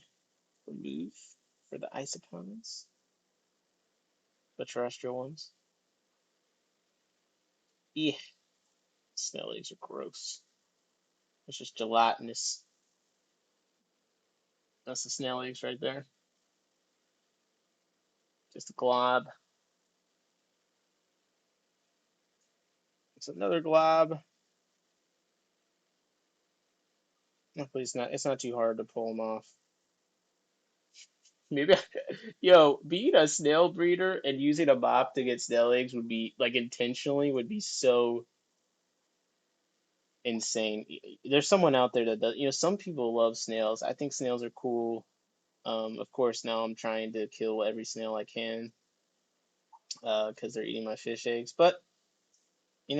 Speaker 1: remove for the isopods, the terrestrial ones. Yeah, snail eggs are gross. It's just gelatinous. That's the snail eggs right there. Just a glob. It's another glob. Hopefully it's not too hard to pull them off. Maybe, yo, being a snail breeder and using a mop to get snail eggs would be like intentionally would be so insane. There's someone out there that does, some people love snails. I think snails are cool. Of course, now I'm trying to kill every snail I can, because they're eating my fish eggs. But,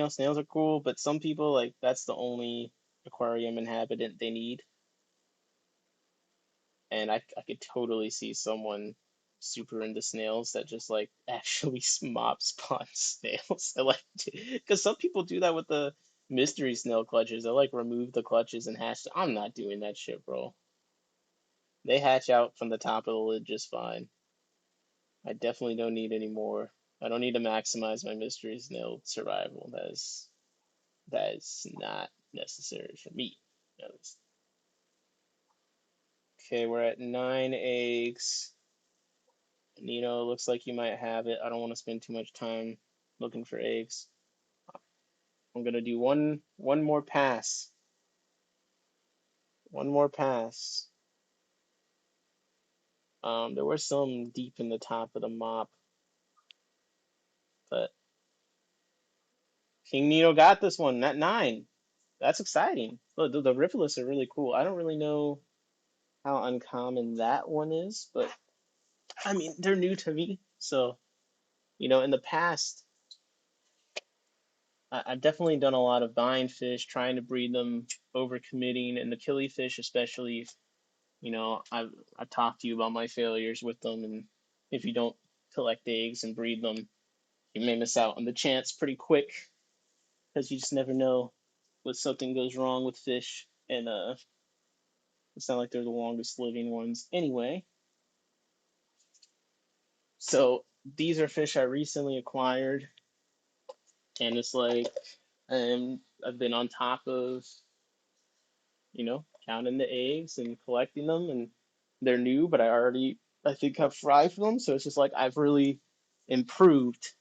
Speaker 1: snails are cool, but some people, like, that's the only aquarium inhabitant they need. And I could totally see someone super into snails that just like actually mop spawn snails. I like because some people do that with the mystery snail clutches. They like remove the clutches and hatch. I'm not doing that shit, bro. They hatch out from the top of the lid just fine. I definitely don't need any more. I don't need to maximize my mystery snail survival. That is not necessary for me. Okay, we're at 9 eggs. Nino, looks like you might have it. I don't want to spend too much time looking for eggs. I'm gonna do one more pass. One more pass. There were some deep in the top of the mop, but King Nino got this one at 9. That's exciting. Look, the Rivulus are really cool. I don't really know how uncommon that one is, but I mean they're new to me. So, in the past, I've definitely done a lot of buying fish, trying to breed them, overcommitting, and the killifish especially. I've talked to you about my failures with them, and if you don't collect eggs and breed them, you may miss out on the chance pretty quick because you just never know when something goes wrong with fish, and it's not like they're the longest living ones anyway. So these are fish I recently acquired, and it's like I've been on top of counting the eggs and collecting them, and they're new, but I think have fried them, so it's just like I've really improved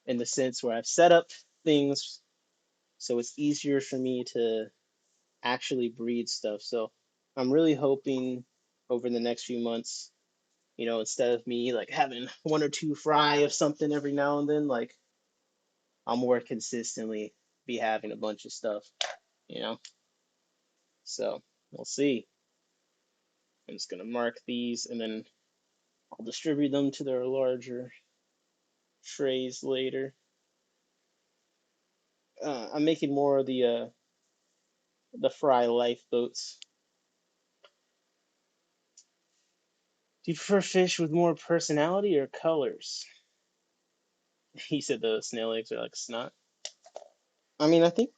Speaker 1: in the sense where I've set up things so it's easier for me to actually breed stuff. So I'm really hoping over the next few months, instead of me like having one or two fry of something every now and then, like I'll more consistently be having a bunch of stuff, you know? So we'll see. I'm just gonna mark these and then I'll distribute them to their larger trays later. I'm making more of the fry lifeboats. Do you prefer fish with more personality or colors? He said the snail eggs are like snot. I mean, I think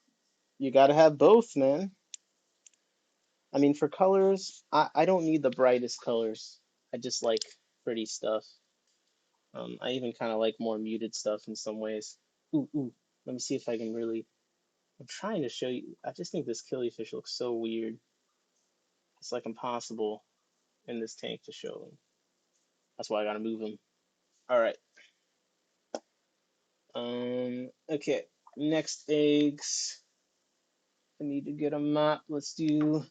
Speaker 1: you gotta have both, man. I mean, for colors, I don't need the brightest colors. I just like pretty stuff. I even kind of like more muted stuff in some ways. Ooh, ooh. Let me see if I can really. I'm trying to show you. I just think this killifish looks so weird. It's like impossible in this tank to show them. That's why I gotta move them. All right. Okay. Next eggs. I need to get a mop. Let's do.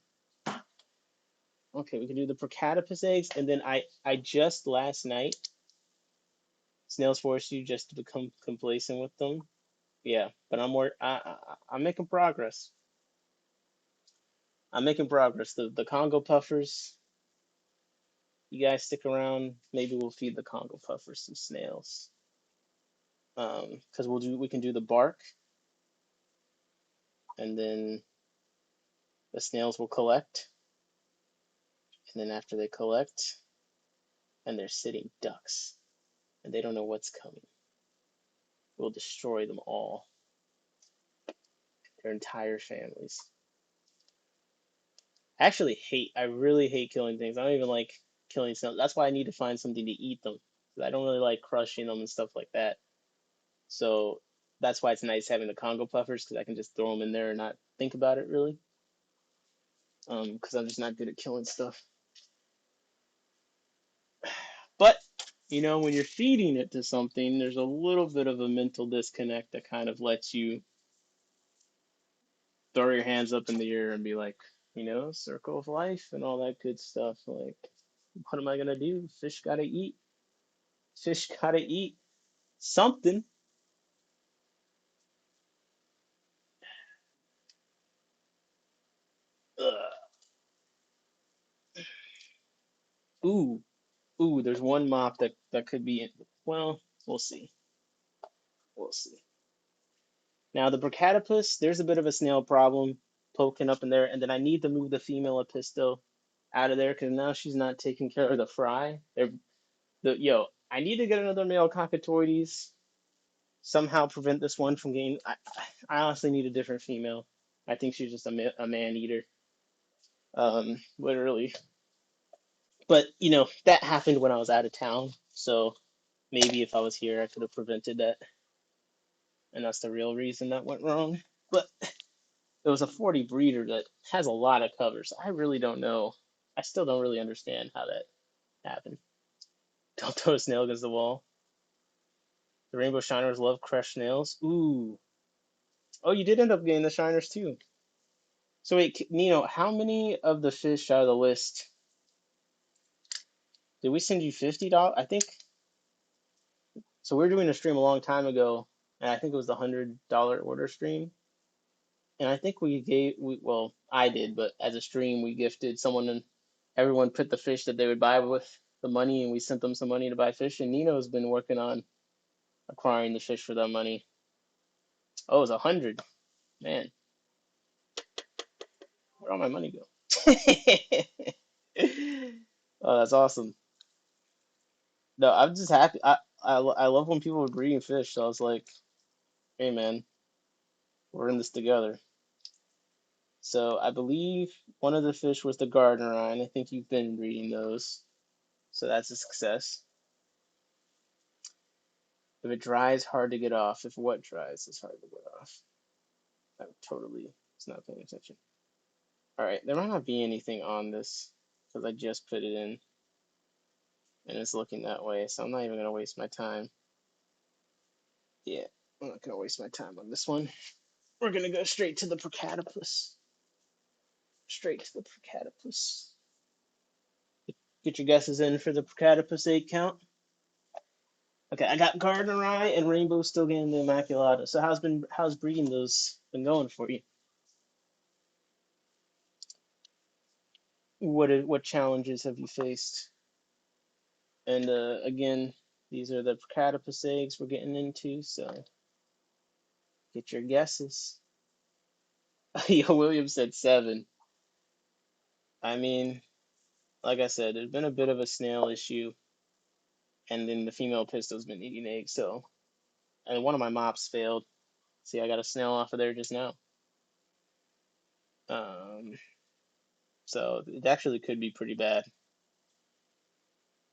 Speaker 1: Okay, we can do the Procatopus eggs, and then I just last night snails force you just to become complacent with them. Yeah, but I'm making progress. I'm making progress. The Congo puffers. You guys stick around. Maybe we'll feed the Congo puffers some snails. Because we can do the bark, and then the snails will collect, and then after they collect, and they're sitting ducks, and they don't know what's coming. We'll destroy them all, their entire families. I really hate killing things. I don't even like killing snails. That's why I need to find something to eat them. 'Cause I don't really like crushing them and stuff like that. So that's why it's nice having the Congo puffers because I can just throw them in there and not think about it really. Because I'm just not good at killing stuff. But when you're feeding it to something, there's a little bit of a mental disconnect that kind of lets you throw your hands up in the air and be like, circle of life and all that good stuff. Like, what am I gonna do? Fish gotta eat. Fish gotta eat something. Ugh. Ooh, ooh. There's one mop that could be. Well, we'll see. We'll see. Now the Brachytopus, there's a bit of a snail problem poking up in there, and then I need to move the female Episto out of there because now she's not taking care of the fry. I need to get another male Cockatoides. Somehow prevent this one from getting. I honestly need a different female. I think she's just a man eater. Literally. But that happened when I was out of town, so maybe if I was here, I could have prevented that, and that's the real reason that went wrong. But it was a 40 breeder that has a lot of covers. I really don't know. I still don't really understand how that happened. Don't throw a snail against the wall. The rainbow shiners love crushed snails. Ooh. Oh, you did end up getting the shiners too. So wait, Nino, how many of the fish out of the list did we send you $50? I think so. We were doing a stream a long time ago, and I think it was the $100 order stream. And I think well, I did, but as a stream, we gifted someone, and everyone put the fish that they would buy with the money, and we sent them some money to buy fish. And Nino's been working on acquiring the fish for that money. Oh, it was 100. Man, where'd all my money go? Oh, that's awesome. No, I'm just happy. I love when people are breeding fish. So I was like, hey man, we're in this together. So I believe one of the fish was the Gardner Eye, and I think you've been breeding those. So that's a success. If it dries, hard to get off. If what dries, it's hard to get off. I totally was not paying attention. All right, there might not be anything on this because I just put it in and it's looking that way. So I'm not even gonna waste my time. Yeah, I'm not gonna waste my time on this one. We're gonna go straight to the Procatopus. Straight to the Procatopus. Get your guesses in for the Procatopus egg count. Okay, I got Gardner Eye and Rainbow still getting the Immaculata. So how's breeding those been going for you? What challenges have you faced? And again, these are the Procatopus eggs we're getting into, so get your guesses. Yo, William said 7. I mean, like I said, there's been a bit of a snail issue, and then the female pistol's been eating eggs, so and one of my mops failed. See, I got a snail off of there just now. Um, so it actually could be pretty bad.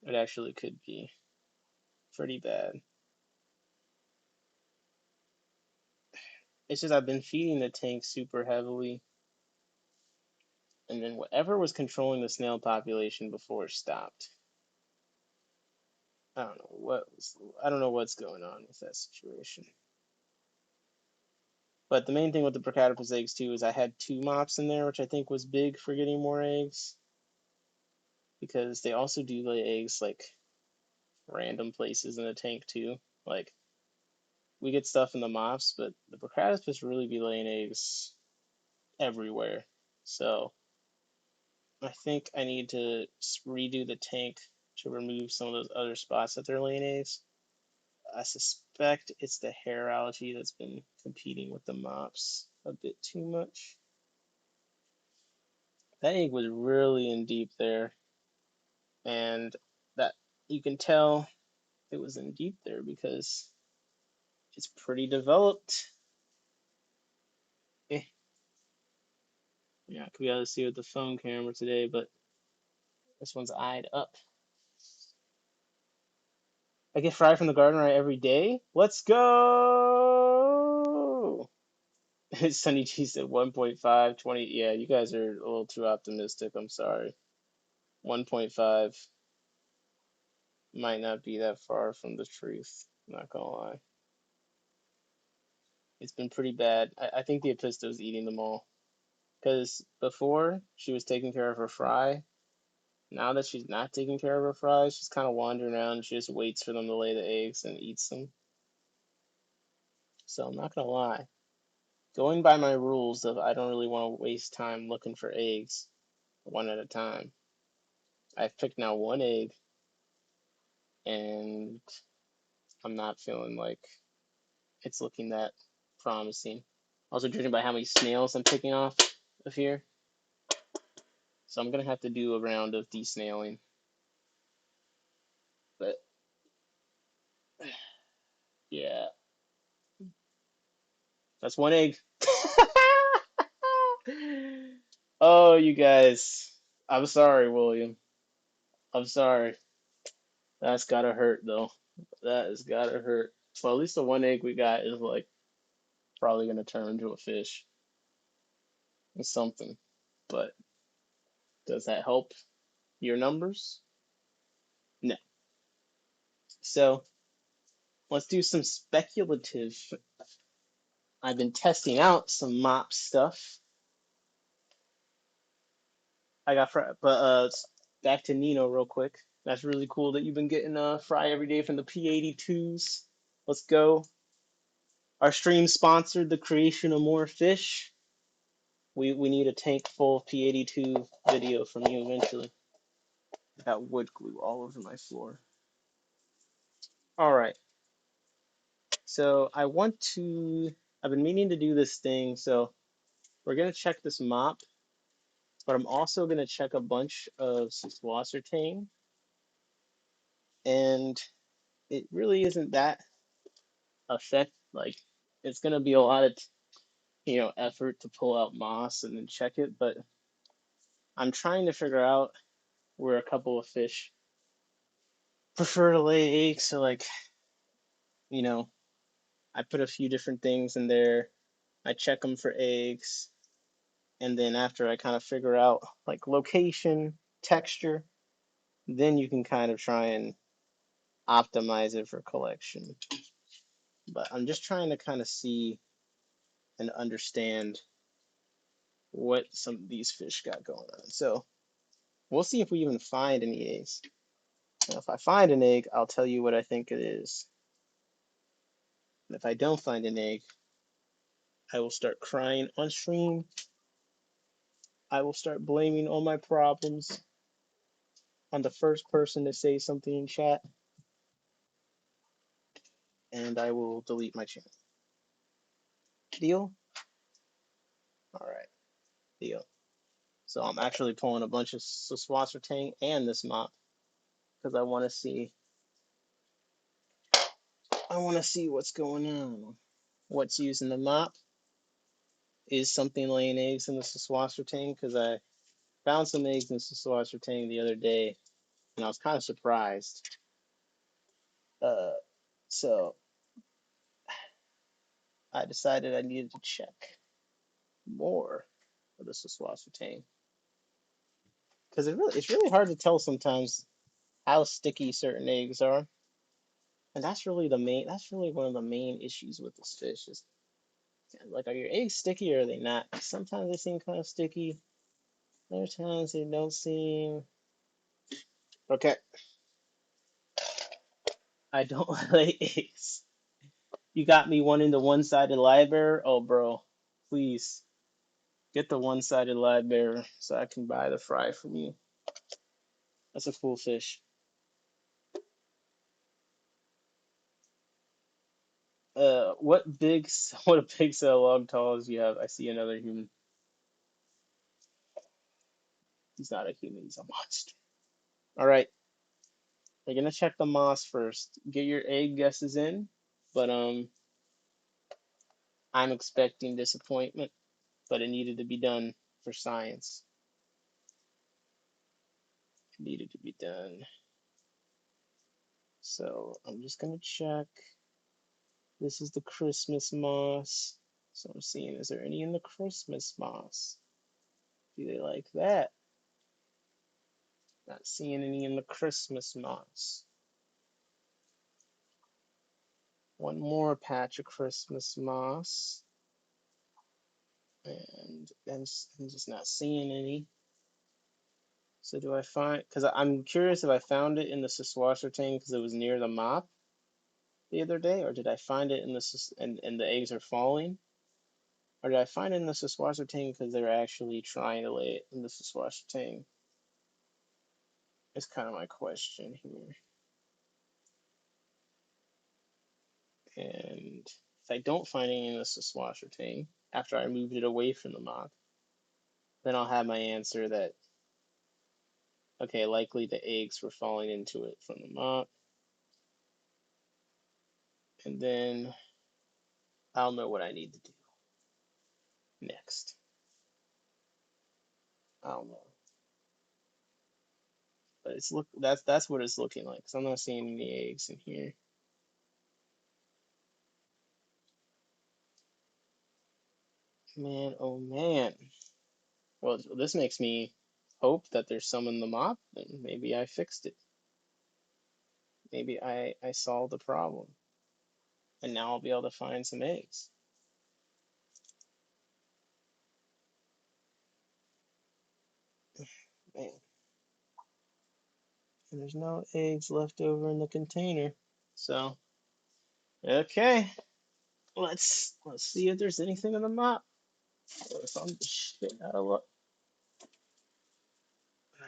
Speaker 1: It actually could be pretty bad. It's just I've been feeding the tank super heavily, and then whatever was controlling the snail population before stopped. I don't know what's going on with that situation. But the main thing with the Procatopus eggs too is I had 2 mops in there, which I think was big for getting more eggs because they also do lay eggs like random places in the tank too. Like we get stuff in the mops, but the Procatopus really be laying eggs everywhere. So I think I need to redo the tank to remove some of those other spots that they're laying eggs. I suspect it's the hair algae that's been competing with the mops a bit too much. That egg was really in deep there, and that you can tell it was in deep there because it's pretty developed. Eh, yeah, we gotta see with the phone camera today, but this one's eyed up. I get fried from the garden right every day. Let's go! Sunny G said 1.5, 20. Yeah, you guys are a little too optimistic. I'm sorry. 1.5 might not be that far from the truth. I'm not gonna lie. It's been pretty bad. I think the Episto's eating them all. Because before she was taking care of her fry. Now that she's not taking care of her fries, she's kind of wandering around and she just waits for them to lay the eggs and eats them. So I'm not gonna lie. Going by my rules of I don't really want to waste time looking for eggs one at a time, I've picked now one egg and I'm not feeling like it's looking that promising. Also, judging by how many snails I'm picking off of here, so I'm gonna have to do a round of desnailing. But yeah, that's one egg. Oh, you guys. I'm sorry, William. I'm sorry. That's gotta hurt, though. That has gotta hurt. Well, at least the one egg we got is like probably gonna turn into a fish or something. But does that help your numbers? No. So let's do some speculative. I've been testing out some mop stuff. I got fry, but back to Nino real quick. That's really cool that you've been getting fry every day from the P82s. Let's go. Our stream sponsored the creation of more fish. We need a tank full of P82 video from you eventually. I got wood glue all over my floor. All right. So I want to. I've been meaning to do this thing. So we're gonna check this mop, but I'm also gonna check a bunch of Wassertang, and it really isn't that effect. Like it's gonna be a lot of effort to pull out moss and then check it, but I'm trying to figure out where a couple of fish prefer to lay eggs. So like, you know, I put a few different things in there. I check them for eggs, and then after I kind of figure out like location, texture, then you can kind of try and optimize it for collection. But I'm just trying to kind of see and understand what some of these fish got going on. So we'll see if we even find any eggs. Now, if I find an egg, I'll tell you what I think it is. And if I don't find an egg, I will start crying on stream. I will start blaming all my problems on the first person to say something in chat, and I will delete my channel. Deal? All right, deal. So I'm actually pulling a bunch of Swassertang and this mop because I want to see what's going on. What's using the mop is something laying eggs in the Swassertang because I found some eggs in the Swassertang the other day and I was kind of surprised. Uh, so I decided I needed to check more of the Swassertang because it's really hard to tell sometimes how sticky certain eggs are, and that's really one of the main issues with this fish is like, are your eggs sticky or are they not? Sometimes they seem kind of sticky, other times they don't seem. Okay, I don't lay eggs. You got me wanting the one-sided live bearer? Oh, bro, please get the one-sided live bearer so I can buy the fry from you. That's a cool fish. What a big cell log tall as you have? I see another human. He's not a human. He's a monster. All right, we're gonna check the moss first. Get your egg guesses in, but I'm expecting disappointment. But it needed to be done for science. It needed to be done. So I'm just gonna check. This is the Christmas moss. So I'm seeing, is there any in the Christmas moss? Do they like that? Not seeing any in the Christmas moss. One more patch of Christmas moss. and I'm just not seeing any. So do I find? Because I'm curious if I found it in the dishwasher tank because it was near the mop the other day, or did I find it in and the eggs are falling, or did I find it in the dishwasher tank because they're actually trying to lay it in the dishwasher tank? It's kind of my question here. And if I don't find any in the dishwasher tank after I moved it away from the mop, then I'll have my answer that okay, likely the eggs were falling into it from the mop, and then I'll know what I need to do next. I don't know, but it's look that's what it's looking like. So I'm not seeing any eggs in here. Man, oh man. Well, this makes me hope that there's some in the mop, and maybe I fixed it. Maybe I solved the problem, and now I'll be able to find some eggs. Man, and there's no eggs left over in the container. So, okay, let's see if there's anything in the mop. Or if I'm just shit out of luck,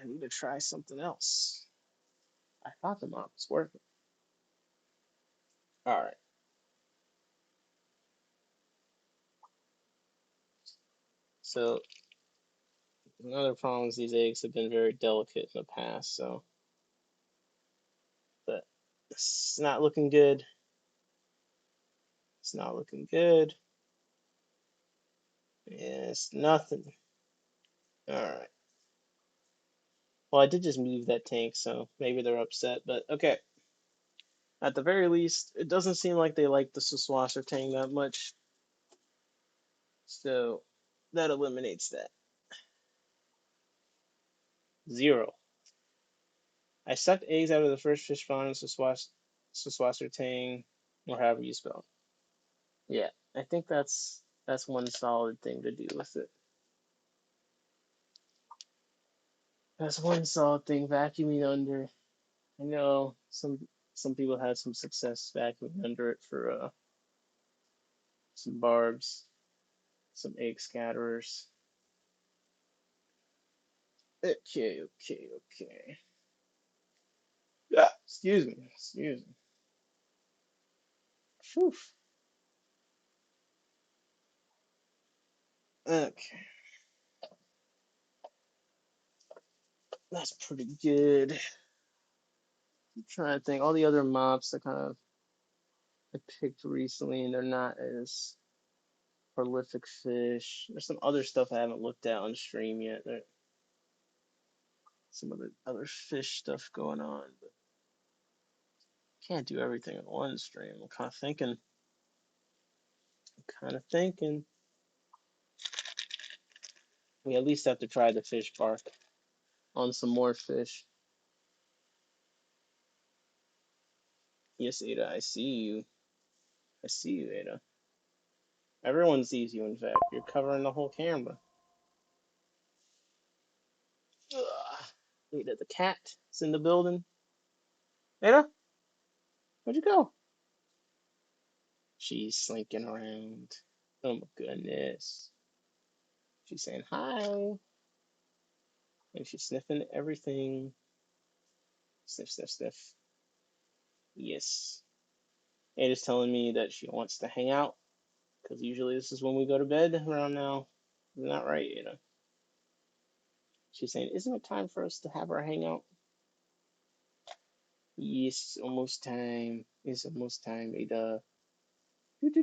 Speaker 1: I need to try something else. I thought the mop was working. All right. So another problem is these eggs have been very delicate in the past. So, but it's not looking good. It's not looking good. It's nothing. All right. Well, I did just move that tank, so maybe they're upset. But okay. At the very least, it doesn't seem like they like the Swiswasser tank that much. So that eliminates that. Zero. I sucked eggs out of the first fish pond in Swiswasser Tang, or however you spell it. Yeah, I think that's one solid thing to do with it. That's one solid thing. Vacuuming under. I know some people had some success vacuuming under it for some barbs, some egg scatterers. Okay, okay, okay. Yeah, excuse me, excuse me. Whew. Okay, that's pretty good. I'm trying to think. All the other mops that kind of I picked recently, and they're not as prolific fish. There's some other stuff I haven't looked at on stream yet. There's some other fish stuff going on, but can't do everything in one stream. I'm kind of thinking we at least have to try the fish park on some more fish. Yes, Ada, I see you. I see you, Ada. Everyone sees you, in fact. You're covering the whole camera. Ugh. Ada, the cat is in the building. Ada, where'd you go? She's slinking around. Oh my goodness. She's saying hi. And she's sniffing everything. Sniff, sniff, sniff. Yes. Ada's telling me that she wants to hang out because usually this is when we go to bed around now. Isn't that right, Ada? She's saying, isn't it time for us to have our hangout? Yes, almost time. It's almost time, Ada. Ada,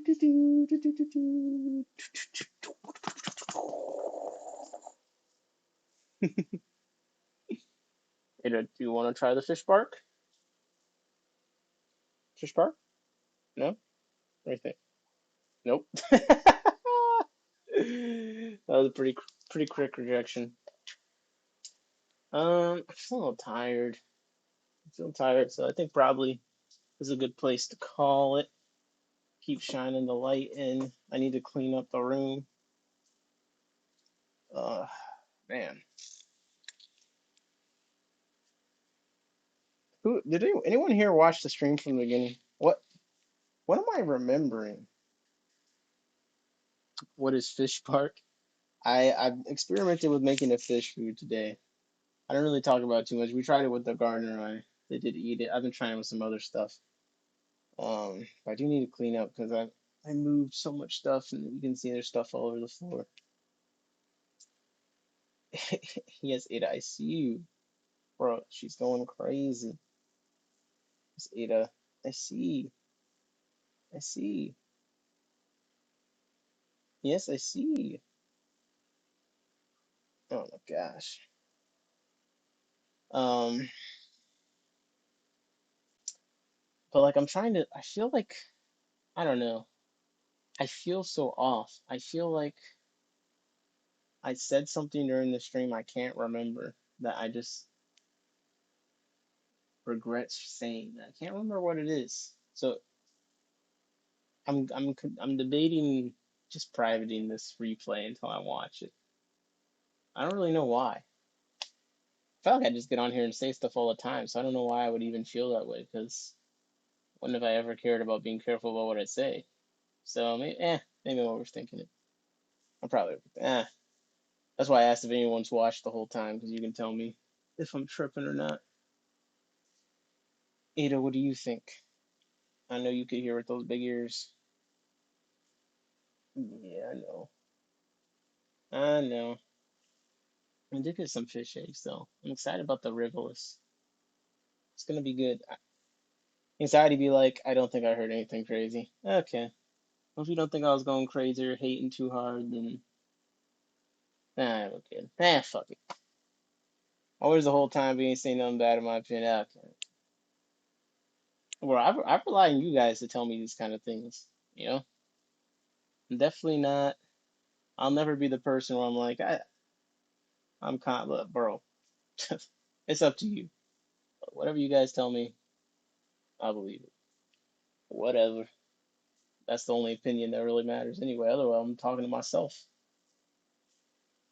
Speaker 1: do you want to try the fish park? Fish park? No? What do you think? Nope. That was a pretty quick rejection. I'm feeling a little tired. I feel tired, so I think probably this is a good place to call it. Keep shining the light in. I need to clean up the room. Uh, man, who did anyone here watch the stream from the beginning? What am I remembering? What is fish park? I've experimented with making a fish food today. I don't really talk about it too much. We tried it with the gardener. They did eat it. I've been trying with some other stuff. But I do need to clean up because I moved so much stuff and you can see there's stuff all over the floor. Yes, Ada, I see you, bro. She's going crazy. Yes, Ada, I see. I see. Yes, I see. Oh my gosh. Um, but like I'm trying to. I feel like I don't know. I feel so off. I feel like I said something during the stream I can't remember that I just regret saying. I can't remember what it is. So I'm debating just privating this replay until I watch it. I don't really know why. I feel like I just get on here and say stuff all the time, so I don't know why I would even feel that way. Because when have I ever cared about being careful about what I say? So maybe I'm overthinking it. I'm probably That's why I asked if anyone's watched the whole time because you can tell me if I'm tripping or not. Ada, what do you think? I know you could hear with those big ears. Yeah, I know. I know. I did get some fish eggs though. I'm excited about the riverless. It's gonna be good. Anxiety be like, I don't think I heard anything crazy. Okay. Well, if you don't think I was going crazy or hating too hard, then okay. Fuck it. Always the whole time being saying nothing bad in my opinion. Okay. Well, I rely on you guys to tell me these kind of things. You know, I'm definitely not. I'll never be the person where I'm like, I'm kind of, bro. It's up to you. Whatever you guys tell me, I believe it. Whatever. That's the only opinion that really matters anyway. Otherwise, I'm talking to myself.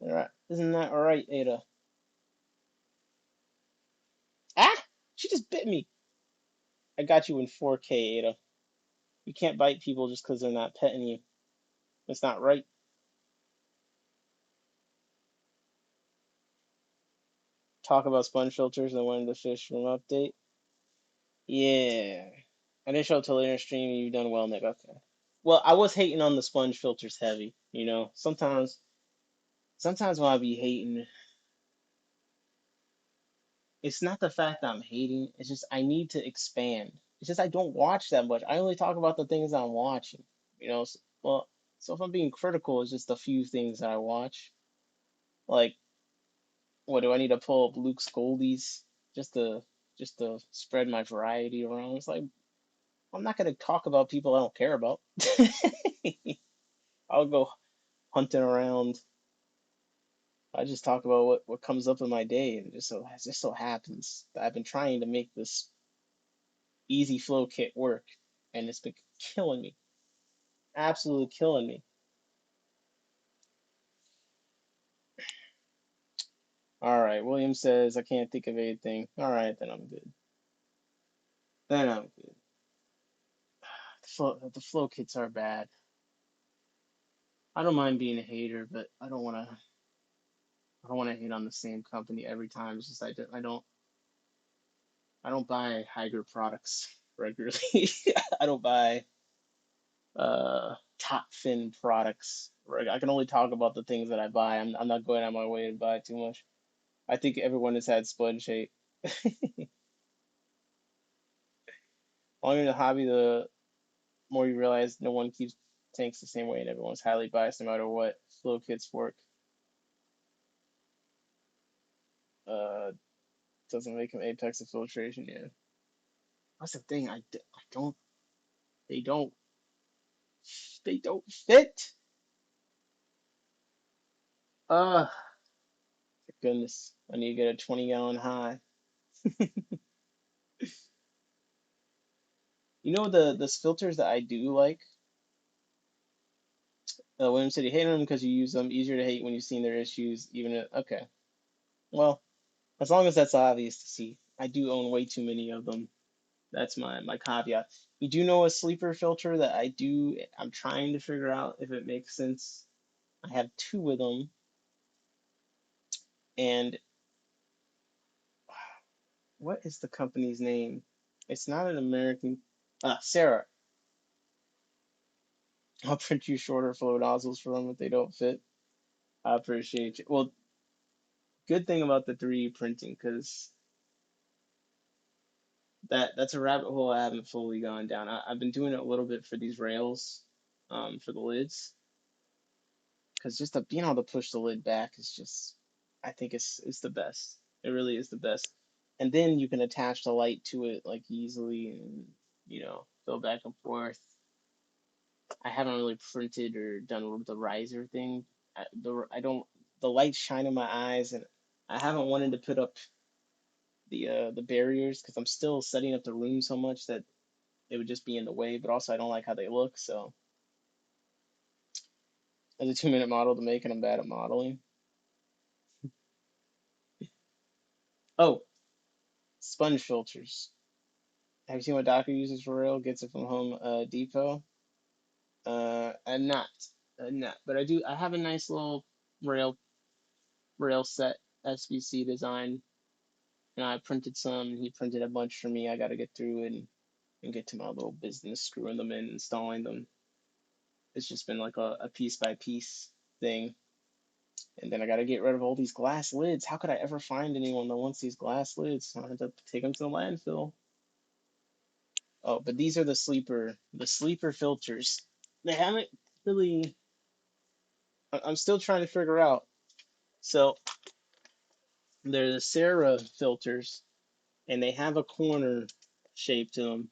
Speaker 1: All right. Isn't that all right, Ada? Ah! She just bit me. I got you in 4K, Ada. You can't bite people just because they're not petting you. It's not right. Talk about sponge filters and when the fish room update. Yeah. I didn't show up till later in stream. You've done well, Nick. Okay. Well, I was hating on the sponge filters heavy. Sometimes when I be hating, it's not the fact that I'm hating. It's just I need to expand. It's just I don't watch that much. I only talk about the things I'm watching. You know. Well, so if I'm being critical, it's just a few things that I watch. Like, what do I need to pull up Luke's Goldies just to spread my variety around? It's like I'm not gonna talk about people I don't care about. I'll go hunting around. I just talk about what comes up in my day, and it just so happens that I've been trying to make this easy flow kit work, and it's been killing me, absolutely killing me. All right, William says I can't think of anything. All right, then I'm good. Then I'm good. The flow kits are bad. I don't mind being a hater, but I don't want to hate on the same company every time. It's just I don't buy Hydra products regularly. I don't buy top fin products. I can only talk about the things that I buy. I'm not going out of my way to buy too much. I think everyone has had sponge hate. Longer in the hobby, the more you realize no one keeps tanks the same way, and everyone's highly biased no matter what. Flow kits work. Uh, doesn't make them apex of filtration. Yeah, that's the thing. I don't. They don't. They don't fit. Uh, goodness. I need to get a 20-gallon high. You know the filters that I do like. William said you hate them because you use them. Easier to hate when you've seen their issues. Okay. Well, as long as that's obvious to see. I do own way too many of them. That's my caveat. You do know a sleeper filter that I'm trying to figure out if it makes sense. I have two of them, and what is the company's name? It's not an American. Sarah. I'll print you shorter flow nozzles for them if they don't fit. I appreciate you. Well, good thing about the 3D printing, because that's a rabbit hole I haven't fully gone down. I've been doing it a little bit for these rails, for the lids, because just being able to push the lid back is just, I think it's the best. It really is the best. And then you can attach the light to it like easily and go back and forth. I haven't really printed or done the riser thing. I don't the lights shine in my eyes, and I haven't wanted to put up the barriers because I'm still setting up the room so much that it would just be in the way. But also I don't like how they look. So as a 2 minute model to make, and I'm bad at modeling. Oh, sponge filters. Have you seen what Docker uses for real? Gets it from Home Depot. I'm not, but I do. I have a nice little rail set SBC design, and I printed some. He printed a bunch for me. I got to get through and get to my little business, screwing them in, installing them. It's just been like a piece by piece thing. And then I got to get rid of all these glass lids. How could I ever find anyone that wants these glass lids? I had to take them to the landfill. Oh, but these are the sleeper filters. They haven't really. I'm still trying to figure out. So they're the Sarah filters, and they have a corner shape to them,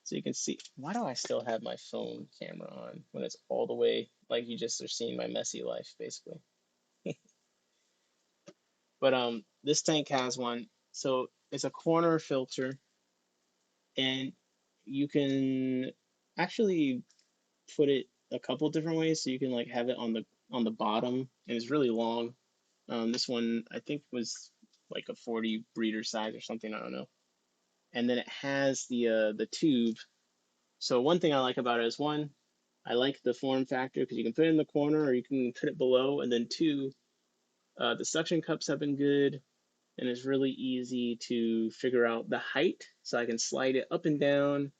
Speaker 1: so you can see. Why do I still have my phone camera on when it's all the way like you just are seeing my messy life basically? But this tank has one, so it's a corner filter, and you can actually put it a couple different ways. So you can like have it on the bottom, and it's really long. This one I think was like a 40 breeder size or something. I don't know. And then it has the tube. So one thing I like about it is, one, I like the form factor because you can put it in the corner or you can put it below. And then two, the suction cups have been good, and it's really easy to figure out the height. So I can slide it up and down,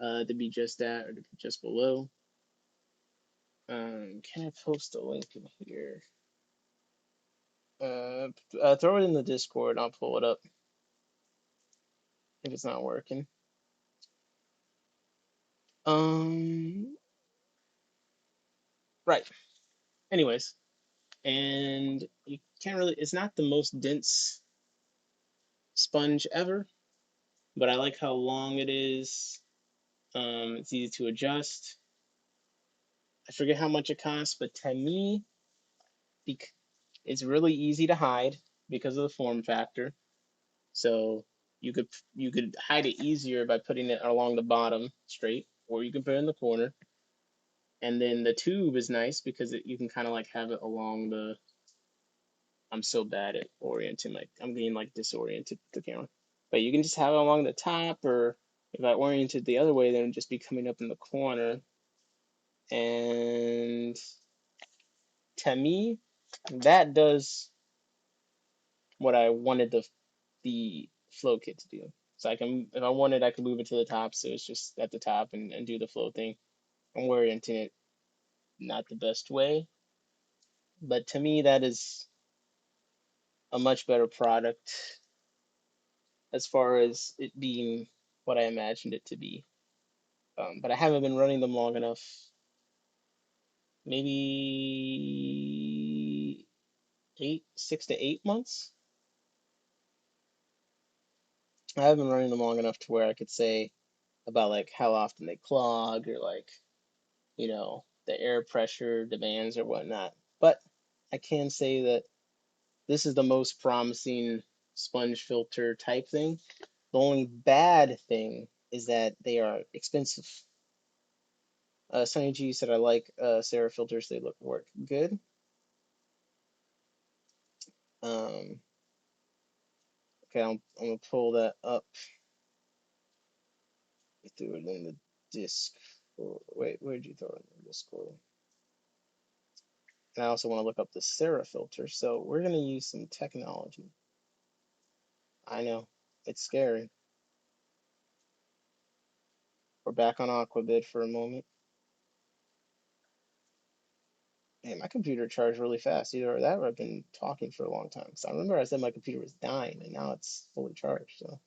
Speaker 1: to be just that or to be just below. Can I post a link in here? Throw it in the Discord. I'll pull it up if it's not working. Um, right. Anyways, and you can't really. It's not the most dense sponge ever, but I like how long it is. It's easy to adjust. I forget how much it costs, but to me, it's really easy to hide because of the form factor. So you could hide it easier by putting it along the bottom straight, or you can put it in the corner. And then the tube is nice because you can kind of like have it along the. I'm so bad at orienting. Like I'm getting like disoriented with the camera. But you can just have it along the top, or if I oriented the other way, then it'd just be coming up in the corner. And to me, that does what I wanted the flow kit to do. So I can, if I wanted, I could move it to the top, so it's just at the top and do the flow thing. I'm orienting it not the best way, but to me, that is a much better product as far as it being what I imagined it to be. But I haven't been running them long enough. Maybe 6 to 8 months. I haven't been running them long enough to where I could say about like how often they clog or like the air pressure demands or whatnot. But I can say that this is the most promising sponge filter type thing. The only bad thing is that they are expensive. Sunny G said I like Sarah filters. They look work good. Um, okay, I'm gonna pull that up. You threw it in the disc. Wait, where'd you throw it in the Discord? And I also want to look up the Sarah filter. So we're gonna use some technology. I know it's scary. We're back on Aquabid for a moment. Hey, my computer charged really fast. Either that or I've been talking for a long time. So I remember I said my computer was dying, and now it's fully charged. So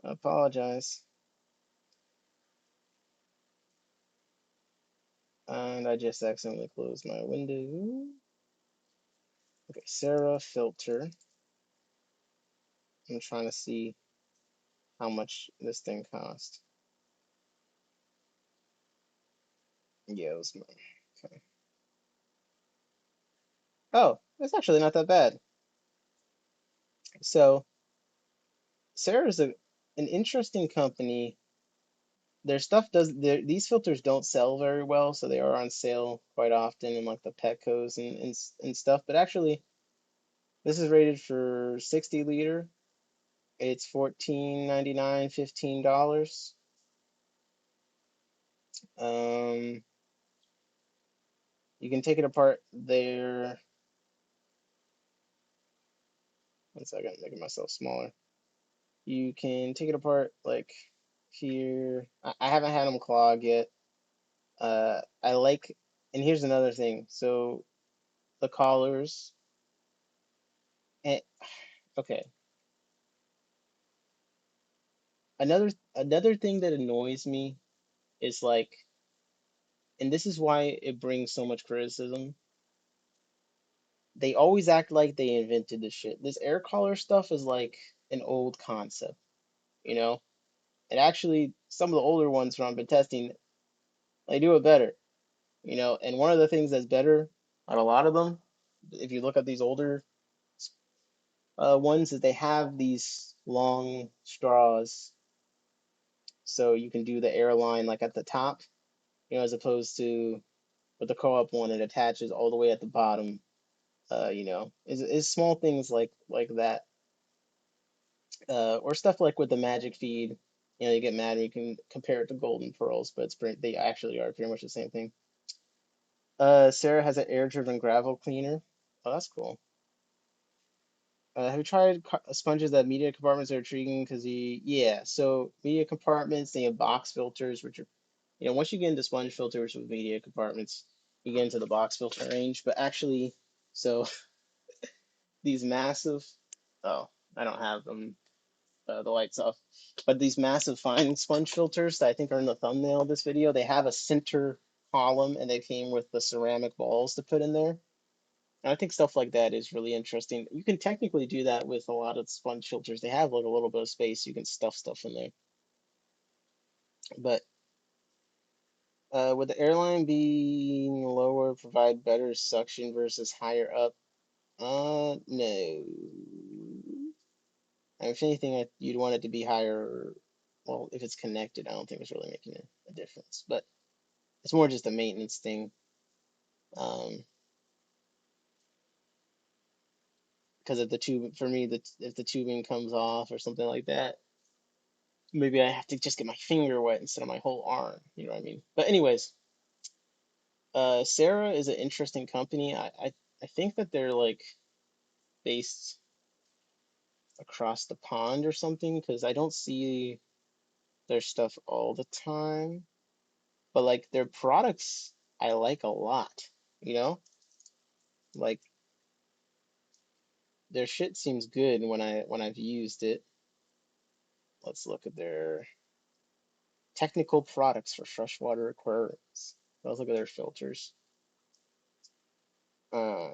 Speaker 1: I apologize. And I just accidentally closed my window. Okay, Sarah filter. I'm trying to see how much this thing cost. Yeah, it was okay. Oh, it's actually not that bad. So Sarah's an interesting company. Their stuff does these filters don't sell very well, so they are on sale quite often in like the Petco's and stuff. But actually, this is rated for 60 liter. It's 14.99, $15. Um, you can take it apart there. One second, making myself smaller. You can take it apart like here. I haven't had them clog yet. I like, and here's another thing. So the collars, and okay, another thing that annoys me is like, and this is why it brings so much criticism. They always act like they invented this shit. This air collar stuff is like an old concept, you know? And actually, some of the older ones from I've been testing, they do it better, you know? And one of the things that's better on a lot of them, if you look at these older ones, is they have these long straws, so you can do the airline like at the top, you know, as opposed to with the co-op one, it attaches all the way at the bottom. You know, is small things like that, or stuff like with the magic feed. You know, you get mad and you can compare it to golden pearls, but they actually are pretty much the same thing. Sarah has an air-driven gravel cleaner. Oh, that's cool. Have you tried sponges that media compartments are intriguing? Because yeah, so media compartments, they have box filters, which are, you know, once you get into sponge filters with media compartments, you get into the box filter range. But actually, so these massive, oh, I don't have them, the lights off, but these massive fine sponge filters that I think are in the thumbnail of this video, they have a center column and they came with the ceramic balls to put in there. And I think stuff like that is really interesting. You can technically do that with a lot of sponge filters. They have like a little bit of space. You can stuff stuff in there. But would the airline being lower provide better suction versus higher up? No. If anything, you'd want it to be higher. Well, if it's connected, I don't think it's really making a difference. But it's more just a maintenance thing. Um, because if the tube, for me, if the tubing comes off or something like that, maybe I have to just get my finger wet instead of my whole arm. You know what I mean? But anyways, Sarah is an interesting company. I think that they're like based across the pond or something because I don't see their stuff all the time. But like their products, I like a lot. You know, like their shit seems good when I've used it. Let's look at their technical products for freshwater aquariums. Let's look at their filters. Uh,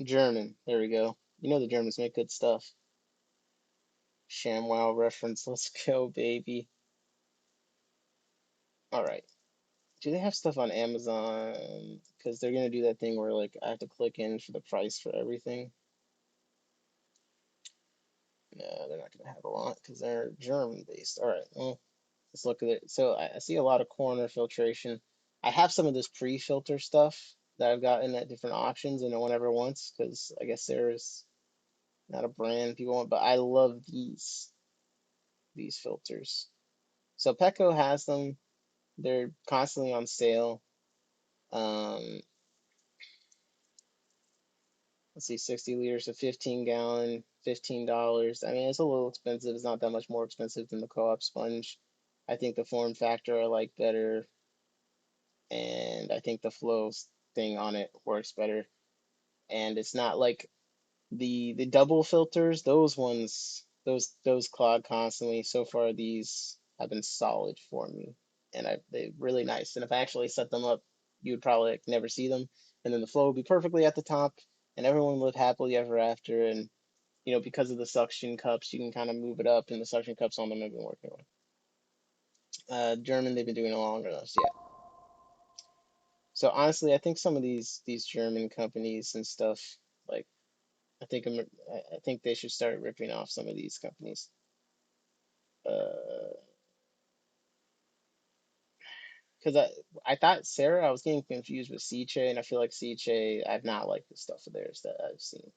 Speaker 1: German. There we go. You know the Germans make good stuff. ShamWow reference. Let's go, baby. All right. Do they have stuff on Amazon? Because they're gonna do that thing where like I have to click in for the price for everything. No, they're not gonna have a lot because they're German based. All right. Well, Let's look at it. So I see a lot of corner filtration. I have some of this pre-filter stuff that I've gotten at different auctions and no one ever wants because I guess there's not a brand people want, but I love these filters. So Petco has them. They're constantly on sale. Um, let's see, 60 liters of 15-gallon, $15. I mean, it's a little expensive. It's not that much more expensive than the co-op sponge. I think the form factor I like better, and I think the flow thing on it works better. And it's not like the double filters, those ones, those clog constantly. So far, these have been solid for me, and they're really nice. And if I actually set them up, you would probably like, never see them, and then the flow would be perfectly at the top, and everyone lived happily ever after. And because of the suction cups, you can kind of move it up, and the suction cups on them have been working well. German, they've been doing it longer than us, yeah. So honestly, I think some of these German companies and stuff, like I think they should start ripping off some of these companies. Uh, because I thought Sarah, I was getting confused with Ceche, and I feel like Ceche, I've not liked the stuff of theirs that I've seen.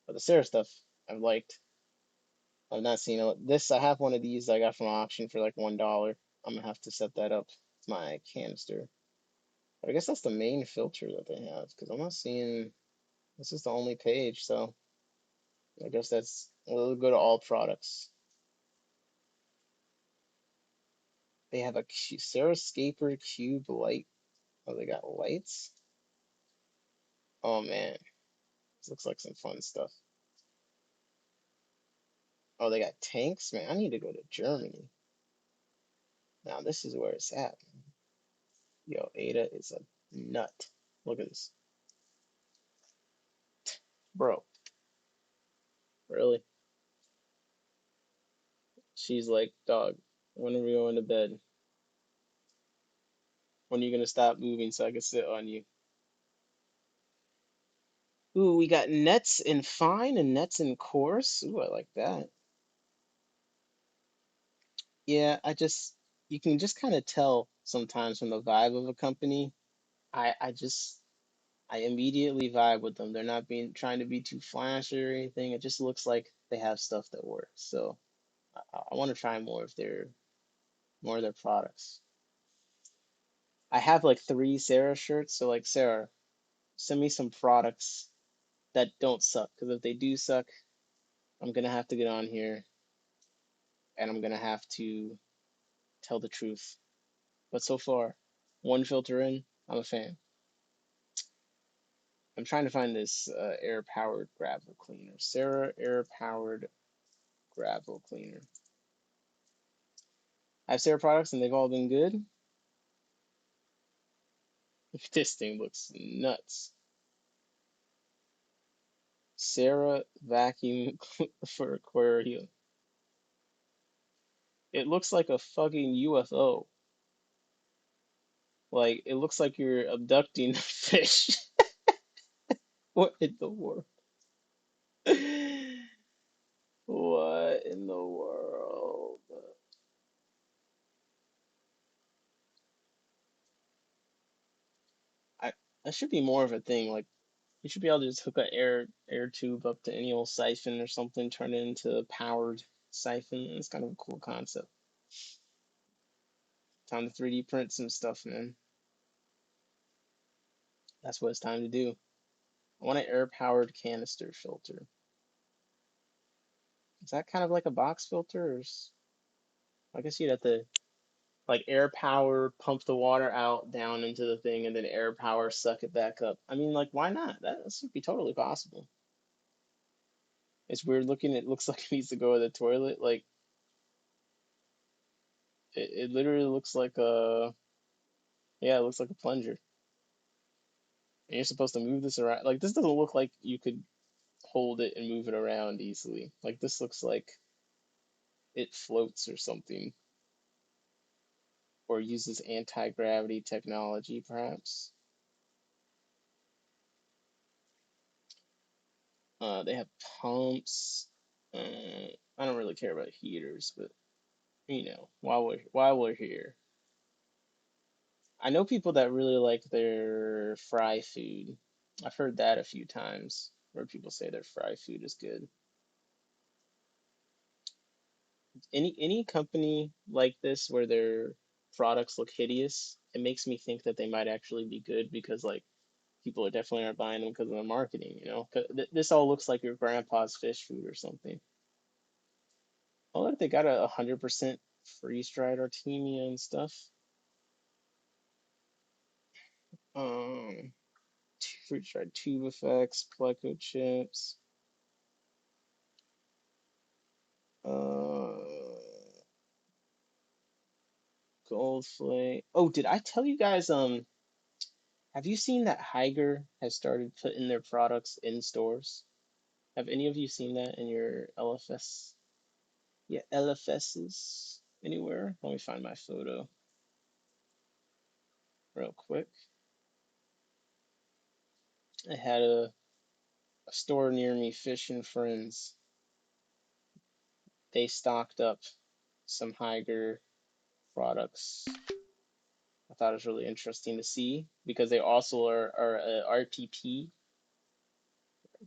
Speaker 1: But the Sarah stuff I've liked. I've not seen it. This I have one of these I got from auction for like $1. I'm gonna have to set that up. It's my canister. But I guess that's the main filter that they have because I'm not seeing. This is the only page, so I guess we'll go to all products. They have a Sarah Scaper Cube light. Oh, they got lights? Oh man, this looks like some fun stuff. Oh, they got tanks? Man, I need to go to Germany. Now this is where it's at. Yo, Ada is a nut. Look at this. Bro, really? She's like, dog, when are we going to bed? When are you gonna stop moving so I can sit on you? Ooh, we got nets in fine and nets in coarse. Ooh, I like that. Yeah, you can just kind of tell sometimes from the vibe of a company. I immediately vibe with them. They're not being trying to be too flashy or anything. It just looks like they have stuff that works. So I want to try more of their products. I have like three Sarah shirts. So like Sarah, send me some products that don't suck. Because if they do suck, I'm gonna have to get on here and I'm gonna have to tell the truth. But so far, one filter in, I'm a fan. I'm trying to find this air powered gravel cleaner. Sarah air powered gravel cleaner. I have Sarah products and they've all been good. This thing looks nuts. Sarah vacuum for aquarium. It looks like a fucking UFO. Like it looks like you're abducting a fish. What in the world? What in the world? I that should be more of a thing. Like you should be able to just hook an air tube up to any old siphon or something, turn it into a powered siphon. It's kind of a cool concept. Time to 3D print some stuff, man. That's what it's time to do. I want an air powered canister filter. Is that kind of like a box filter, I guess you'd have to like air power pump the water out down into the thing and then air power suck it back up. I mean, like, why not? That should be totally possible. It's weird looking. It looks like it needs to go to the toilet. Like, it literally looks like yeah, it looks like a plunger. And you're supposed to move this around. Like, this doesn't look like you could hold it and move it around easily. Like, this looks like it floats or something, or uses anti-gravity technology, perhaps. They have pumps. I don't really care about heaters, but while we're here, I know people that really like their fry food. I've heard that a few times where people say their fry food is good. Any company like this where their products look hideous, it makes me think that they might actually be good because like people are definitely aren't buying them because of the marketing, you know. 'Cause this all looks like your grandpa's fish food or something. Oh, look, they got a 100% freeze-dried Artemia and stuff. Um, freeze-dried tube effects, Pleco chips. Uh, Gold flake. Oh, did I tell you guys? Have you seen that Haiger has started putting their products in stores? Have any of you seen that in your LFS? Yeah, LFSs anywhere? Let me find my photo real quick. I had a store near me, Fish and Friends. They stocked up some Haiger products. I thought it was really interesting to see because they also are a RTP.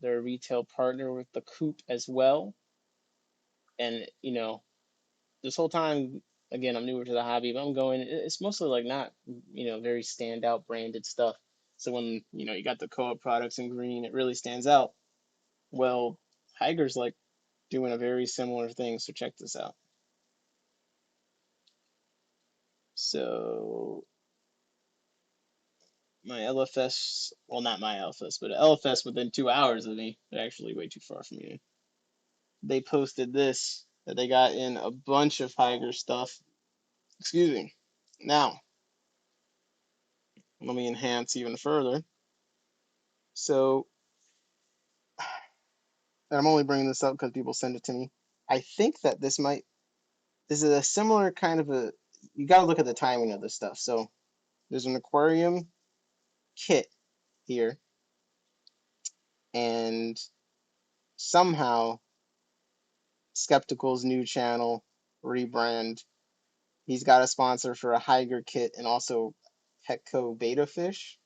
Speaker 1: They're a retail partner with the Coop as well. And, this whole time, again, I'm newer to the hobby, but I'm going, it's mostly like not, very standout branded stuff. So when, you got the co-op products in green, it really stands out. Well, Haiger's like doing a very similar thing. So check this out. So my LFS, well, not my LFS, but LFS within 2 hours of me, they're actually way too far from me. They posted this that they got in a bunch of Haiger stuff. Excuse me. Now, let me enhance even further. So, and I'm only bringing this up because people send it to me. I think that this is a similar kind of you got to look at the timing of this stuff. So, there's an aquarium kit here, and somehow Skeptical's new channel rebrand. He's got a sponsor for a Haiger kit and also Petco beta fish.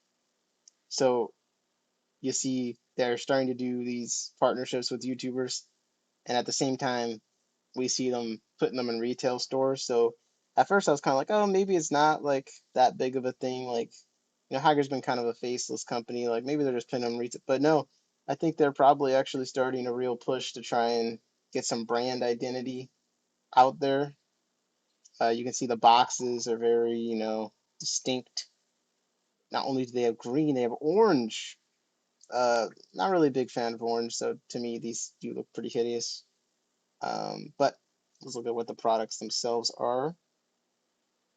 Speaker 1: So you see they're starting to do these partnerships with YouTubers, and at the same time, we see them putting them in retail stores. So at first, I was kind of like, oh, maybe it's not like that big of a thing. Like, Haiger's been kind of a faceless company. Like maybe they're just putting them in retail. But no, I think they're probably actually starting a real push to try and get some brand identity out there. You can see the boxes are very, distinct. Not only do they have green, they have orange. Not really a big fan of orange, so to me these do look pretty hideous. But let's look at what the products themselves are,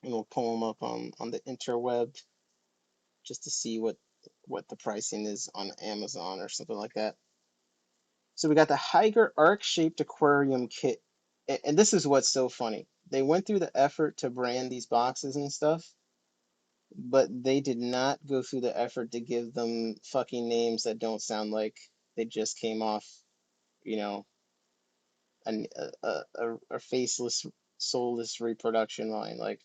Speaker 1: and we'll pull them up on the interweb just to see what the pricing is on Amazon or something like that. So we got the Haiger arc-shaped aquarium kit, and this is what's so funny. They went through the effort to brand these boxes and stuff, but they did not go through the effort to give them fucking names that don't sound like they just came off, you know, a faceless, soulless reproduction line. Like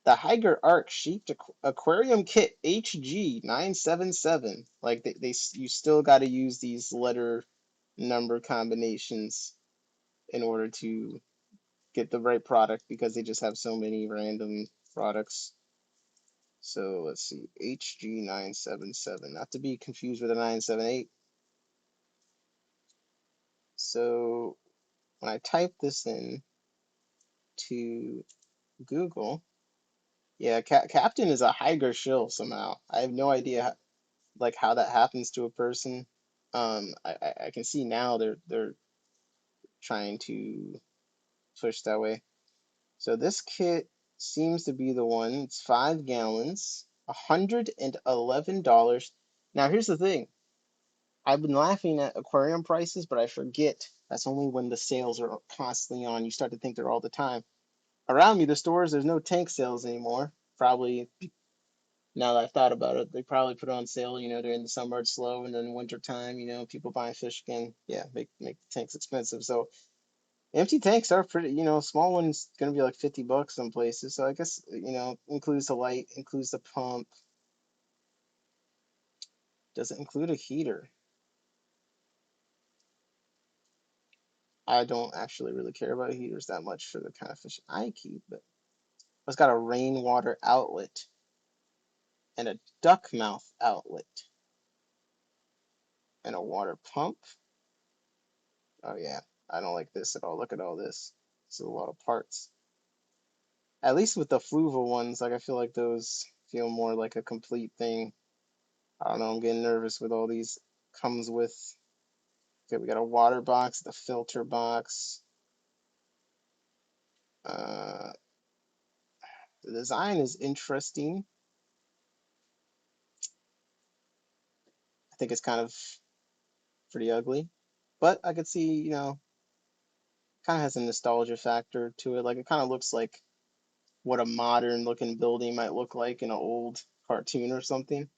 Speaker 1: the Haiger Arc Sheeped Aquarium Kit HG977. Like you still got to use these letter number combinations in order to get the right product because they just have so many random products. So let's see, HG977, not to be confused with a 978. So when I type this in to Google, yeah, Captain is a Haiger shill somehow. I have no idea like how that happens to a person. I can see now they're trying to push that way. So this kit seems to be the one. It's 5 gallons, $111. Now here's the thing. I've been laughing at aquarium prices, but I forget that's only when the sales are constantly on. You start to think they're all the time. Around me, the stores, there's no tank sales anymore. Probably now that I've thought about it, they probably put it on sale, during the summer it's slow, and then winter time, people buying fish again, yeah, make the tanks expensive. So Empty tanks are pretty, small ones gonna be like 50 bucks some places. So I guess, includes the light, includes the pump. Does it include a heater? I don't actually really care about heaters that much for the kind of fish I keep, but it's got a rainwater outlet and a duck mouth outlet and a water pump. Oh yeah, I don't like this at all. Look at all this. This is a lot of parts. At least with the fluval ones, like I feel like those feel more like a complete thing. I don't know, I'm getting nervous with all these. Comes with, okay, we got a water box, the filter box. Uh, the design is interesting. I think it's kind of pretty ugly, but I could see, kind of has a nostalgia factor to it. Like it kind of looks like what a modern looking building might look like in an old cartoon or something.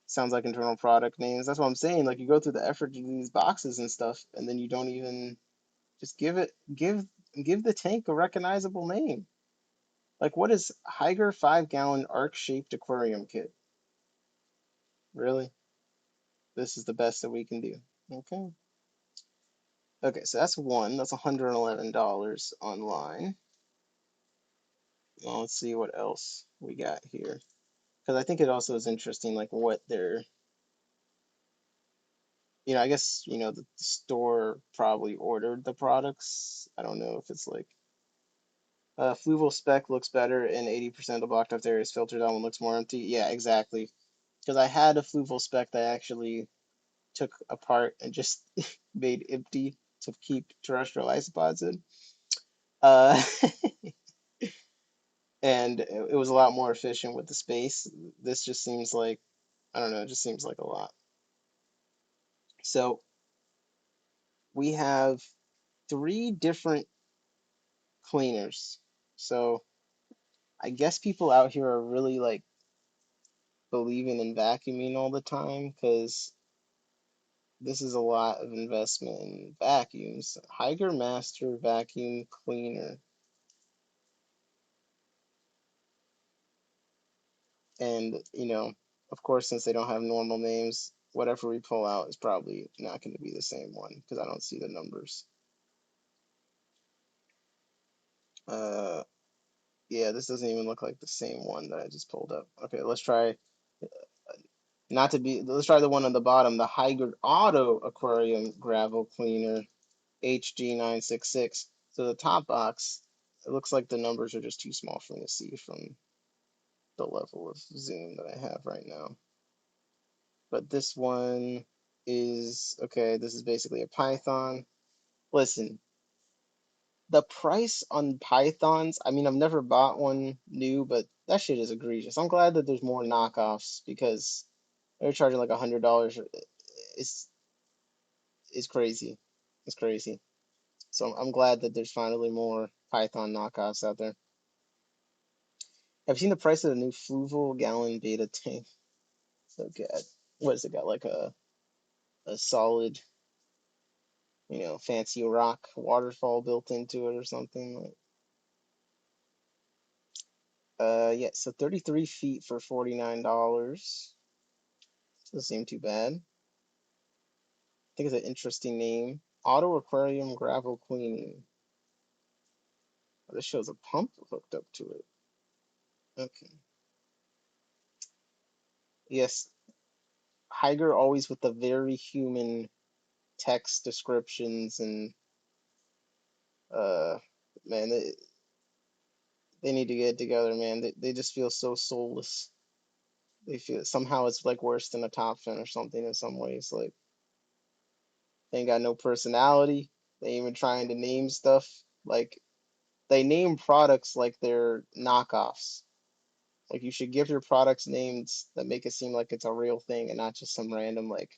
Speaker 1: Sounds like internal product names. That's what I'm saying. Like you go through the effort to do these boxes and stuff, and then you don't even just give the tank a recognizable name. Like what is Higer 5 gallon arc shaped aquarium kit? Really? This is the best that we can do. Okay. Okay, so that's one. That's $111 online. Well, let's see what else we got here. Because I think it also is interesting, like what they're, I guess, the store probably ordered the products. I don't know if it's like Fluval spec looks better and 80% of the blocked off area is filtered. That one looks more empty. Yeah, exactly. Because I had a Fluval spec that I actually took apart and just made empty to keep terrestrial isopods in. Uh, and it was a lot more efficient with the space. This just seems like, I don't know, it just seems like a lot. So we have three different cleaners. So I guess people out here are really like believing in vacuuming all the time because this is a lot of investment in vacuums. Higer Master Vacuum Cleaner. And, of course, since they don't have normal names, whatever we pull out is probably not going to be the same one because I don't see the numbers. Uh, yeah, this doesn't even look like the same one that I just pulled up. Okay, let's try let's try the one on the bottom, the Higer Auto Aquarium Gravel Cleaner HG966. So the top box, it looks like the numbers are just too small for me to see from the level of zoom that I have right now. But this one is okay. This is basically a Python. Listen, the price on Pythons, I mean, I've never bought one new, but that shit is egregious. I'm glad that there's more knockoffs because they're charging like $100. It's it's crazy. It's crazy. So I'm glad that there's finally more Python knockoffs out there. Have you seen the price of the new Fluval gallon beta tank? So good. What has it got? Like a solid, fancy rock waterfall built into it or something. Like, yeah, so 33 feet for $49. Doesn't seem too bad. I think it's an interesting name. Auto Aquarium Gravel Cleaning. Oh, this shows a pump hooked up to it. Okay. Yes, Higer always with the very human text descriptions and uh man, they need to get it together, man. They just feel so soulless. They feel somehow it's like worse than a top fin or something in some ways. Like they ain't got no personality. They ain't even trying to name stuff. Like they name products like they're knockoffs. Like you should give your products names that make it seem like it's a real thing and not just some random like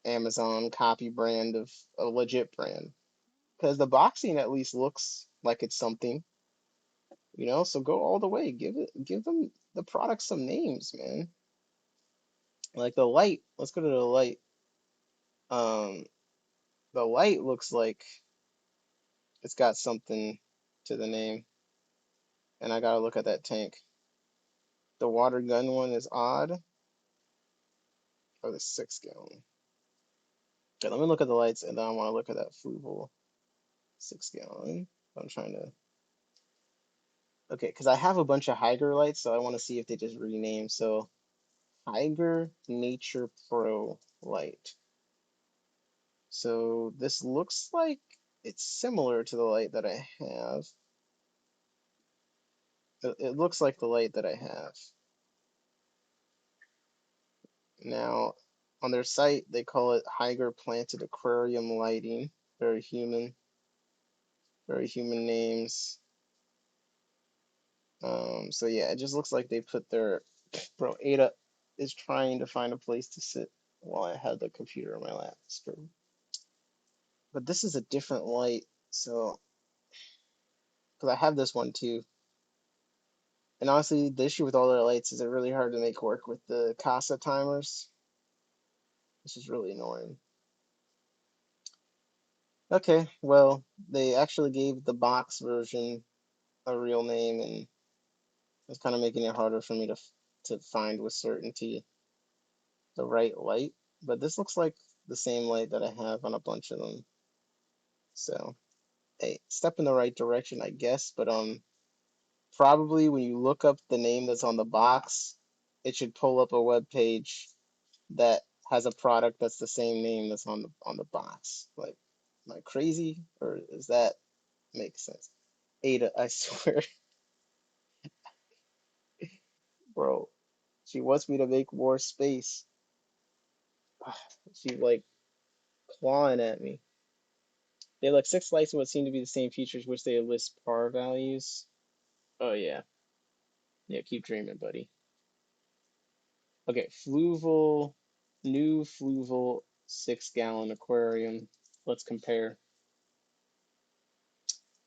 Speaker 1: Amazon copy brand of a legit brand. Because the boxing at least looks like it's something, So go all the way. Give them the product some names, man. Like the light. Let's go to the light. Um, The light looks like it's got something to the name, and I gotta look at that tank. The water gun one is odd, or the 6 gallon. Okay, let me look at the lights, and then I want to look at that Fluval 6 gallon. I'm trying to. Okay, because I have a bunch of Higer lights, so I want to see if they just rename. So Higer Nature Pro light. So this looks like it's similar to the light that I have. It looks like the light that I have. Now, on their site, they call it Higer Planted Aquarium Lighting. Very human names. So yeah, it just looks like they put their bro. Ada is trying to find a place to sit while I had the computer on my lap. But this is a different light, so because I have this one too. And honestly, the issue with all their lights is they're really hard to make work with the Casa timers. This is really annoying. Okay, well, they actually gave the box version a real name, and it's kind of making it harder for me to find with certainty the right light. But this looks like the same light that I have on a bunch of them. So, hey, step in the right direction, I guess. But probably when you look up the name that's on the box, it should pull up a web page that has a product that's the same name that's on the box. Like, am I crazy, or does that make sense? Ada, I swear, bro, she wants me to make more space. She's like clawing at me. They look 6 lights of what seem to be the same features, which they list par values. Oh yeah, yeah. Keep dreaming, buddy. Okay, new Fluval 6 gallon aquarium. Let's compare.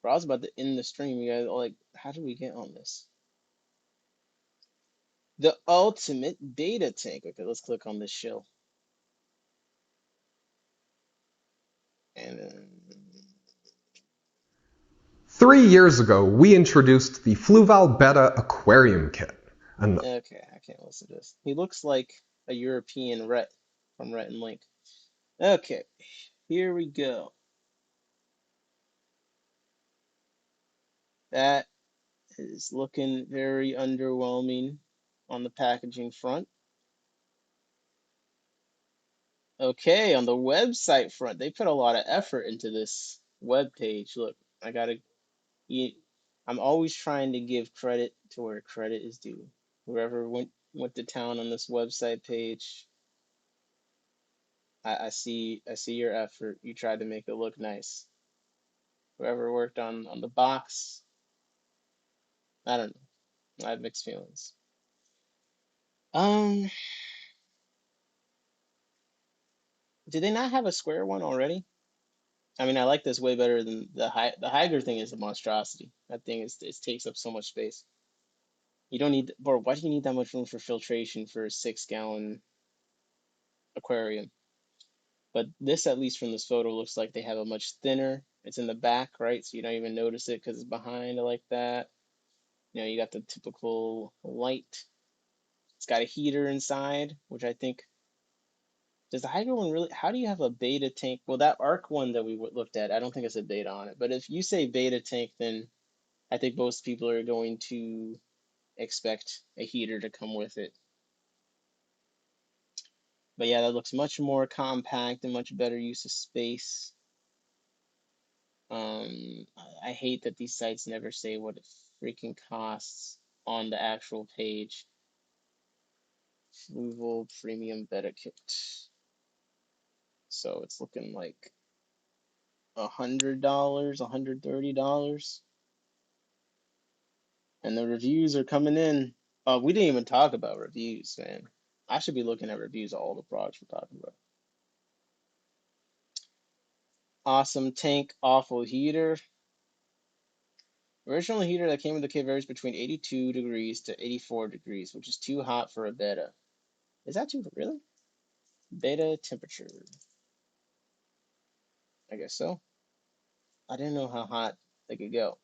Speaker 1: Bro, I was about to end the stream. You guys, like, how did we get on this? The ultimate beta tank. Okay, let's click on this shell. And then,
Speaker 4: 3 years ago, we introduced the Fluval Beta Aquarium Kit. And
Speaker 1: okay, I can't listen to this. He looks like a European Rhett from Rhett and Link. Okay, here we go. That is looking very underwhelming on the packaging front. Okay, on the website front, they put a lot of effort into this web page. Look, I gotta, you, I'm always trying to give credit to where credit is due. Whoever went to town on this website page, I see your effort. You tried to make it look nice. Whoever worked on the box, I don't know. I have mixed feelings. Um, did they not have a square one already? I mean, I like this way better than the Higer thing is a monstrosity. That thing is it takes up so much space. You don't need, bro, why do you need that much room for filtration for a 6 gallon aquarium? But this, at least from this photo, looks like they have a much thinner. It's in the back, right? So you don't even notice it because it's behind like that. You know, you got the typical light. It's got a heater inside, which I think, does the Hydro one really, how do you have a beta tank? Well, that Arc one that we looked at, I don't think it's a beta on it. But if you say beta tank, then I think most people are going to expect a heater to come with it. But yeah, that looks much more compact and much better use of space. I hate that these sites never say what it freaking costs on the actual page. Fluval Premium Beta Kit. So it's looking like $100, $130. And the reviews are coming in. We didn't even talk about reviews, man. I should be looking at reviews of all the products we're talking about. Awesome tank, awful heater. Original heater that came with the kit varies between 82 degrees to 84 degrees, which is too hot for a beta. Is that too, really? Beta temperature. I guess so. I didn't know how hot they could go.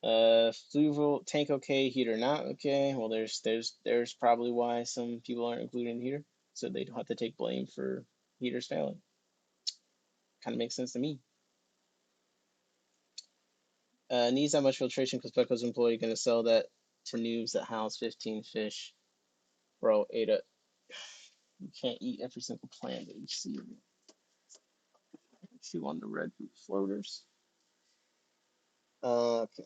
Speaker 1: Fluval tank okay, heater not okay. Well, there's probably why some people aren't including the heater, so they don't have to take blame for heaters failing. Kind of makes sense to me. Needs that much filtration because Petco's employee gonna sell that to noobs that house 15 fish. Bro, Ada, you can't eat every single plant that you see. Chew on the red root floaters. Okay.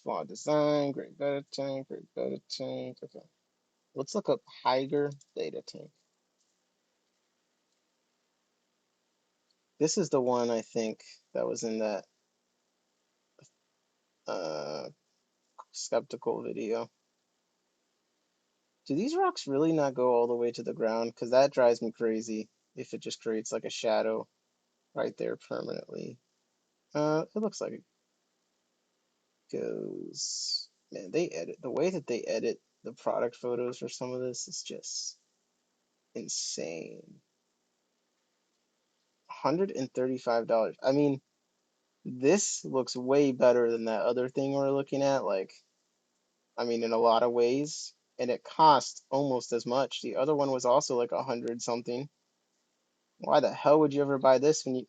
Speaker 1: Flawed design, great beta tank, great beta tank. Okay. Let's look up Higer beta tank. This is the one I think that was in that uh skeptical video. Do these rocks really not go all the way to the ground? Because that drives me crazy if it just creates like a shadow right there permanently. It looks like it goes. Man, they edit the way that they edit the product photos for some of this is just insane. $135. I mean, this looks way better than that other thing we're looking at. Like, I mean, in a lot of ways, and it cost almost as much. The other one was also like 100 something. Why the hell would you ever buy this when you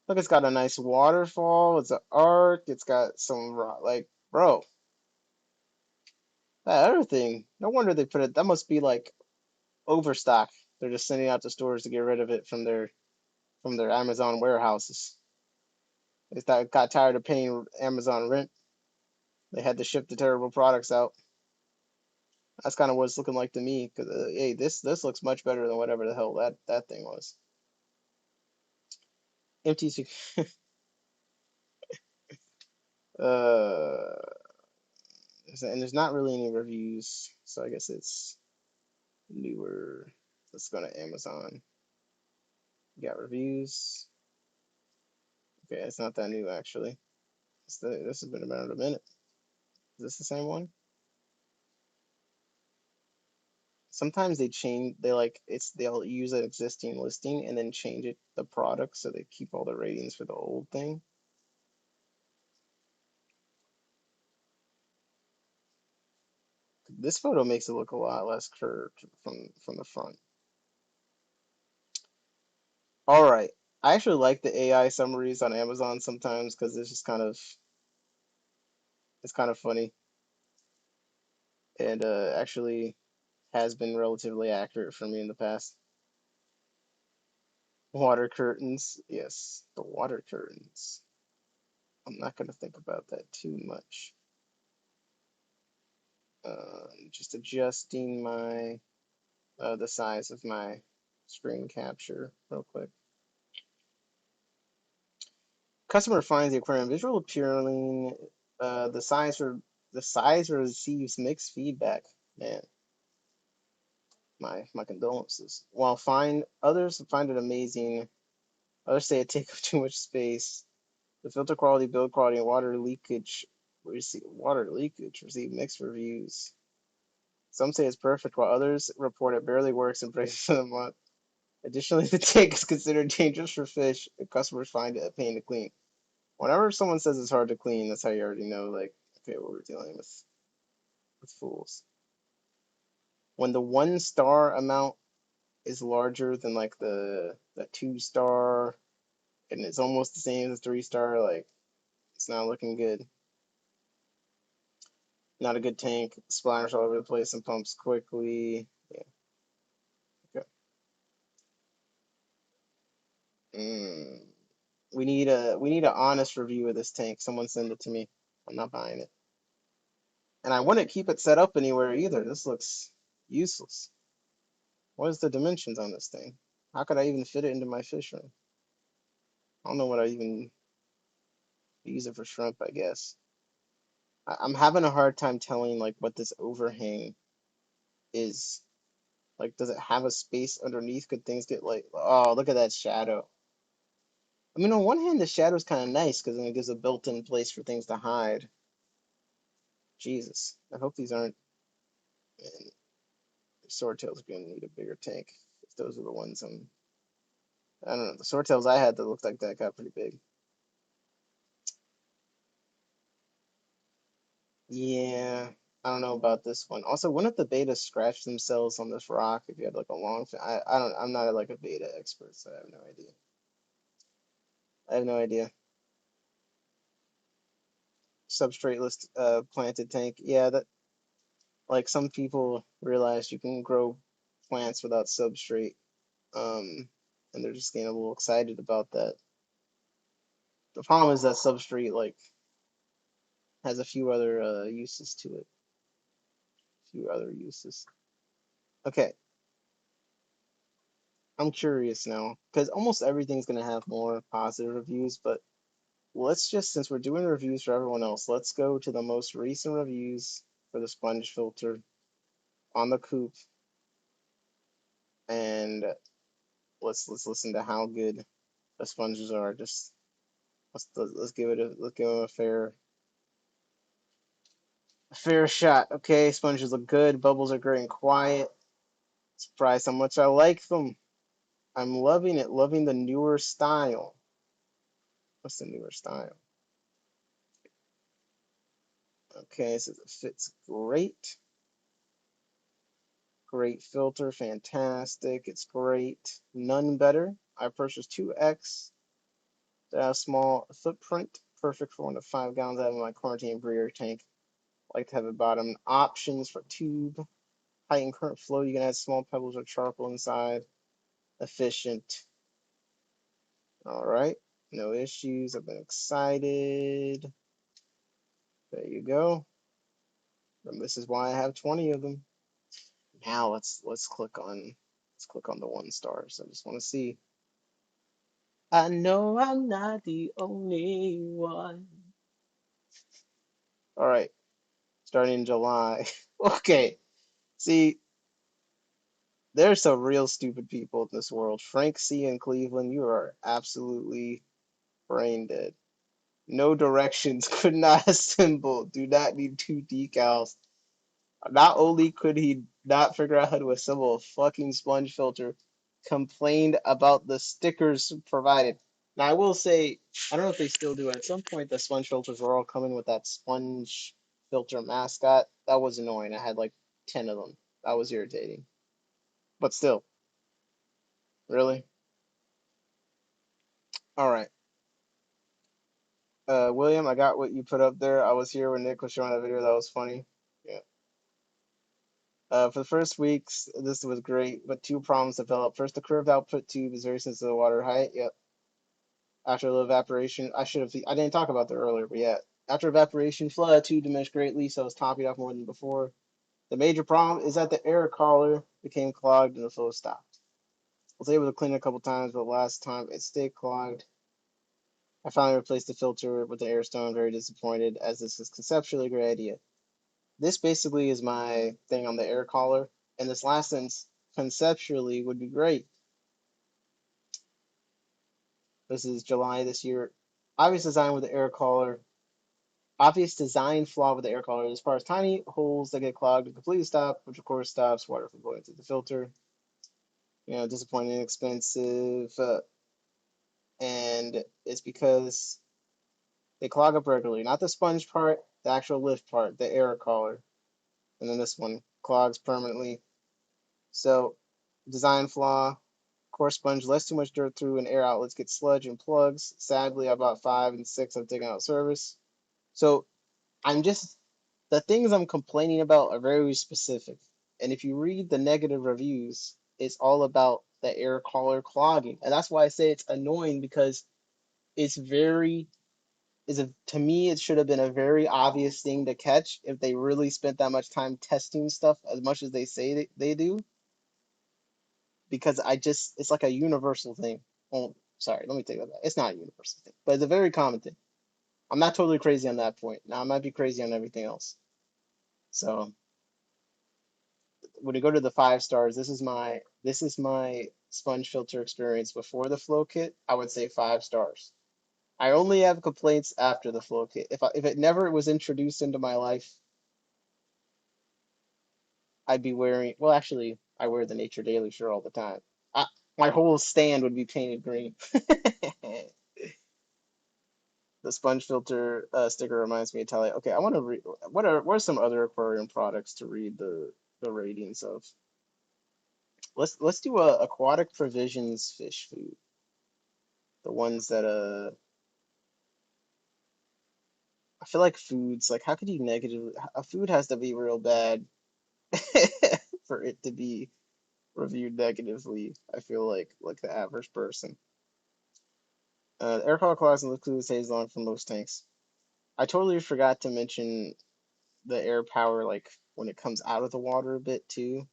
Speaker 1: look? It's got a nice waterfall. It's an arc. It's got some like, bro, that other thing. No wonder they put it. That must be like overstock. They're just sending out to stores to get rid of it from their Amazon warehouses. They got tired of paying Amazon rent. They had to ship the terrible products out. That's kind of what it's looking like to me. Because hey, this looks much better than whatever the hell that thing was. Empty. Uh, and there's not really any reviews, so I guess it's newer. Let's go to Amazon. You got reviews. Okay, it's not that new actually. This has been around a minute. Is this the same one? Sometimes they change. They like they'll use an existing listing and then change it the product so they keep all the ratings for the old thing. This photo makes it look a lot less curved from the front. All right. I actually like the AI summaries on Amazon sometimes because it's kind of funny and actually has been relatively accurate for me in the past. Water curtains. Yes, the water curtains. I'm not going to think about that too much. Just adjusting my the size of my screen capture real quick. Customer finds the aquarium visual appealing. The size receives mixed feedback. Man, my condolences. While others find it amazing, others say it takes up too much space. The filter quality, build quality, and water leakage receive mixed reviews. Some say it's perfect, while others report it barely works and prices of the month. Additionally, the tank is considered dangerous for fish, and customers find it a pain to clean. Whenever someone says it's hard to clean, that's how you already know, like, okay, what we're dealing with fools. When the 1 star amount is larger than like the 2 star, and it's almost the same as 3 star, like it's not looking good. Not a good tank. Splatters all over the place and pumps quickly. Yeah. Okay. Mm. We need an honest review of this tank. Someone send it to me. I'm not buying it. And I wouldn't keep it set up anywhere either. This looks useless. What is the dimensions on this thing? How could I even fit it into my fish room? I don't know what I even use it for shrimp, I guess. I'm having a hard time telling like what this overhang is. Like, does it have a space underneath? Could things get like, oh, look at that shadow. I mean, on one hand, the shadow's kind of nice because then it gives a built-in place for things to hide. Jesus, I hope these aren't. Man, swordtail's gonna need a bigger tank. If those are the ones I'm I don't know. The swordtails I had that looked like that got pretty big. Yeah, I don't know about this one. Also, wouldn't the beta scratch themselves on this rock if you had like a long I don't, I'm not like a beta expert, so I have no idea. I have no idea. Substrateless planted tank. Yeah, that like some people realize you can grow plants without substrate. Um, and they're just getting a little excited about that. The problem is that substrate like has a few other uses to it. A few other uses. Okay, I'm curious now because almost everything's gonna have more positive reviews, but let's just, since we're doing reviews for everyone else, let's go to the most recent reviews for the sponge filter on the coop, and let's listen to how good the sponges are. Just let's give it a let's give them a fair shot. Okay, sponges look good. Bubbles are great and quiet. Surprised how much I like them. I'm loving it. Loving the newer style. What's the newer style? Okay, so it fits great. Great filter, fantastic. It's great. None better. I purchased 2X that have small footprint, perfect for 1 to 5 gallons. I have in my quarantine breeder tank. Like to have a bottom options for tube. Height and current flow. You can add small pebbles or charcoal inside. Efficient. All right. No issues. I've been excited. There you go. And this is why I have 20 of them. Now let's click on the 1 stars. I just want to see. I know I'm not the only one. All right, starting in July. Okay, see, there's some real stupid people in this world. Frank C. in Cleveland, you are absolutely brain dead. No directions, could not assemble. Do not need 2 decals. Not only could he not figure out how to assemble a fucking sponge filter, complained about the stickers provided. Now, I will say, I don't know if they still do it. At some point, the sponge filters were all coming with that sponge filter mascot. That was annoying. I had like 10 of them. That was irritating. But still, really? All right. William, I got what you put up there. I was here when Nick was showing that video. That was funny. Yeah. For the first weeks, this was great, but 2 problems developed. First, the curved output tube is very sensitive to water height. Yep. After a little evaporation, I didn't talk about that earlier, but yeah. After evaporation, flow tube diminished greatly, so it's topping off more than before. The major problem is that the air collar became clogged and the flow stopped. I was able to clean it a couple times, but last time it stayed clogged. I finally replaced the filter with the air stone. Very disappointed, as this is conceptually a great idea. This basically is my thing on the air collar, and this last sentence conceptually would be great. This is July this year. Obvious design with the air collar. Obvious design flaw with the air collar as far as tiny holes that get clogged and completely stop, which of course stops water from going through the filter. Disappointing, expensive, and it's because they clog up regularly. Not the sponge part, the actual lift part, the air collar. And then this one clogs permanently. So, design flaw. Core sponge lets too much dirt through and air outlets get sludge and plugs. Sadly, I bought 5 and 6 I've taken out of service. So I'm just the things I'm complaining about are very specific. And if you read the negative reviews, it's all about the air collar clogging. And that's why I say it's annoying because it's very to me it should have been a very obvious thing to catch if they really spent that much time testing stuff as much as they say they do. Because it's like a universal thing. Oh, sorry, let me take that back. It's not a universal thing, but it's a very common thing. I'm not totally crazy on that point. Now I might be crazy on everything else. So when you go to the 5 stars, this is my sponge filter experience before the flow kit. I would say 5 stars. I only have complaints after the flow kit. If it never was introduced into my life, I'd be wearing. Well, actually, I wear the Nature Daily shirt all the time. I, My whole stand would be painted green. The sponge filter sticker reminds me of Tally. Okay, I want to read. What are some other aquarium products to read the ratings of? Let's do a aquatic provisions fish food. The ones that I feel like foods like how could you negatively a food has to be real bad for it to be reviewed negatively. I feel like the average person. Air quality class and liquid stays on for most tanks. I totally forgot to mention the air power like when it comes out of the water a bit too.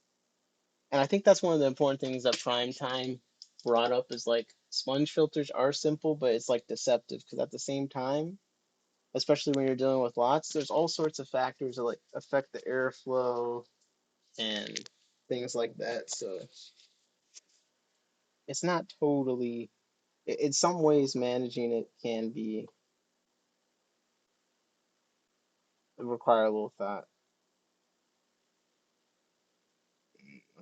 Speaker 1: And I think that's one of the important things that Prime Time brought up is like sponge filters are simple, but it's like deceptive because at the same time, especially when you're dealing with lots, there's all sorts of factors that like affect the airflow and things like that. So it's not totally, in some ways, managing it can be require a little thought.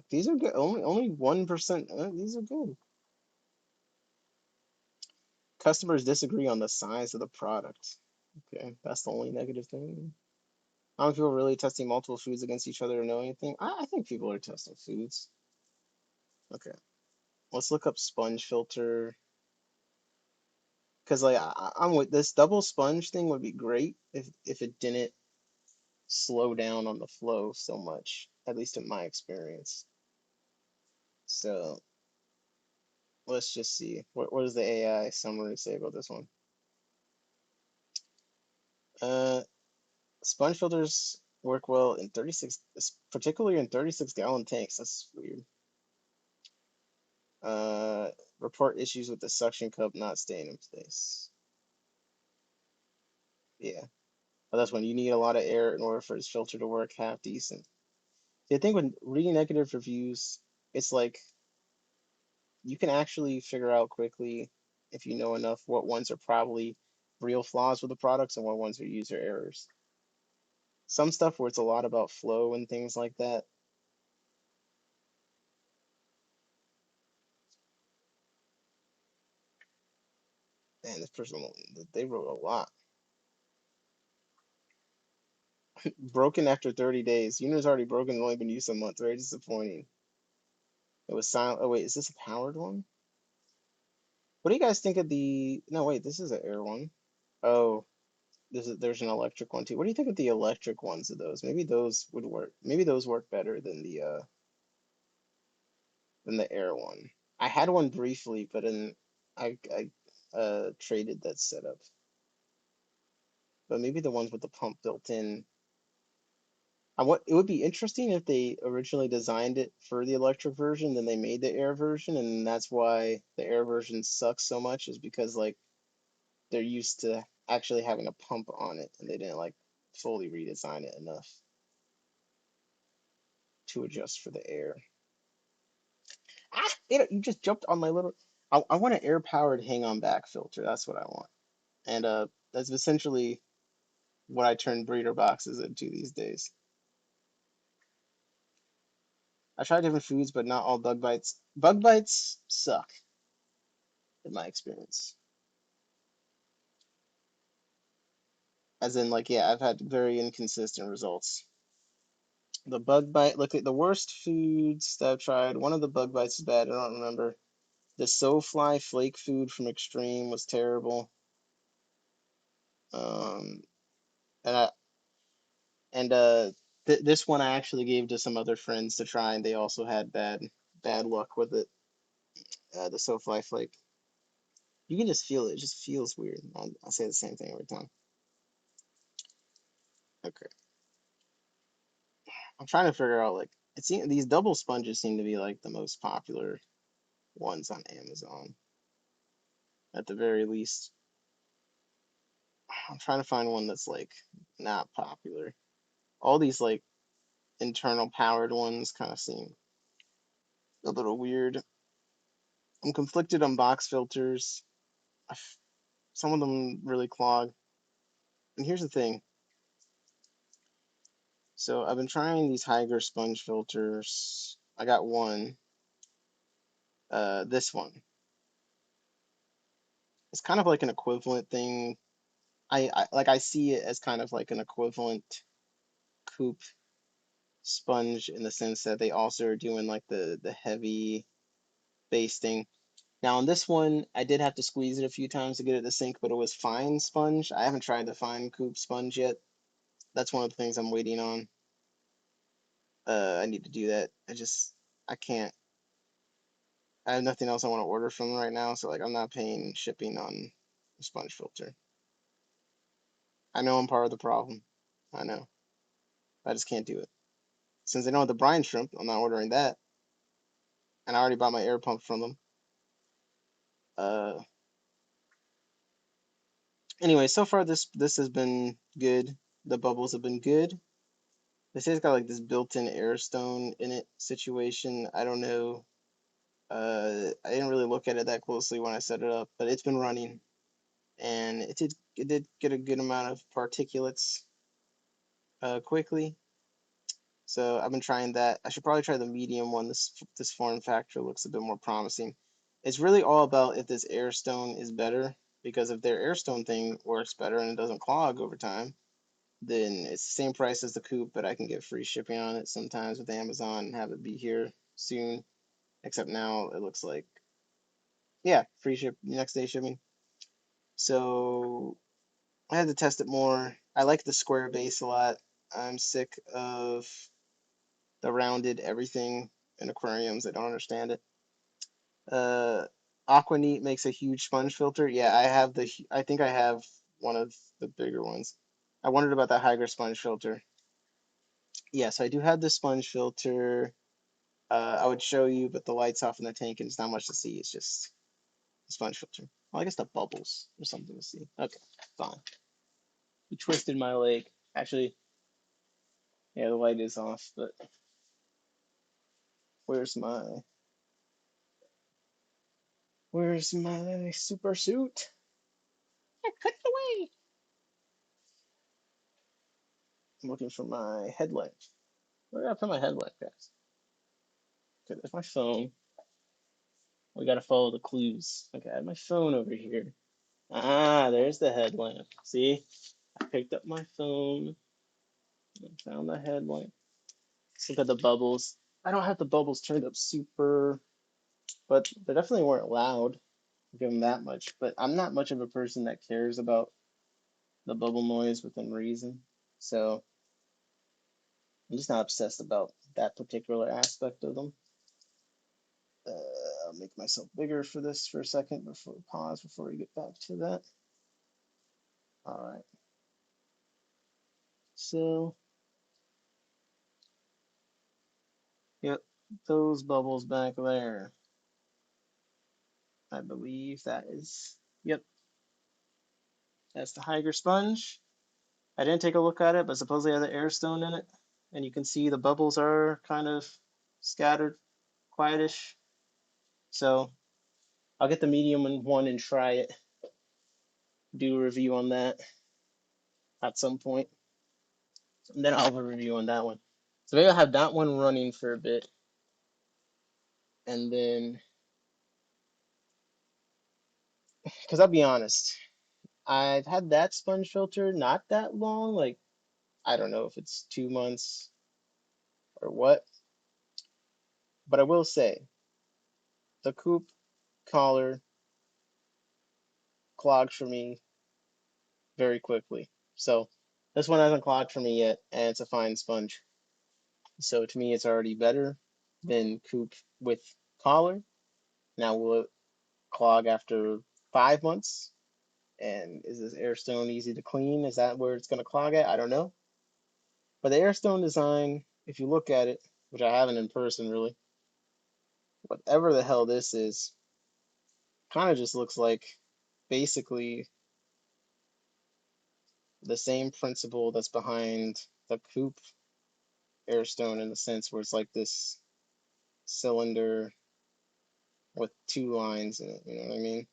Speaker 1: These are good. Only 1%. These are good. Customers disagree on the size of the product. Okay, that's the only negative thing. How many people are really testing multiple foods against each other to know anything? I think people are testing foods. Okay, let's look up sponge filter. Because like I'm with this double sponge thing would be great if it didn't slow down on the flow so much, at least in my experience. So let's just see. What does the AI summary say about this one? Uh, Sponge filters work well in 36, particularly in 36-gallon tanks. That's weird. Uh, Report issues with the suction cup not staying in place. Yeah, but that's when you need a lot of air in order for this filter to work half decent. I think when reading negative reviews, it's like you can actually figure out quickly if you know enough what ones are probably real flaws with the products and what ones are user errors. Some stuff where it's a lot about flow and things like that. Man, this person they wrote a lot. Broken after 30 days. Unit's already broken and only been used a month. Very disappointing. It was silent. Oh, wait, is this a powered one? What do you guys think of the. No, wait, this is an air one. Oh, there's an electric one too. What do you think of the electric ones of those? Maybe those would work. Maybe those work better than the air one. I had one briefly, but then I traded that setup. But maybe the ones with the pump built in. It would be interesting if they originally designed it for the electric version, then they made the air version, and that's why the air version sucks so much, is because like they're used to actually having a pump on it, and they didn't like fully redesign it enough to adjust for the air. Ah, you just jumped on my little. I want an air powered hang on back filter. That's what I want, and that's essentially what I turn breeder boxes into these days. I try different foods, but not all bug bites. Bug bites suck, in my experience. As in, like, yeah, I've had very inconsistent results. The bug bite, look at the worst foods that I've tried. One of the bug bites is bad. I don't remember. The SoFly flake food from Extreme was terrible. Um, and I and this one I actually gave to some other friends to try, and they also had bad luck with it. The SoFly flake. You can just feel it. It just feels weird. I say the same thing every time. Okay. I'm trying to figure out like it seems these double sponges seem to be like the most popular ones on Amazon at the very least. I'm trying to find one that's like not popular. All these like internal powered ones kind of seem a little weird. I'm conflicted on box filters. Some of them really clog. And here's the thing. So I've been trying these Hygger sponge filters. I got one. This one. It's kind of like an equivalent thing. I see it as kind of like an equivalent coupe sponge in the sense that they also are doing like the heavy basting. Now on this one, I did have to squeeze it a few times to get it to sink, but it was fine sponge. I haven't tried the fine coupe sponge yet. That's one of the things I'm waiting on. I need to do that. I can't. I have nothing else I want to order from them right now, so like I'm not paying shipping on a sponge filter. I know I'm part of the problem. I know. I just can't do it. Since they don't have the brine shrimp, I'm not ordering that. And I already bought my air pump from them. Uh, anyway, so far this has been good. The bubbles have been good. They say it's got like this built-in air stone in it situation. I don't know. I didn't really look at it that closely when I set it up, but it's been running, and it did get a good amount of particulates quickly. So I've been trying that. I should probably try the medium one. This form factor looks a bit more promising. It's really all about if this air stone is better, because if their air stone thing works better and it doesn't clog over time, then it's the same price as the coupe, but I can get free shipping on it sometimes with Amazon and have it be here soon. Except now it looks like, yeah, free ship next day shipping. So I had to test it more. I like the square base a lot. I'm sick of the rounded everything in aquariums. I don't understand it. Uh, Aquaneat makes a huge sponge filter. Yeah, I think I have one of the bigger ones. I wondered about that Hygger sponge filter. Yes, I do have the sponge filter. I would show you, but the light's off in the tank and it's not much to see. It's just a sponge filter. Well, I guess the bubbles or something to see. Okay, fine. You twisted my leg. Actually, yeah, the light is off, but where's my where's my super suit? I put it away. I'm looking for my headlamp. Where did I put my headlamp, guys? Okay, there's my phone. We gotta follow the clues. Okay, I have my phone over here. Ah, there's the headlamp. See? I picked up my phone and found the headlamp. Let's look at the bubbles. I don't have the bubbles turned up super, but they definitely weren't loud. I'll give them that much. But I'm not much of a person that cares about the bubble noise within reason. So I'm just not obsessed about that particular aspect of them. I'll make myself bigger for this for a second before we get back to that. All right. So, yep, those bubbles back there. I believe that is, yep, that's the Hygger sponge. I didn't take a look at it, but supposedly it has the air stone in it. And you can see the bubbles are kind of scattered, quietish. So I'll get the medium one and try it. Do a review on that at some point. And then I'll have a review on that one. So maybe I'll have that one running for a bit. And then, because I'll be honest, I've had that sponge filter not that long. Like, I don't know if it's 2 months or what. But I will say, the coupe collar clogged for me very quickly. So this one hasn't clogged for me yet, and it's a fine sponge. So to me, it's already better than coupe with collar. Now, will it clog after 5 months? And is this airstone easy to clean? Is that where it's going to clog at? I don't know. But the airstone design, if you look at it, which I haven't in person really, whatever the hell this is, kind of just looks like basically the same principle that's behind the coupe airstone in the sense where it's like this cylinder with two lines in it, you know what I mean?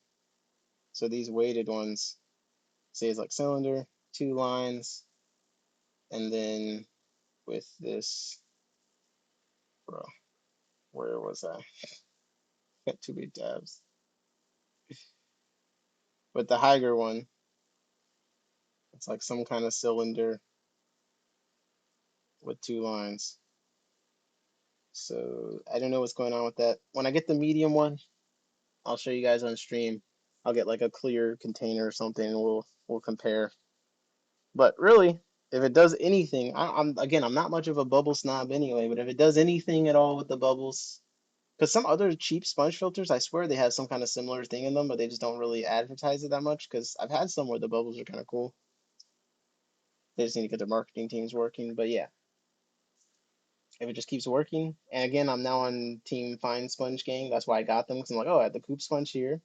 Speaker 1: So these weighted ones say it's like cylinder, two lines, and then with this, bro, where was I? Got too many tabs. But the Higer one, it's like some kind of cylinder with two lines. So I don't know what's going on with that. When I get the medium one, I'll show you guys on stream. I'll get like a clear container or something and we'll compare. But really, if it does anything, I'm not much of a bubble snob anyway, but if it does anything at all with the bubbles, because some other cheap sponge filters, I swear they have some kind of similar thing in them, but they just don't really advertise it that much. Because I've had some where the bubbles are kind of cool. They just need to get their marketing teams working. But yeah, if it just keeps working, and again, I'm now on Team Fine Sponge Gang. That's why I got them because I'm like, oh, I have the Coop Sponge here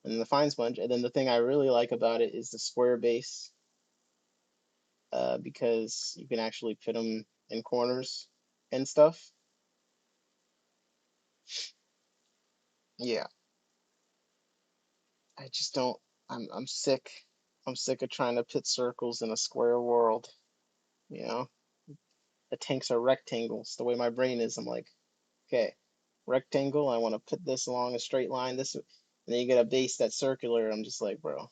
Speaker 1: and then the Fine Sponge, and then the thing I really like about it is the square base, because you can actually fit them in corners and stuff. Yeah, I just don't. I'm sick. I'm sick of trying to pit circles in a square world. You know, the tanks are rectangles. The way my brain is, I'm like, okay, rectangle. I want to put this along a straight line. And then you get a base that's circular. I'm just like, bro,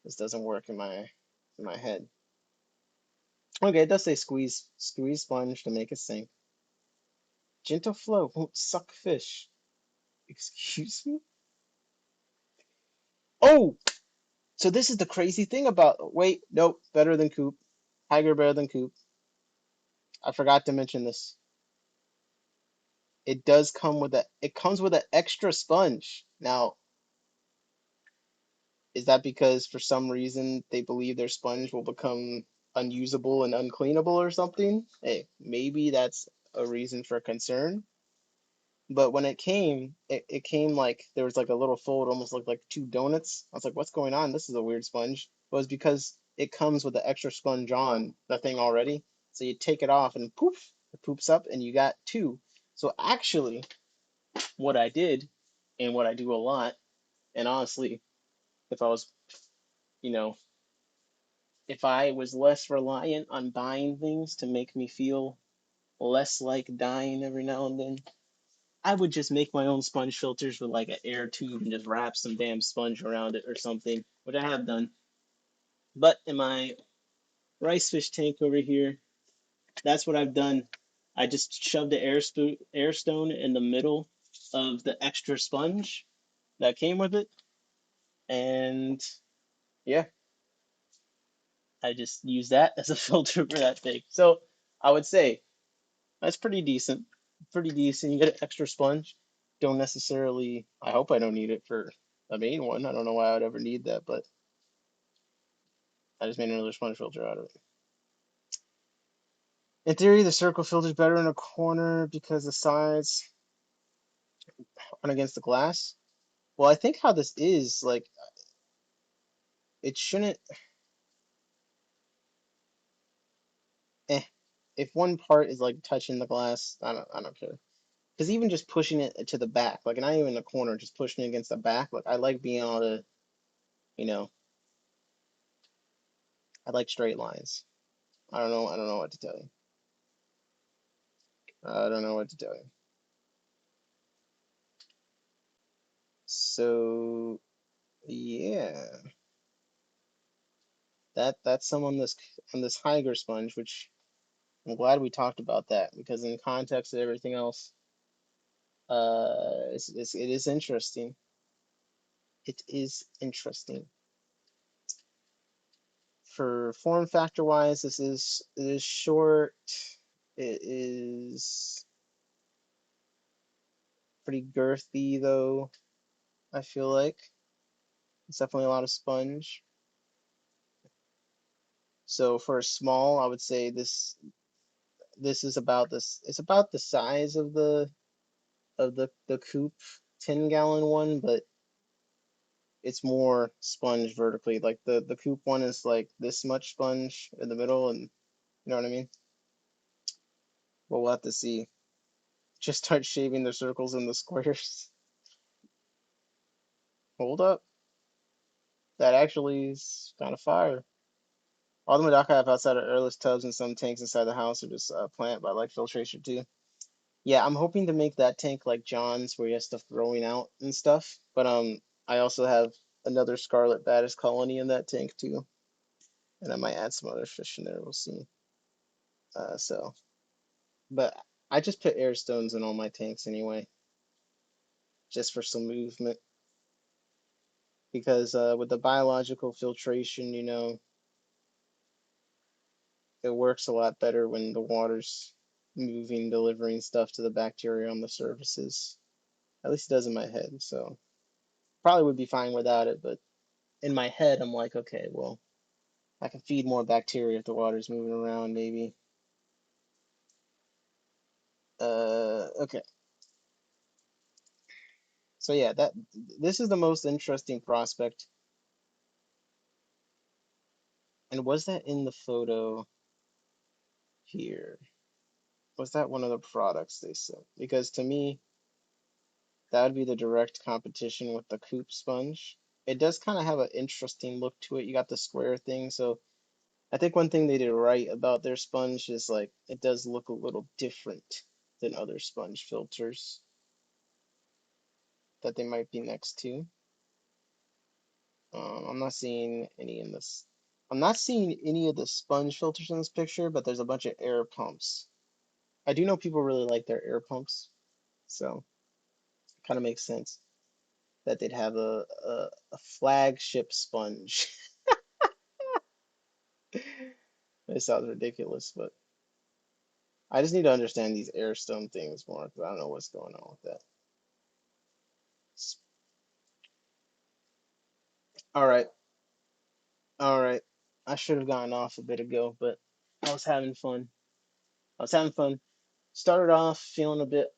Speaker 1: this doesn't work in my head. Okay, it does say squeeze sponge to make it sink. Gentle flow won't suck fish. Excuse me? Oh, so this is the crazy thing about. Wait, nope, better than Coop. Tiger better than Coop. I forgot to mention this. It does come with a. It comes with an extra sponge. Now, is that because for some reason they believe their sponge will become unusable and uncleanable or something? Hey, maybe that's a reason for concern. But when it came like there was like a little fold, almost looked like two donuts. I was like, what's going on? This is a weird sponge. But it's because it comes with the extra sponge on the thing already. So you take it off and poof, it poops up and you got two. So actually, what I did and what I do a lot, and honestly, if I was, you know, if I was less reliant on buying things to make me feel less like dying every now and then, I would just make my own sponge filters with like an air tube and just wrap some damn sponge around it or something, which I have done. But in my rice fish tank over here, that's what I've done. I just shoved the air stone in the middle of the extra sponge that came with it, and yeah, I just use that as a filter for that thing. So I would say that's pretty decent. Pretty decent. You get an extra sponge. Don't necessarily. I hope I don't need it for the main one. I don't know why I would ever need that, but I just made another sponge filter out of it. In theory, the circle filter is better in a corner because the sides aren't against the glass. Well, I think how this is like it shouldn't. Eh, if one part is like touching the glass, I don't care. Because even just pushing it to the back, like not even in the corner, just pushing it against the back. Like I like being able to, you know, I like straight lines. I don't know. I don't know what to tell you. I don't know what to tell you. So yeah, that's some on this Higer sponge, which I'm glad we talked about that because in context of everything else, it is interesting. It is interesting. For form factor wise, it is short. It is pretty girthy though. I feel like it's definitely a lot of sponge. So for a small, I would say this is about this. It's about the size of the coupe 10-gallon one, but it's more sponge vertically. Like the coupe one is like this much sponge in the middle, and you know what I mean. But we'll have to see. Just start shaving the circles and the squares. Hold up, that actually is kind of fire. All the Medaka I have outside of airless tubs and some tanks inside the house are just plant, but I like filtration too. Yeah, I'm hoping to make that tank like John's where he has stuff growing out and stuff. But I also have another Scarlet Baddest colony in that tank too. And I might add some other fish in there, we'll see. So but I just put air stones in all my tanks anyway, just for some movement. Because with the biological filtration, it works a lot better when the water's moving, delivering stuff to the bacteria on the surfaces. At least it does in my head. So probably would be fine without it, but in my head, I'm like, okay, well, I can feed more bacteria if the water's moving around, maybe. Okay. So yeah, that this is the most interesting prospect. And was that in the photo here? Was that one of the products they sent? Because to me, that would be the direct competition with the Coop sponge. It does kind of have an interesting look to it. You got the square thing, so I think one thing they did right about their sponge is like it does look a little different than other sponge filters that they might be next to. I'm not seeing any in this. I'm not seeing any of the sponge filters in this picture, but there's a bunch of air pumps. I do know people really like their air pumps, so it kind of makes sense that they'd have a flagship sponge. It sounds ridiculous, but I just need to understand these air stone things more because I don't know what's going on with that. All right, all right. I should have gotten off a bit ago, but I was having fun. I was having fun. Started off feeling a bit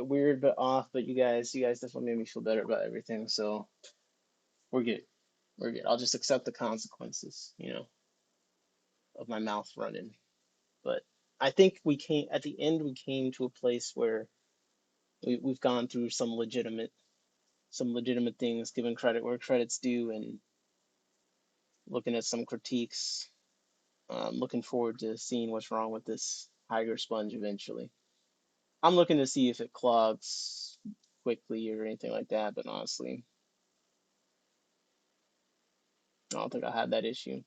Speaker 1: weird, but off. But you guys definitely made me feel better about everything. So we're good. We're good. I'll just accept the consequences, of my mouth running. But I think we came at the end. We came to a place where we've gone through some legitimate things, giving credit where credit's due, and looking at some critiques. Looking forward to seeing what's wrong with this Tiger sponge eventually. I'm looking to see if it clogs quickly or anything like that, but honestly, I don't think I have that issue.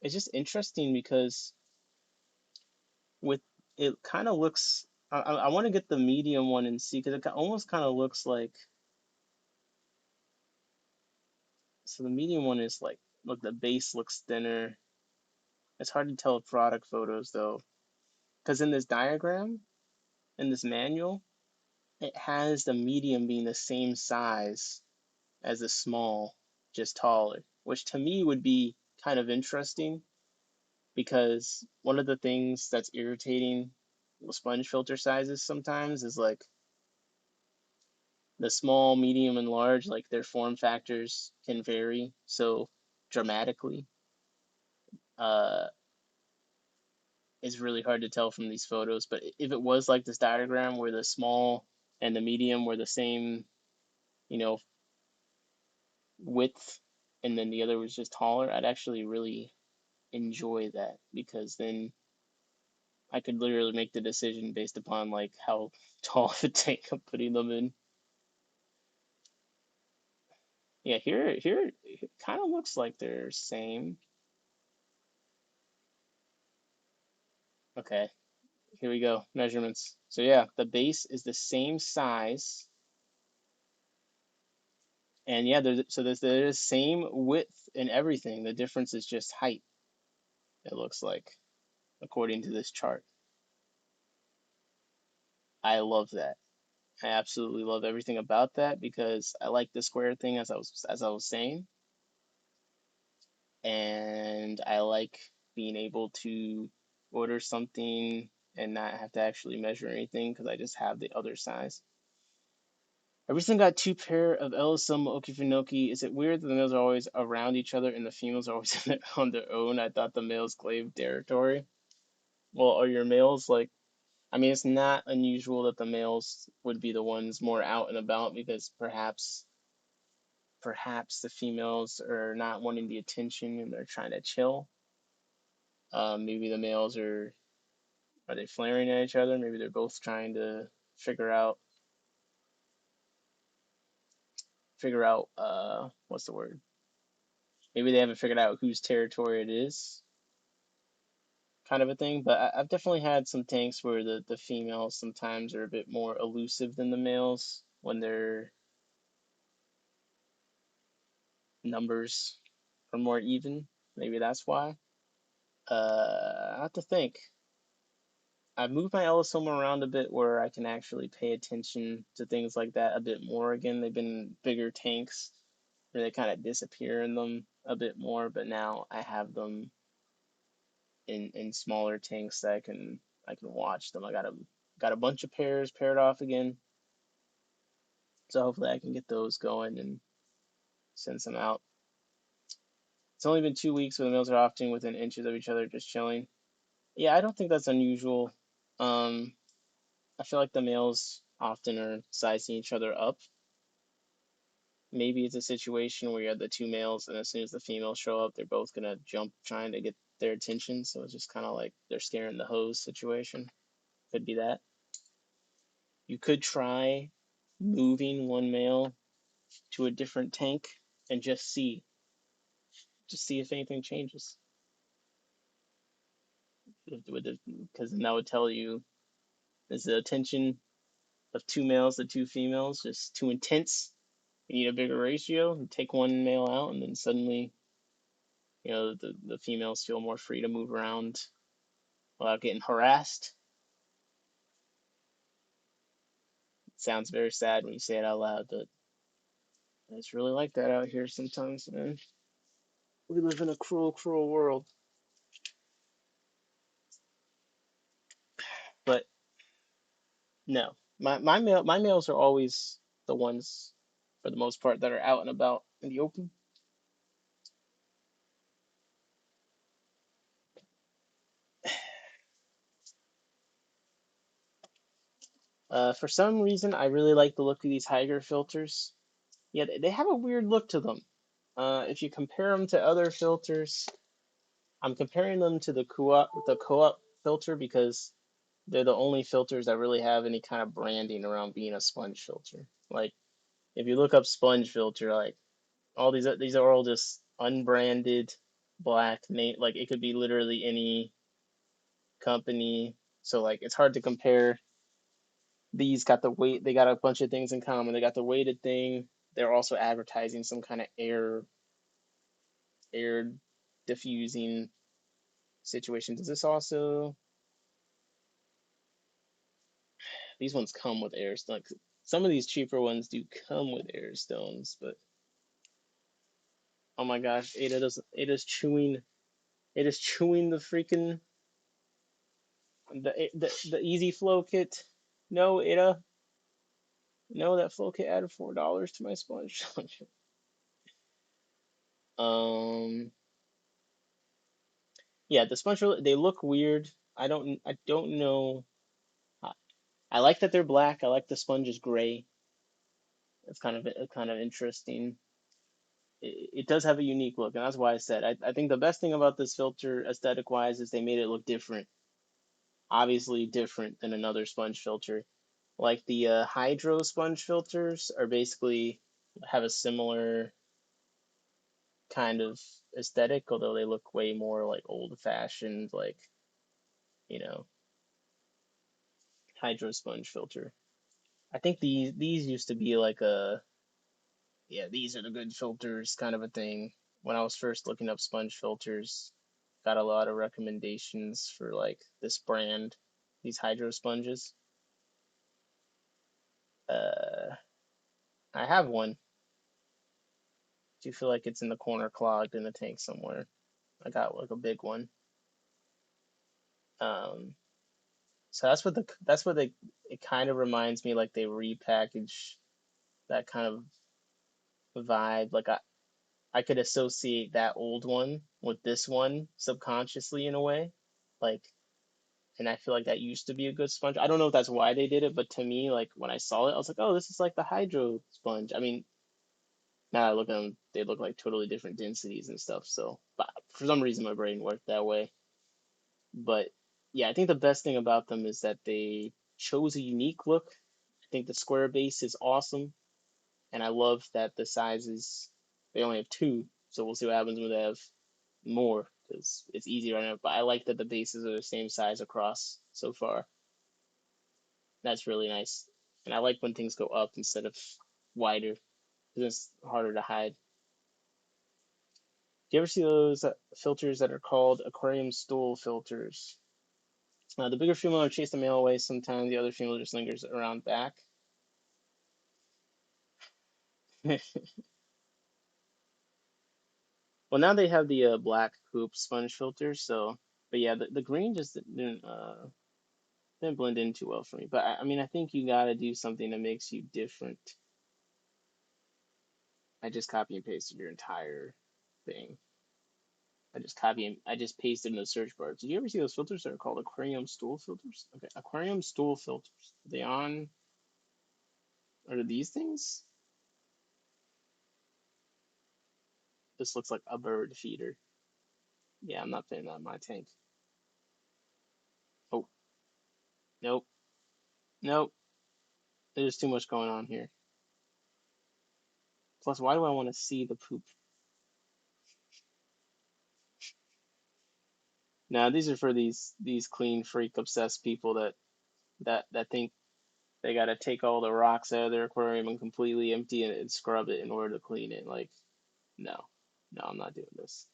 Speaker 1: It's just interesting because with it kind of looks. I want to get the medium one and see because it almost kind of looks like. So the medium one is like, look, the base looks thinner. It's hard to tell with product photos though, because in this diagram, in this manual, it has the medium being the same size as the small, just taller, which to me would be kind of interesting because one of the things that's irritating with sponge filter sizes sometimes is like the small, medium, and large, like their form factors can vary so dramatically. Uh, it's really hard to tell from these photos, but if it was like this diagram where the small and the medium were the same, you know, width, and then the other was just taller, I'd actually really enjoy that because then I could literally make the decision based upon like how tall the tank I'm putting them in. Yeah, here it kind of looks like they're same. Okay, here we go. Measurements. So yeah, the base is the same size, and yeah, there's the same width and everything. The difference is just height. It looks like, according to this chart. I love that. I absolutely love everything about that because I like the square thing as I was saying, and I like being able to order something and not have to actually measure anything because I just have the other size. I recently got two pair of LSM Okefenokee. Is it weird that the males are always around each other and the females are always on their own? I thought the males claimed territory. Well, are your males like? I mean, it's not unusual that the males would be the ones more out and about because perhaps perhaps the females are not wanting the attention and they're trying to chill. Maybe the males are they flaring at each other? Maybe they're both trying to figure out what's the word? Maybe they haven't figured out whose territory it is, kind of a thing. But I've definitely had some tanks where the females sometimes are a bit more elusive than the males when their numbers are more even. Maybe that's why. I have to think. I've moved my Ellisome around a bit where I can actually pay attention to things like that a bit more again. They've been bigger tanks where they kind of disappear in them a bit more, but now I have them in smaller tanks that I can watch them. I got a bunch of pairs paired off again, so hopefully I can get those going and send some out. It's only been 2 weeks where the males are often within inches of each other, just chilling. Yeah, I don't think that's unusual. Um, I feel like the males often are sizing each other up. Maybe it's a situation where you have the two males, and as soon as the females show up, they're both gonna jump trying to get their attention. So it's just kind of like they're scaring the hose situation. Could be that. You could try moving one male to a different tank and just see if anything changes. Because then that would tell you, is the attention of two males to two females just too intense? You need a bigger ratio and take one male out, and then suddenly, the females feel more free to move around without getting harassed. It sounds very sad when you say it out loud, but it's really like that out here sometimes, man. We live in a cruel, cruel world. But no, my males are always the ones, for the most part, that are out and about in the open. For some reason, I really like the look of these Hydra filters. Yeah, they have a weird look to them. If you compare them to other filters, I'm comparing them to the co-op filter because they're the only filters that really have any kind of branding around being a sponge filter. Like if you look up sponge filter, like all these are all just unbranded black name. Like it could be literally any company. So like it's hard to compare. These got the weight. They got a bunch of things in common. They got the weighted thing. They're also advertising some kind of air diffusing situation. Does this also? These ones come with air. Like some of these cheaper ones do come with air stones, but oh my gosh, Ada's chewing. Ada's chewing the freaking the easy flow kit. No, Ada. No, that flow kit added $4 to my sponge. um, yeah, the sponge they look weird. I don't know. I, I like that they're black. I like the sponge is gray. It's kind of interesting. It does have a unique look, and that's why I said I think the best thing about this filter, aesthetic wise, is they made it look different. Obviously different than another sponge filter. Like the hydro sponge filters are basically have a similar kind of aesthetic, although they look way more like old fashioned, like, you know, hydro sponge filter. I think these used to be like yeah, these are the good filters kind of a thing. When I was first looking up sponge filters, got a lot of recommendations for like this brand, these hydro sponges. Uh, I have one. Do you feel like it's in the corner clogged in the tank somewhere? I got like a big one. Um, so that's what they it kind of reminds me like they repackage that kind of vibe. Like I could associate that old one with this one subconsciously in a way. Like and I feel like that used to be a good sponge. I don't know if that's why they did it, but to me, like when I saw it, I was like, oh, this is like the hydro sponge. I mean, Now I look at them, they look like totally different densities and stuff. So, but for some reason, my brain worked that way. But yeah, I think the best thing about them is that they chose a unique look. I think the square base is awesome, and I love that the sizes they only have two. So we'll see what happens when they have more, because it's easy right now. But I like that the bases are the same size across so far. That's really nice, and I like when things go up instead of wider, because it's harder to hide. Do you ever see those filters that are called aquarium stool filters? The bigger female will chase the male away. Sometimes the other female just lingers around back. Well, now they have the black poop sponge filter. So, but yeah, the green just didn't blend in too well for me. But I mean, I think you gotta do something that makes you different. I just copy and pasted your entire thing. I just pasted in the search bar. Did you ever see those filters that are called aquarium stool filters? Okay, aquarium stool filters. Are they on? Are these things? This looks like a bird feeder. Yeah, I'm not putting that in my tank. Oh, nope, nope. There's too much going on here. Plus, why do I want to see the poop? Now, these are for these clean freak obsessed people that think they gotta take all the rocks out of their aquarium and completely empty it and scrub it in order to clean it. Like, no, no, I'm not doing this.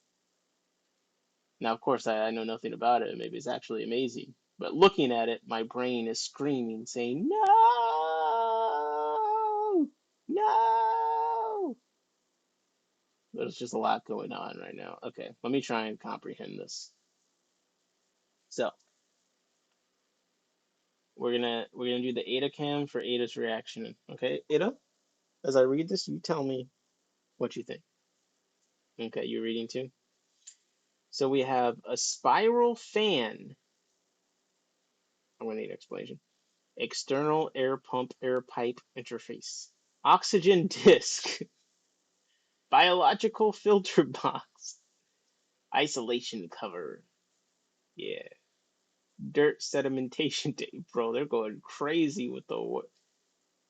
Speaker 1: Now, of course, I know nothing about it. Maybe it's actually amazing. But looking at it, my brain is screaming, saying, no, no. There's just a lot going on right now. Okay, let me try and comprehend this. So we're gonna do the Ada cam for Ada's reaction. Okay, Ada, as I read this, you tell me what you think. Okay, you're reading too. So we have a spiral fan. I'm gonna need explanation. External air pump air pipe interface. Oxygen disc. Biological filter box. Isolation cover. Yeah. Dirt sedimentation tape, bro. They're going crazy with the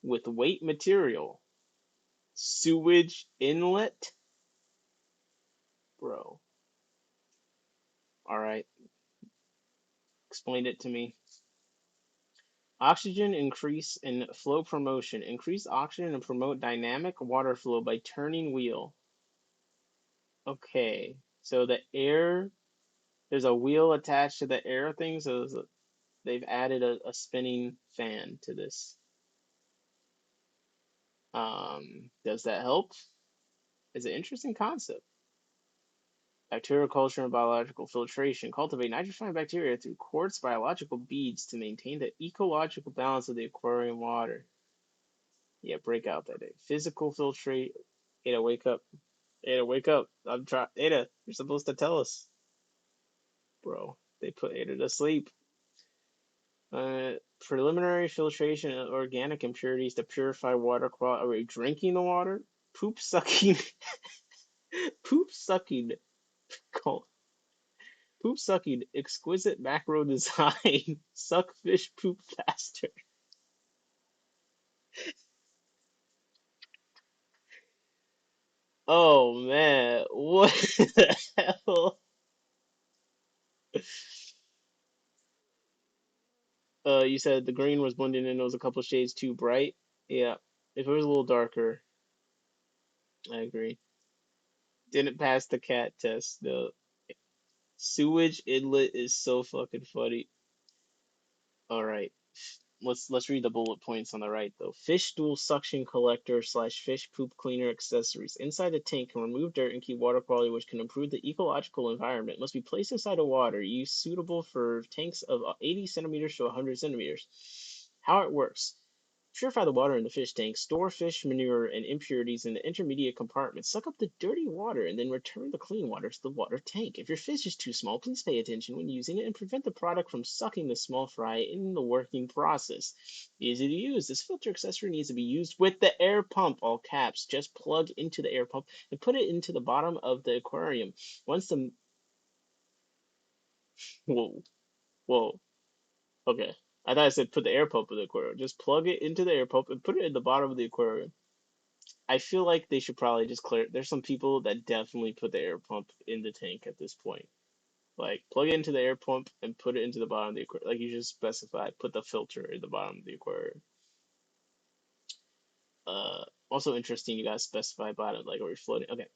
Speaker 1: with weight material. Sewage inlet, bro. All right, explain it to me. Oxygen increase and flow promotion. Increase oxygen and promote dynamic water flow by turning wheel. Okay, so the air, there's a wheel attached to the air thing, so they've added a spinning fan to this. Does that help? It's an interesting concept. Bacterial culture and biological filtration. Cultivate nitrogen bacteria through quartz biological beads to maintain the ecological balance of the aquarium water. Yeah, break out that day. Physical filtrate. Ada, wake up. Ada, wake up. I'm trying. Ada, you're supposed to tell us. Bro, they put Ada to sleep. Preliminary filtration of organic impurities to purify water quality. Are we drinking the water? Poop sucking. Poop sucking. Poop sucking. Exquisite macro design. Suck fish poop faster. Oh man, what the hell? You said the green was blending in. It was a couple shades too bright. Yeah, if it was a little darker, I agree. Didn't pass the cat test. The sewage inlet is so fucking funny. All right, let's read the bullet points on the right though. Fish stool suction collector slash fish poop cleaner accessories. Inside the tank can remove dirt and keep water quality, which can improve the ecological environment. Must be placed inside of water. Use suitable for tanks of 80 centimeters to 100 centimeters. How it works. Purify the water in the fish tank. Store fish manure and impurities in the intermediate compartment. Suck up the dirty water and then return the clean water to the water tank. If your fish is too small, please pay attention when using it and prevent the product from sucking the small fry in the working process. Easy to use. This filter accessory needs to be used with the air pump, all caps. Just plug into the air pump and put it into the bottom of the aquarium. Once the whoa, whoa, okay. I thought I said put the air pump in the aquarium. Just plug it into the air pump and put it in the bottom of the aquarium. I feel like they should probably just clear. There's some people that definitely put the air pump in the tank at this point. Like plug it into the air pump and put it into the bottom of the aquarium. Like you just specify, put the filter in the bottom of the aquarium. Also interesting, you guys specify bottom, like are we floating? Okay.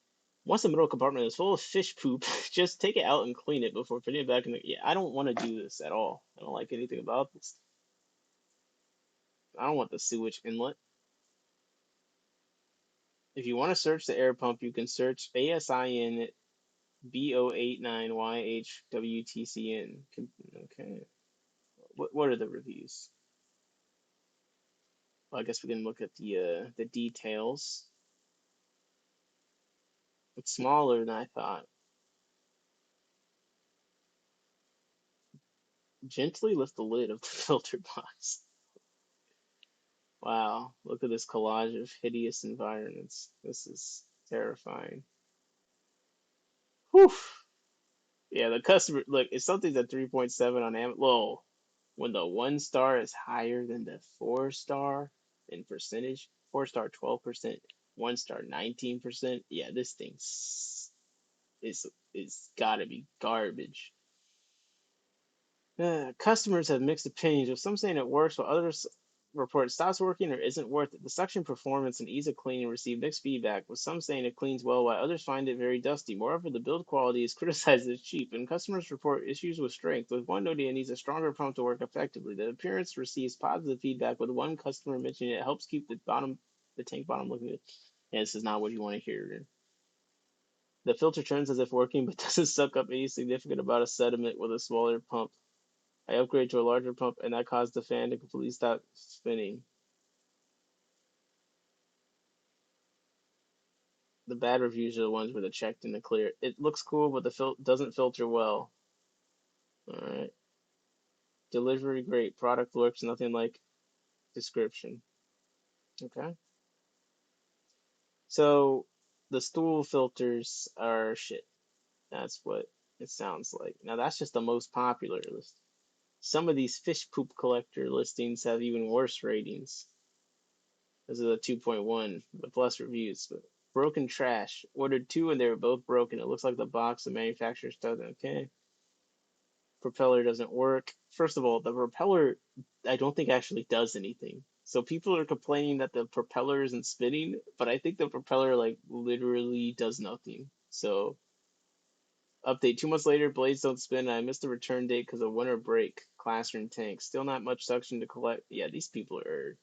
Speaker 1: Once the middle compartment is full of fish poop, just take it out and clean it before putting it back in the. Yeah, I don't want to do this at all. I don't like anything about this. I don't want the sewage inlet. If you want to search the air pump, you can search ASIN B089YHWTCN. Okay. What are the reviews? Well, I guess we can look at the details. It's smaller than I thought. Gently lift the lid of the filter box. Wow, look at this collage of hideous environments. This is terrifying. Whew. Yeah, the customer look, if something's at 3.7 on Amazon, whoa, when the 1 star is higher than the 4 star in percentage, 4 star 12%, 1 star 19%. Yeah, this thing is gotta be garbage. Customers have mixed opinions, with some saying it works, while others report it stops working or isn't worth it. The suction performance and ease of cleaning receive mixed feedback, with some saying it cleans well, while others find it very dusty. Moreover, the build quality is criticized as cheap, and customers report issues with strength, with one noting it needs a stronger pump to work effectively. The appearance receives positive feedback, with one customer mentioning it helps keep the tank bottom looking good. And this is not what you want to hear. The filter turns as if working, but doesn't suck up any significant amount of sediment with a smaller pump. I upgraded to a larger pump, and that caused the fan to completely stop spinning. The bad reviews are the ones where the checked and the clear. It looks cool, but the doesn't filter well. All right. Delivery great. Product works nothing like description. Okay. So the stool filters are shit. That's what it sounds like. Now that's just the most popular list. Some of these fish poop collector listings have even worse ratings. This is a 2.1 with less reviews. But broken trash. Ordered two and they were both broken. It looks like the box the manufacturer doesn't. Okay. Propeller doesn't work. First of all, the propeller I don't think actually does anything. So people are complaining that the propeller isn't spinning, but I think the propeller like literally does nothing. So update 2 months later, blades don't spin. And I missed the return date because of winter break. Classroom tank. Still not much suction to collect. Yeah, these people are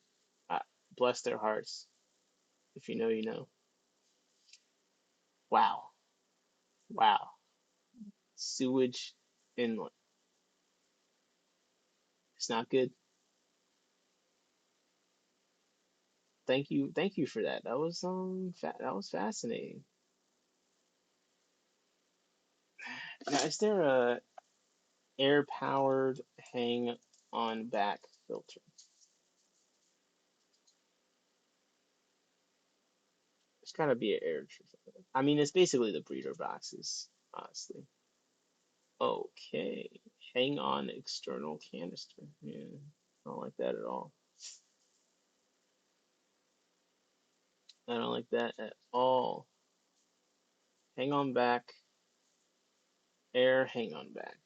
Speaker 1: bless their hearts. If you know, you know. Wow. Wow. Sewage inlet. It's not good. Thank you for that. That was that was fascinating. Now, is there a air powered hang on back filter? There's gotta be an air. I mean, it's basically the breeder boxes, honestly. Okay, hang on external canister. Yeah, I don't like that at all. I don't like that at all. Hang on back, air, hang on back.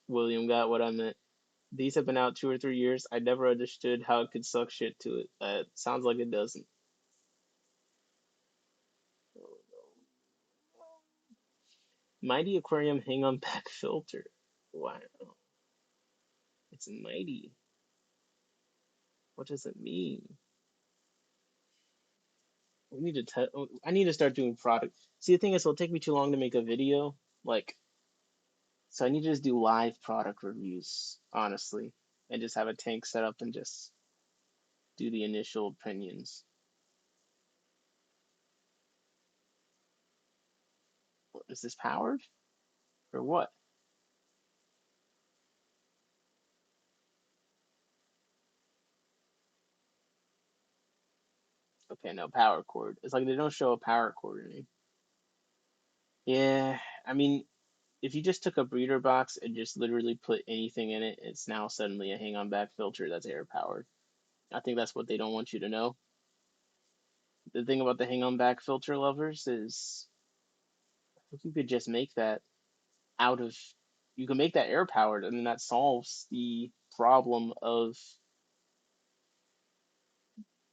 Speaker 1: William got what I meant. These have been out 2 or 3 years. I never understood how it could suck shit to it. Sounds like it doesn't. Mighty Aquarium hang on back filter. Wow. It's mighty. What does it mean? We need to I need to start doing product. See, the thing is, it'll take me too long to make a video. Like, so I need to just do live product reviews, honestly. and just have a tank set up and just do the initial opinions. Is this powered or what? Okay, no power cord. It's like they don't show a power cord in it. Yeah, I mean, if you just took a breeder box and just literally put anything in it, it's now suddenly a hang on back filter that's air powered. I think that's what they don't want you to know. The thing about the hang on back filter lovers is I think you could just make that out of you can make that air powered and then that solves the problem of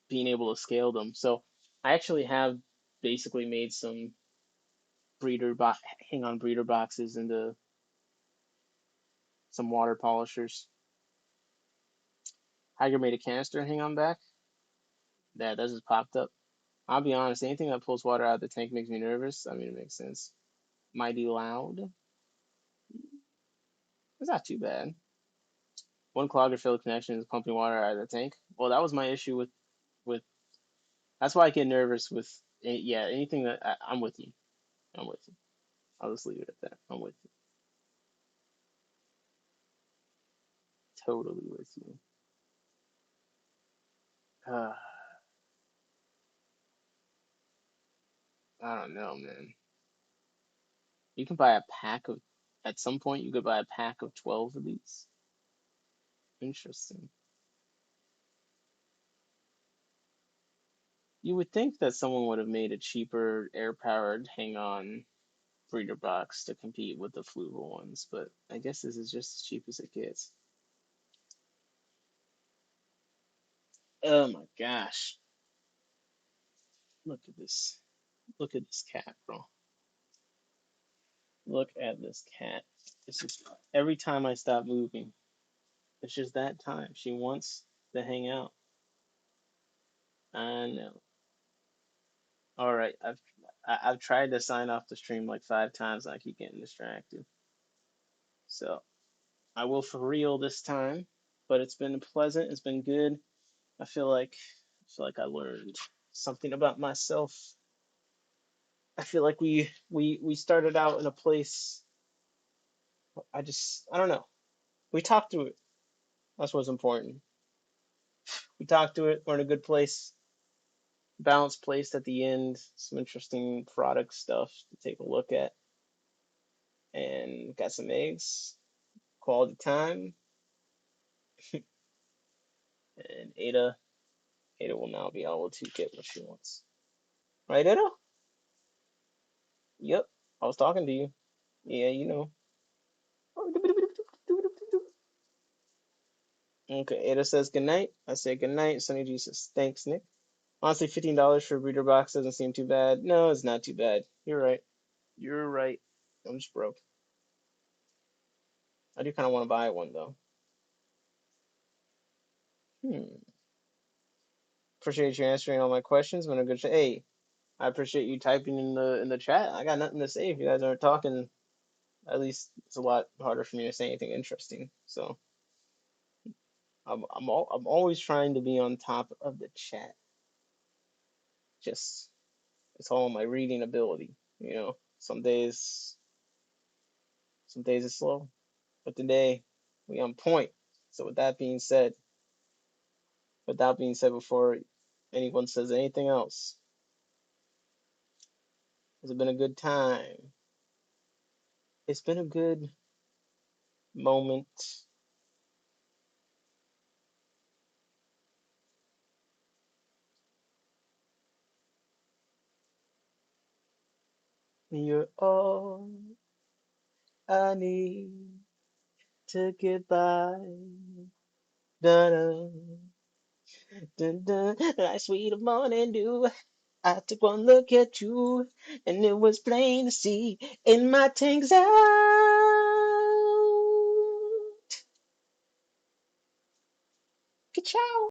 Speaker 1: being able to scale them. So I actually have basically made some hang on breeder boxes into some water polishers. Tiger made a canister hang on back. That just popped up. I'll be honest, anything that pulls water out of the tank makes me nervous. I mean, it makes sense. Mighty loud. It's not too bad. One clogger filled connection is pumping water out of the tank. Well, that was my issue with. That's why I get nervous with. Yeah, anything that I'm with you. I'm with you. I'll just leave it at that. I'm with you. Totally with you. Uh, I don't know, man. You can buy a pack of. At some point, you could buy a pack of 12 of these. Interesting. You would think that someone would have made a cheaper air-powered hang-on breeder box to compete with the Fluval ones, but I guess this is just as cheap as it gets. Oh my gosh. Look at this. Look at this cat, bro. Look at this cat. This is every time I stop moving. It's just that time. She wants to hang out. I know. All right, I've tried to sign off the stream like 5 times and I keep getting distracted. So I will for real this time, but it's been pleasant. It's been good. I feel like I learned something about myself. I feel like we started out in a place. I don't know. We talked through it. That's what's important. We talked through it. We're in a good place, balanced place at the end. Some interesting product stuff to take a look at, and got some eggs. Quality time, and Ada will now be able to get what she wants. Right, Ada? Yep. I was talking to you. Yeah, you know. Okay, Ada says good night. I say good night. Sunny G says thanks, Nick. Honestly, $15 for a breeder box doesn't seem too bad. No, it's not too bad. You're right. You're right. I'm just broke. I do kind of want to buy one though. Hmm. Appreciate you answering all my questions. Been a good chat. Hey, I appreciate you typing in the chat. I got nothing to say if you guys aren't talking. At least it's a lot harder for me to say anything interesting. So I'm always trying to be on top of the chat. Just it's all my reading ability. You know, some days it's slow, but today we on point. So with that being said, before anyone says anything else, it's been a good time. It's been a good moment. You're all I need to get by. Dun, dun, dun, like sweet morning dew. I took one look at you, and it was plain to see in my tank's out. Ka-chow.